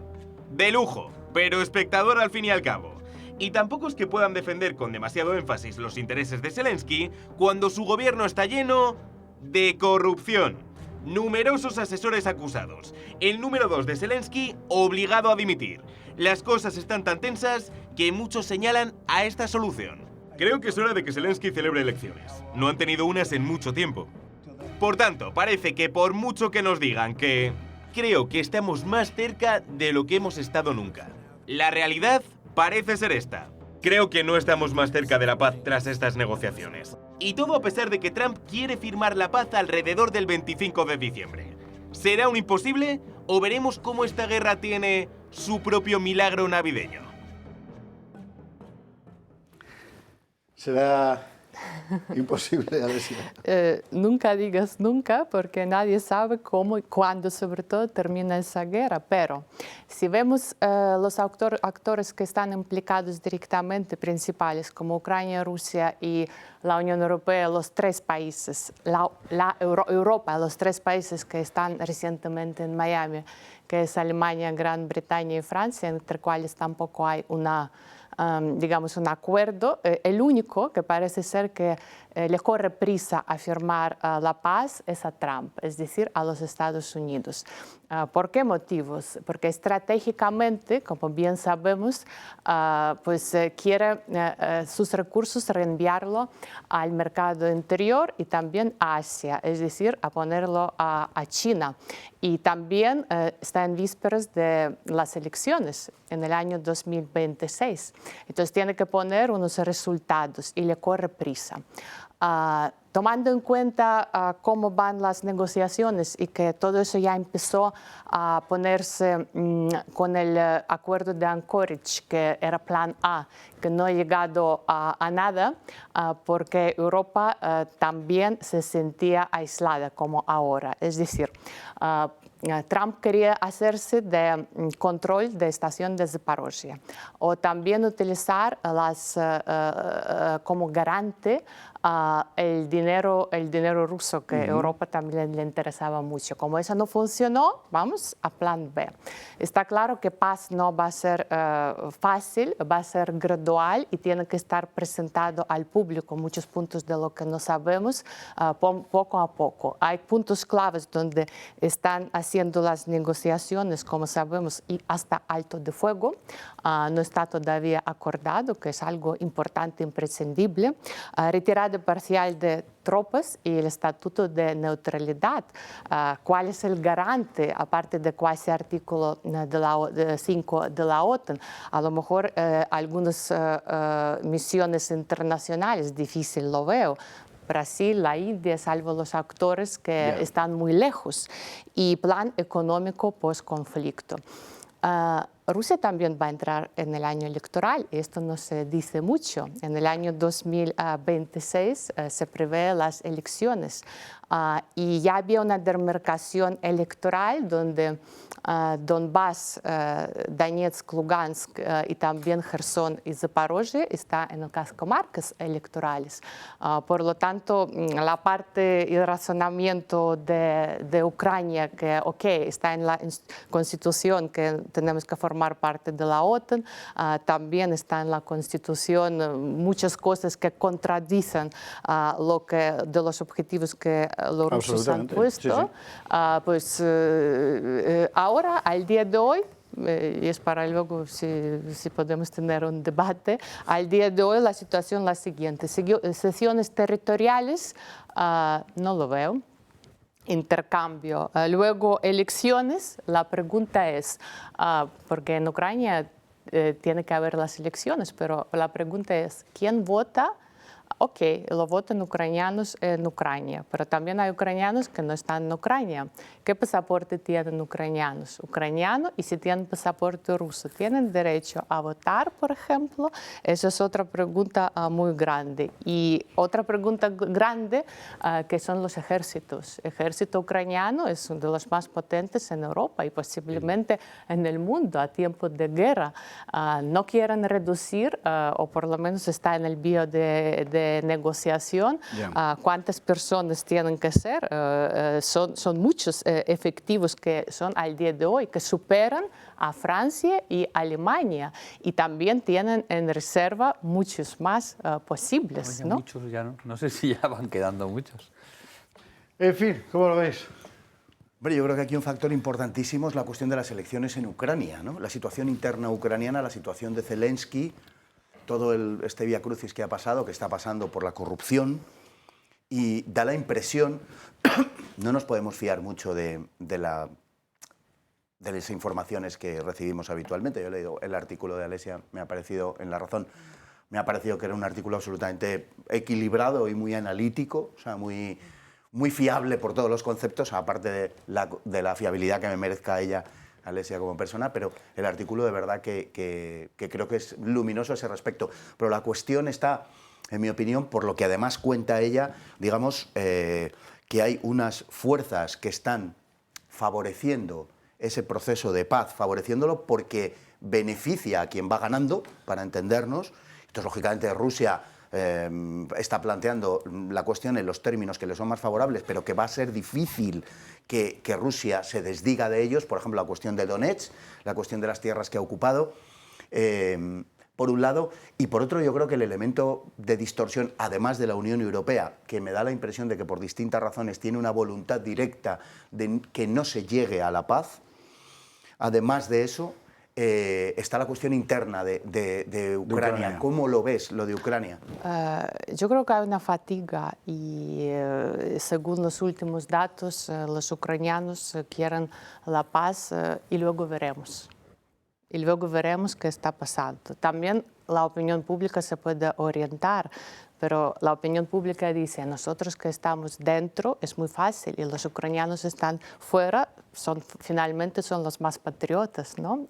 De lujo, pero espectador al fin y al cabo. Y tampoco es que puedan defender con demasiado énfasis los intereses de Zelensky cuando su gobierno está lleno de corrupción. Numerosos asesores acusados. El número 2 de Zelensky obligado a dimitir. Las cosas están tan tensas que muchos señalan a esta solución. Creo que es hora de que Zelensky celebre elecciones. No han tenido unas en mucho tiempo. Por tanto, parece que por mucho que nos digan que... Creo que estamos más cerca de lo que hemos estado nunca. La realidad parece ser esta. Creo que no estamos más cerca de la paz tras estas negociaciones. Y todo a pesar de que Trump quiere firmar la paz alrededor del 25 de diciembre. ¿Será un imposible o veremos cómo esta guerra tiene su propio milagro navideño? Será imposible, Alesia. Nunca digas nunca, porque nadie sabe cómo y cuándo, sobre todo, termina esa guerra. Pero si vemos los actores que están implicados directamente, principales, como Ucrania, Rusia y la Unión Europea, los tres países, Europa, los tres países que están recientemente en Miami, que es Alemania, Gran Bretaña y Francia, entre cuales tampoco hay digamos, un acuerdo. El único que parece ser que le corre prisa a firmar la paz es a Trump, es decir, a los Estados Unidos. ¿Por qué motivos? Porque estratégicamente, como bien sabemos, pues quiere sus recursos reenviarlo al mercado interior y también a Asia, es decir, a ponerlo a China. Y también está en vísperas de las elecciones en el año 2026. Entonces tiene que poner unos resultados y le corre prisa. Tomando en cuenta cómo van las negociaciones y que todo eso ya empezó a ponerse con el acuerdo de Anchorage, que era plan A, que no ha llegado a nada, porque Europa también se sentía aislada como ahora. Es decir, Trump quería hacerse de control de estación de Zaporozhye o también utilizar como garante el dinero ruso, que Europa también le interesaba mucho. Como eso no funcionó, vamos a plan B. Está claro que paz no va a ser fácil, va a ser gradual y tiene que estar presentado al público muchos puntos de lo que no sabemos poco a poco. Hay puntos claves donde están haciendo las negociaciones, como sabemos, y hasta alto de fuego. No está todavía acordado, que es algo importante, imprescindible. Retirada parcial de tropas y el estatuto de neutralidad. ¿Cuál es el garante, aparte de cuasi artículo 5 de la OTAN? A lo mejor algunas misiones internacionales, difícil lo veo. Brasil, la India, salvo los actores que están muy lejos. Y plan económico post-conflicto. Rusia también va a entrar en el año electoral, esto no se dice mucho. En el año 2026 se prevé las elecciones y ya había una demarcación electoral donde Donbass, Donetsk, Lugansk y también Gerson y Zaporozhye está en las comarcas electorales. Por lo tanto, la parte y el razonamiento de Ucrania, que está en la Constitución, que tenemos que formar parte de la OTAN, también está en la Constitución muchas cosas que contradicen de los objetivos que los rusos han puesto. Pues ahora, al día de hoy, y es para luego si podemos tener un debate, al día de hoy la situación es la siguiente. Sesiones territoriales, no lo veo. Intercambio. Luego, elecciones, la pregunta es, porque en Ucrania tiene que haber las elecciones, pero la pregunta es, ¿quién vota? Ok, lo votan ucranianos en Ucrania, pero también hay ucranianos que no están en Ucrania. ¿Qué pasaporte tienen ucranianos? Ucraniano, y si tienen pasaporte ruso, ¿tienen derecho a votar, por ejemplo? Esa es otra pregunta muy grande. Y otra pregunta grande, que son los ejércitos. El ejército ucraniano es uno de los más potentes en Europa y posiblemente en el mundo a tiempo de guerra. No quieren reducir, o por lo menos está en el bio de negociación, cuántas personas tienen que ser. Son muchos efectivos que son al día de hoy, que superan a Francia y Alemania, y también tienen en reserva muchos más posibles. ¿No? Muchos ya no sé si ya van quedando muchos. En fin, ¿cómo lo veis? Hombre, yo creo que aquí un factor importantísimo es la cuestión de las elecciones en Ucrania, ¿no? La situación interna ucraniana, la situación de Zelensky, todo este vía crucis que ha pasado, que está pasando por la corrupción, y da la impresión, no nos podemos fiar mucho de la las informaciones que recibimos habitualmente. Yo he leído el artículo de Alesia, me ha parecido, en La Razón, me ha parecido que era un artículo absolutamente equilibrado y muy analítico, o sea, muy fiable por todos los conceptos, aparte de la fiabilidad que me merezca ella, Alesia, como persona, pero el artículo de verdad que creo que es luminoso a ese respecto. Pero la cuestión está, en mi opinión, por lo que además cuenta ella, digamos, que hay unas fuerzas que están favoreciendo ese proceso de paz, favoreciéndolo porque beneficia a quien va ganando, para entendernos. Entonces, lógicamente, Rusia está planteando la cuestión en los términos que le son más favorables, pero que va a ser difícil que Rusia se desdiga de ellos. Por ejemplo, la cuestión de Donetsk, la cuestión de las tierras que ha ocupado, por un lado, y por otro yo creo que el elemento de distorsión, además de la Unión Europea, que me da la impresión de que por distintas razones tiene una voluntad directa de que no se llegue a la paz. Además de eso, está la cuestión interna de Ucrania. ¿Cómo lo ves, lo de Ucrania? Yo creo que hay una fatiga y según los últimos datos, los ucranianos quieren la paz y luego veremos. Y luego veremos qué está pasando. También la opinión pública se puede orientar, pero la opinión pública dice, nosotros que estamos dentro es muy fácil y los ucranianos están fuera, finalmente son los más patriotas, ¿no?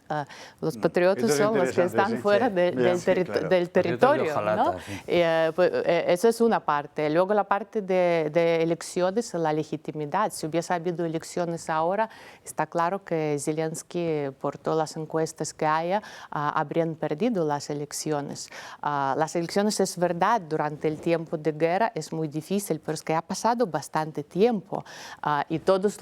Los patriotas son los que están fuera del territorio, ¿no? Esa es una parte. Luego la parte de elecciones, la legitimidad. Si hubiese habido elecciones ahora, está claro que Zelensky, por todas las encuestas que haya, habrían perdido las elecciones. Las elecciones es verdad, durante el tiempo de guerra es muy difícil, pero es que ha pasado bastante tiempo y todas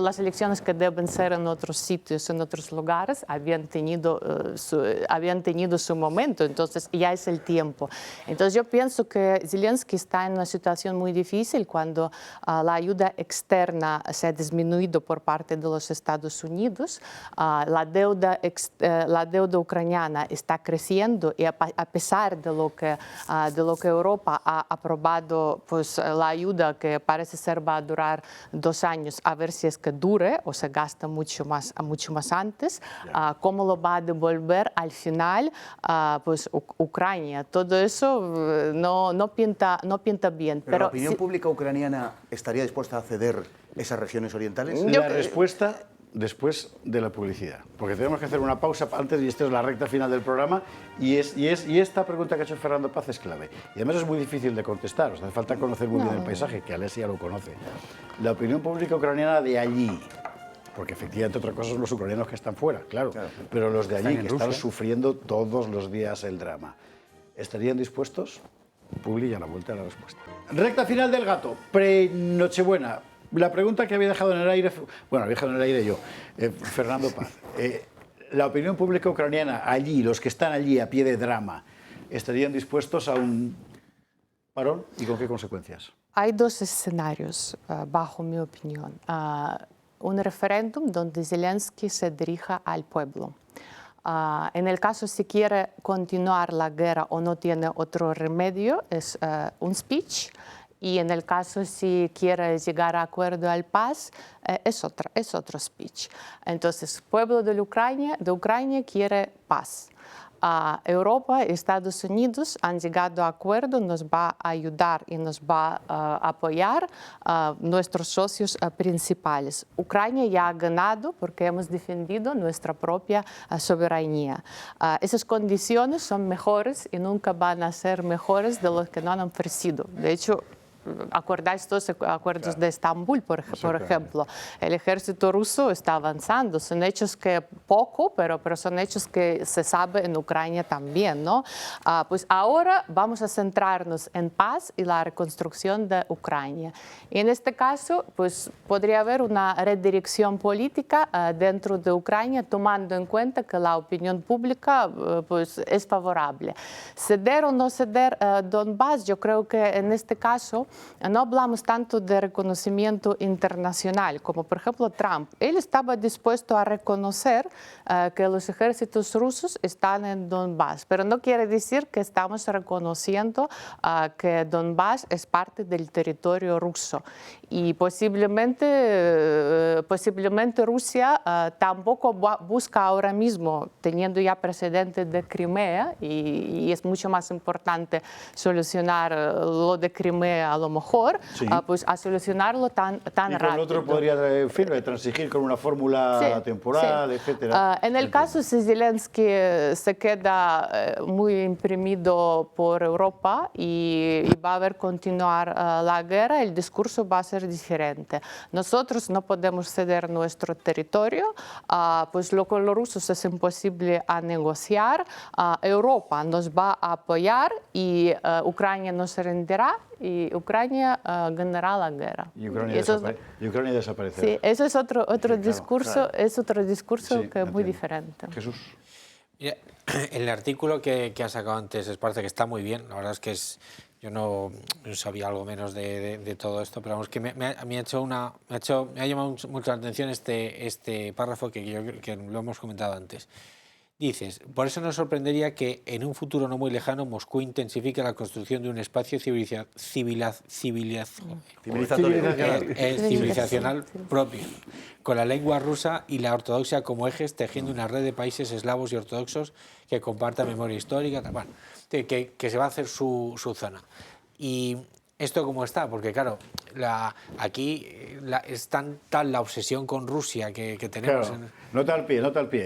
las elecciones que deben ser en otros sitios, en otros lugares, habían tenido su momento, entonces ya es el tiempo. Entonces yo pienso que Zelensky está en una situación muy difícil cuando la ayuda externa se ha disminuido por parte de los Estados Unidos, la deuda ucraniana está creciendo y a pesar de lo que Europa ha aprobado, pues la ayuda que parece ser va a durar 2 años, a ver si es que dure o se gasta mucho más antes, cómo lo va a devolver al final pues Ucrania. Todo eso no pinta bien. Pero ¿la opinión pública ucraniana estaría dispuesta a ceder esas regiones orientales? La respuesta después de la publicidad, porque tenemos que hacer una pausa antes y esta es la recta final del programa y esta pregunta que ha hecho Fernando Paz es clave y además es muy difícil de contestar, hace falta conocer muy bien el paisaje, que Alesia lo conoce. La opinión pública ucraniana de allí, porque efectivamente otra cosa son los ucranianos que están fuera, claro. Pero los de allí que están sufriendo todos los días el drama, ¿estarían dispuestos? Publi, a la vuelta de la respuesta. Recta final del gato, pre-Nochebuena. La pregunta que había dejado en el aire, bueno, había dejado en el aire yo, Fernando Paz. La opinión pública ucraniana allí, los que están allí a pie de drama, ¿estarían dispuestos a un parón y con qué consecuencias? Hay 2 escenarios, bajo mi opinión. Un referéndum donde Zelensky se dirija al pueblo. En el caso si quiere continuar la guerra o no tiene otro remedio, es un speech. Y en el caso si quiere llegar a acuerdo al paz, es otro speech. Entonces, el pueblo de Ucrania quiere paz. Europa y Estados Unidos han llegado a acuerdo, nos va a ayudar y nos va a apoyar nuestros socios principales. Ucrania ya ha ganado porque hemos defendido nuestra propia soberanía. Esas condiciones son mejores y nunca van a ser mejores de los que no han ofrecido. De hecho, ¿acordáis todos los acuerdos de Estambul, por ejemplo? El ejército ruso está avanzando. Son hechos que poco, pero son hechos que se sabe en Ucrania también, ¿no? Pues ahora vamos a centrarnos en paz y la reconstrucción de Ucrania. Y en este caso, pues podría haber una redirección política dentro de Ucrania, tomando en cuenta que la opinión pública pues es favorable. Ceder o no ceder Donbass, yo creo que en este caso no hablamos tanto de reconocimiento internacional, como por ejemplo Trump. Él estaba dispuesto a reconocer que los ejércitos rusos están en Donbass, pero no quiere decir que estamos reconociendo que Donbass es parte del territorio ruso. Y posiblemente Rusia tampoco busca ahora mismo, teniendo ya precedente de Crimea, y es mucho más importante solucionar lo de Crimea a lo mejor, pues a solucionarlo tan rápido. Y con otro podría transigir con una fórmula temporal, etcétera. En el caso si Zelensky se queda muy imprimido por Europa y va a ver continuar la guerra, el discurso va a ser diferente. Nosotros no podemos ceder nuestro territorio, pues con los rusos es imposible a negociar. Europa nos va a apoyar y Ucrania no se rendirá y Ucrania ganará la guerra. Y Ucrania desaparecerá. Sí, eso es otro discurso, claro. Es otro discurso que es muy diferente. Jesús. Mira, el artículo que ha sacado antes es parte que está muy bien, la verdad es que yo no sabía algo menos de todo esto, pero vamos, que me ha llamado mucho la atención este párrafo que lo hemos comentado antes. Dices, por eso nos sorprendería que en un futuro no muy lejano Moscú intensifique la construcción de un espacio civilizacional propio, con la lengua rusa y la ortodoxia como ejes, tejiendo una red de países eslavos y ortodoxos que compartan memoria histórica, bueno, que se va a hacer su zona. Y ¿esto cómo está? Porque claro, aquí es tal la obsesión con Rusia que tenemos. Claro, nota al pie.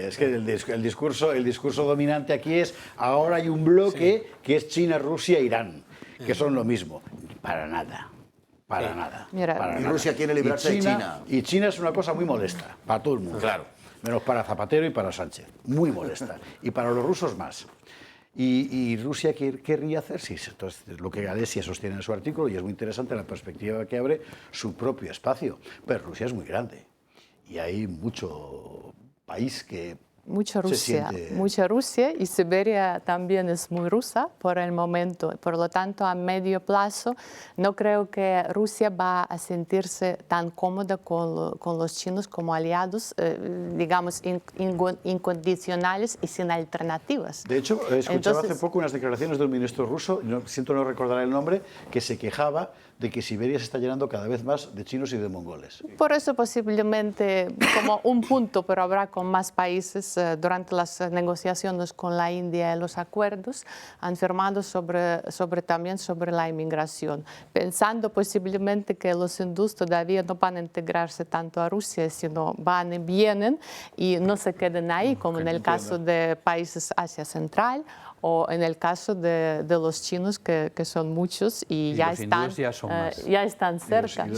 Es que el discurso dominante aquí es, ahora hay un bloque que es China, Rusia e Irán, que son lo mismo. Para nada. Mira, y Rusia quiere librarse de China. Y China es una cosa muy molesta para todo el mundo. Claro. Menos para Zapatero y para Sánchez. Muy molesta. Y para los rusos más. Y Rusia querría hacer, sí, entonces lo que Alesia sostiene en su artículo, y es muy interesante la perspectiva que abre, su propio espacio. Pero Rusia es muy grande y hay mucho país que mucha Rusia y Siberia también es muy rusa por el momento. Por lo tanto, a medio plazo no creo que Rusia va a sentirse tan cómoda con los chinos como aliados, digamos, incondicionales y sin alternativas. De hecho, escuchaba hace poco unas declaraciones de un ministro ruso, siento no recordar el nombre, que se quejaba de que Siberia se está llenando cada vez más de chinos y de mongoles. Por eso posiblemente como un punto, pero habrá con más países durante las negociaciones con la India y los acuerdos han firmado también sobre la inmigración, pensando posiblemente que los hindúes todavía no van a integrarse tanto a Rusia, sino van y vienen y no se queden ahí, como en el caso de países Asia Central o en el caso de los chinos, que son muchos y ya están cerca.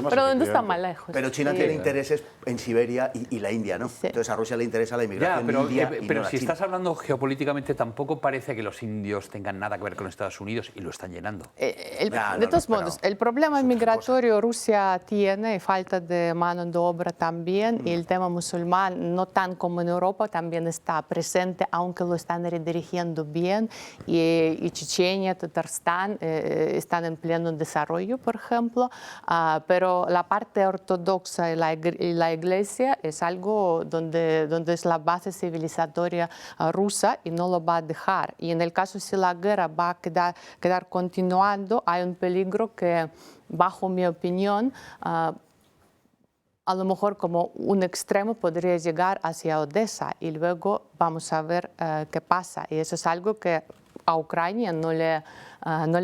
Pero ¿dónde está más lejos? Pero China tiene intereses en Siberia y la India, ¿no? Sí. Entonces a Rusia le interesa la inmigración india y pero no si China. Estás hablando geopolíticamente, tampoco parece que los indios tengan nada que ver con Estados Unidos y lo están llenando. De todos modos, el problema migratorio Rusia tiene, falta de mano de obra también, y el tema musulmán, no tan como en Europa, también está presente, aunque lo están redirigiendo bien, y Chechenia, Tatarstán están en pleno desarrollo, por ejemplo, pero la parte ortodoxa y la iglesia es algo donde es la base civilizatoria rusa y no lo va a dejar. Y en el caso si la guerra va a quedar continuando, hay un peligro que, bajo mi opinión, a lo mejor como un extremo podría llegar hacia Odessa y luego vamos a ver qué pasa. Y eso es algo que a Ucrania no le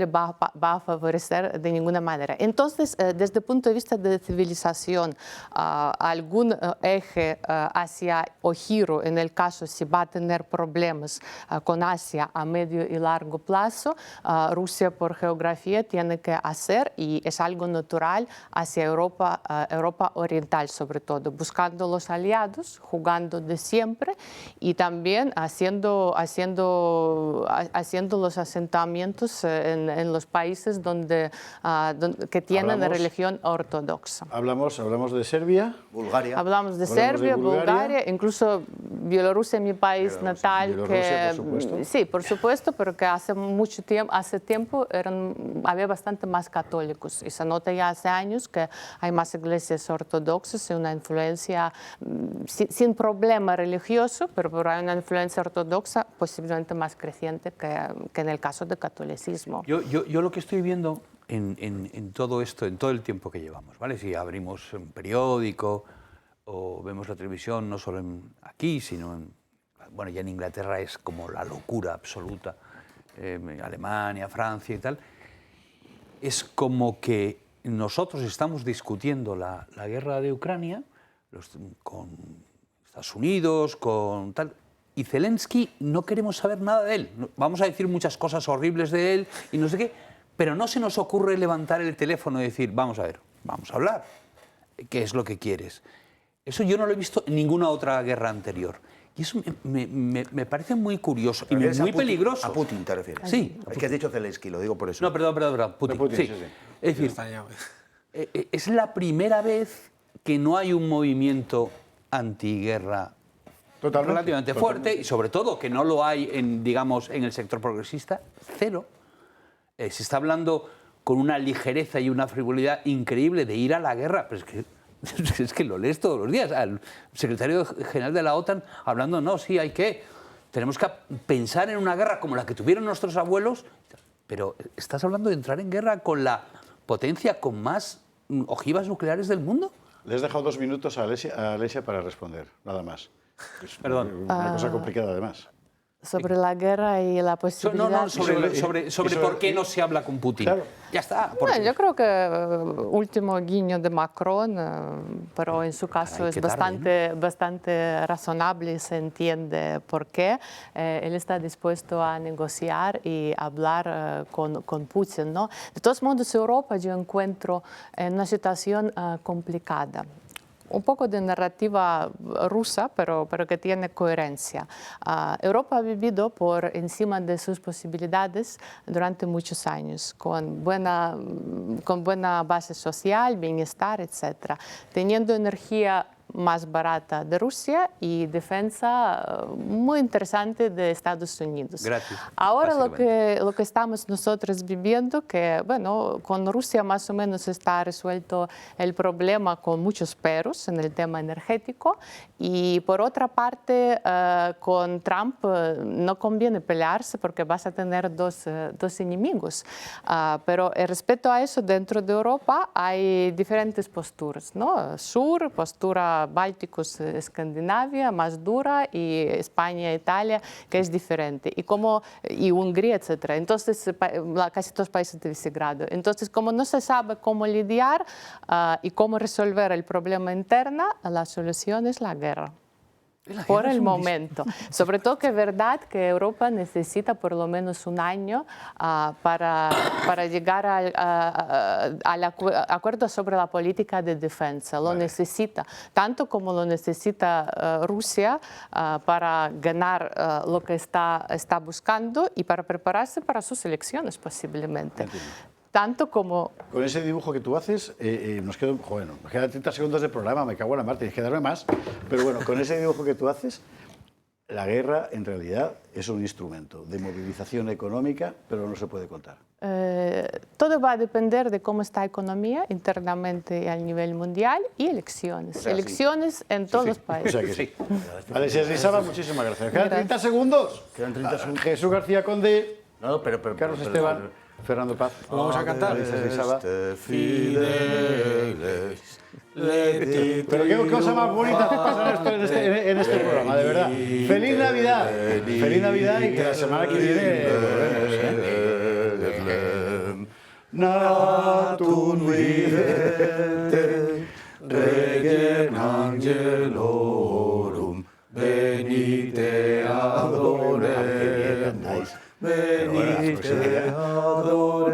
va a favorecer de ninguna manera. Entonces, desde el punto de vista de civilización, algún eje hacia o giro, en el caso si va a tener problemas con Asia a medio y largo plazo, Rusia por geografía tiene que hacer, y es algo natural, hacia Europa Oriental sobre todo, buscando los aliados, jugando de siempre y también haciendo los asentamientos en los países que tienen religión ortodoxa. Hablamos de Serbia, Bulgaria. Hablamos de Serbia, Bulgaria, incluso Bielorrusia, mi país natal. Bielorrusia, por supuesto. Sí, por supuesto, pero que hace tiempo había bastante más católicos y se nota ya hace años que hay más iglesias ortodoxas y una influencia sin problema religioso, pero hay una influencia ortodoxa posiblemente más creciente que en el caso del catolicismo. Yo lo que estoy viendo en todo esto, en todo el tiempo que llevamos, ¿vale? Si abrimos un periódico o vemos la televisión, no solo aquí, sino bueno, ya en Inglaterra es como la locura absoluta, Alemania, Francia y tal, es como que nosotros estamos discutiendo la guerra de Ucrania con Estados Unidos, con tal, y Zelensky no queremos saber nada de él. Vamos a decir muchas cosas horribles de él y no sé qué, pero no se nos ocurre levantar el teléfono y decir, vamos a ver, vamos a hablar, ¿qué es lo que quieres? Eso yo no lo he visto en ninguna otra guerra anterior. Y eso me parece muy curioso y muy peligroso. A Putin te refieres. Sí. Es que has dicho Zelensky, lo digo por eso. No, perdón, Putin. Sí. Es decir, es la primera vez que no hay un movimiento antiguerra relativamente fuerte y sobre todo que no lo hay en el sector progresista, cero. Se está hablando con una ligereza y una frivolidad increíble de ir a la guerra, pero es que lo lees todos los días, al secretario general de la OTAN hablando, tenemos que pensar en una guerra como la que tuvieron nuestros abuelos, pero estás hablando de entrar en guerra con la potencia con más ojivas nucleares del mundo. Le has dejado 2 minutos a Alesia para responder, nada más. Perdón. Una cosa complicada además. Sobre la guerra y la posibilidad... sobre por qué no se habla con Putin. Claro. Ya está. Bueno, yo creo que último guiño de Macron, pero en su caso es bastante razonable y se entiende por qué. Él está dispuesto a negociar y hablar con Putin, ¿no? De todos modos, Europa yo encuentro en una situación complicada. Un poco de narrativa rusa, pero que tiene coherencia. Europa ha vivido por encima de sus posibilidades durante muchos años, con buena base social, bienestar, etc. Teniendo energía más barata de Rusia y defensa muy interesante de Estados Unidos. Gratis. Ahora lo que estamos nosotros viviendo, que bueno, con Rusia más o menos está resuelto el problema con muchos peros en el tema energético y por otra parte con Trump no conviene pelearse porque vas a tener dos enemigos. Pero respecto a eso, dentro de Europa hay diferentes posturas, ¿no? Sur, postura Bálticos, Escandinavia, más dura, y España, Italia, que es diferente, y Hungría, etc. Entonces, casi todos los países de Visegrado. Entonces, como no se sabe cómo lidiar y cómo resolver el problema interno, la solución es la guerra. Por el momento. Sobre todo que es verdad que Europa necesita por lo menos un año para llegar al acuerdo sobre la política de defensa. Lo necesita, tanto como lo necesita Rusia para ganar lo que está buscando y para prepararse para sus elecciones posiblemente. Tanto como... Con ese dibujo que tú haces, nos quedan 30 segundos de programa, me cago en la mar, tienes que darme más. Pero bueno, con ese dibujo que tú haces, la guerra en realidad es un instrumento de movilización económica, pero no se puede contar. Todo va a depender de cómo está la economía internamente a nivel mundial y elecciones. Elecciones en todos los países. O sea que sí. Alesia Rizaba, muchísimas gracias. Quedan 30 segundos. Quedan 30 segundos. Jesús García Conde. No, pero Carlos Esteban. Fernando Paz. Vamos a cantar. Pero qué cosa más bonita pasa en este programa, de verdad. ¡Feliz Navidad! ¡Feliz Navidad y que la semana que viene volvemos! Natum vivete, regem angelorum, venite adoremus, venite adoremus.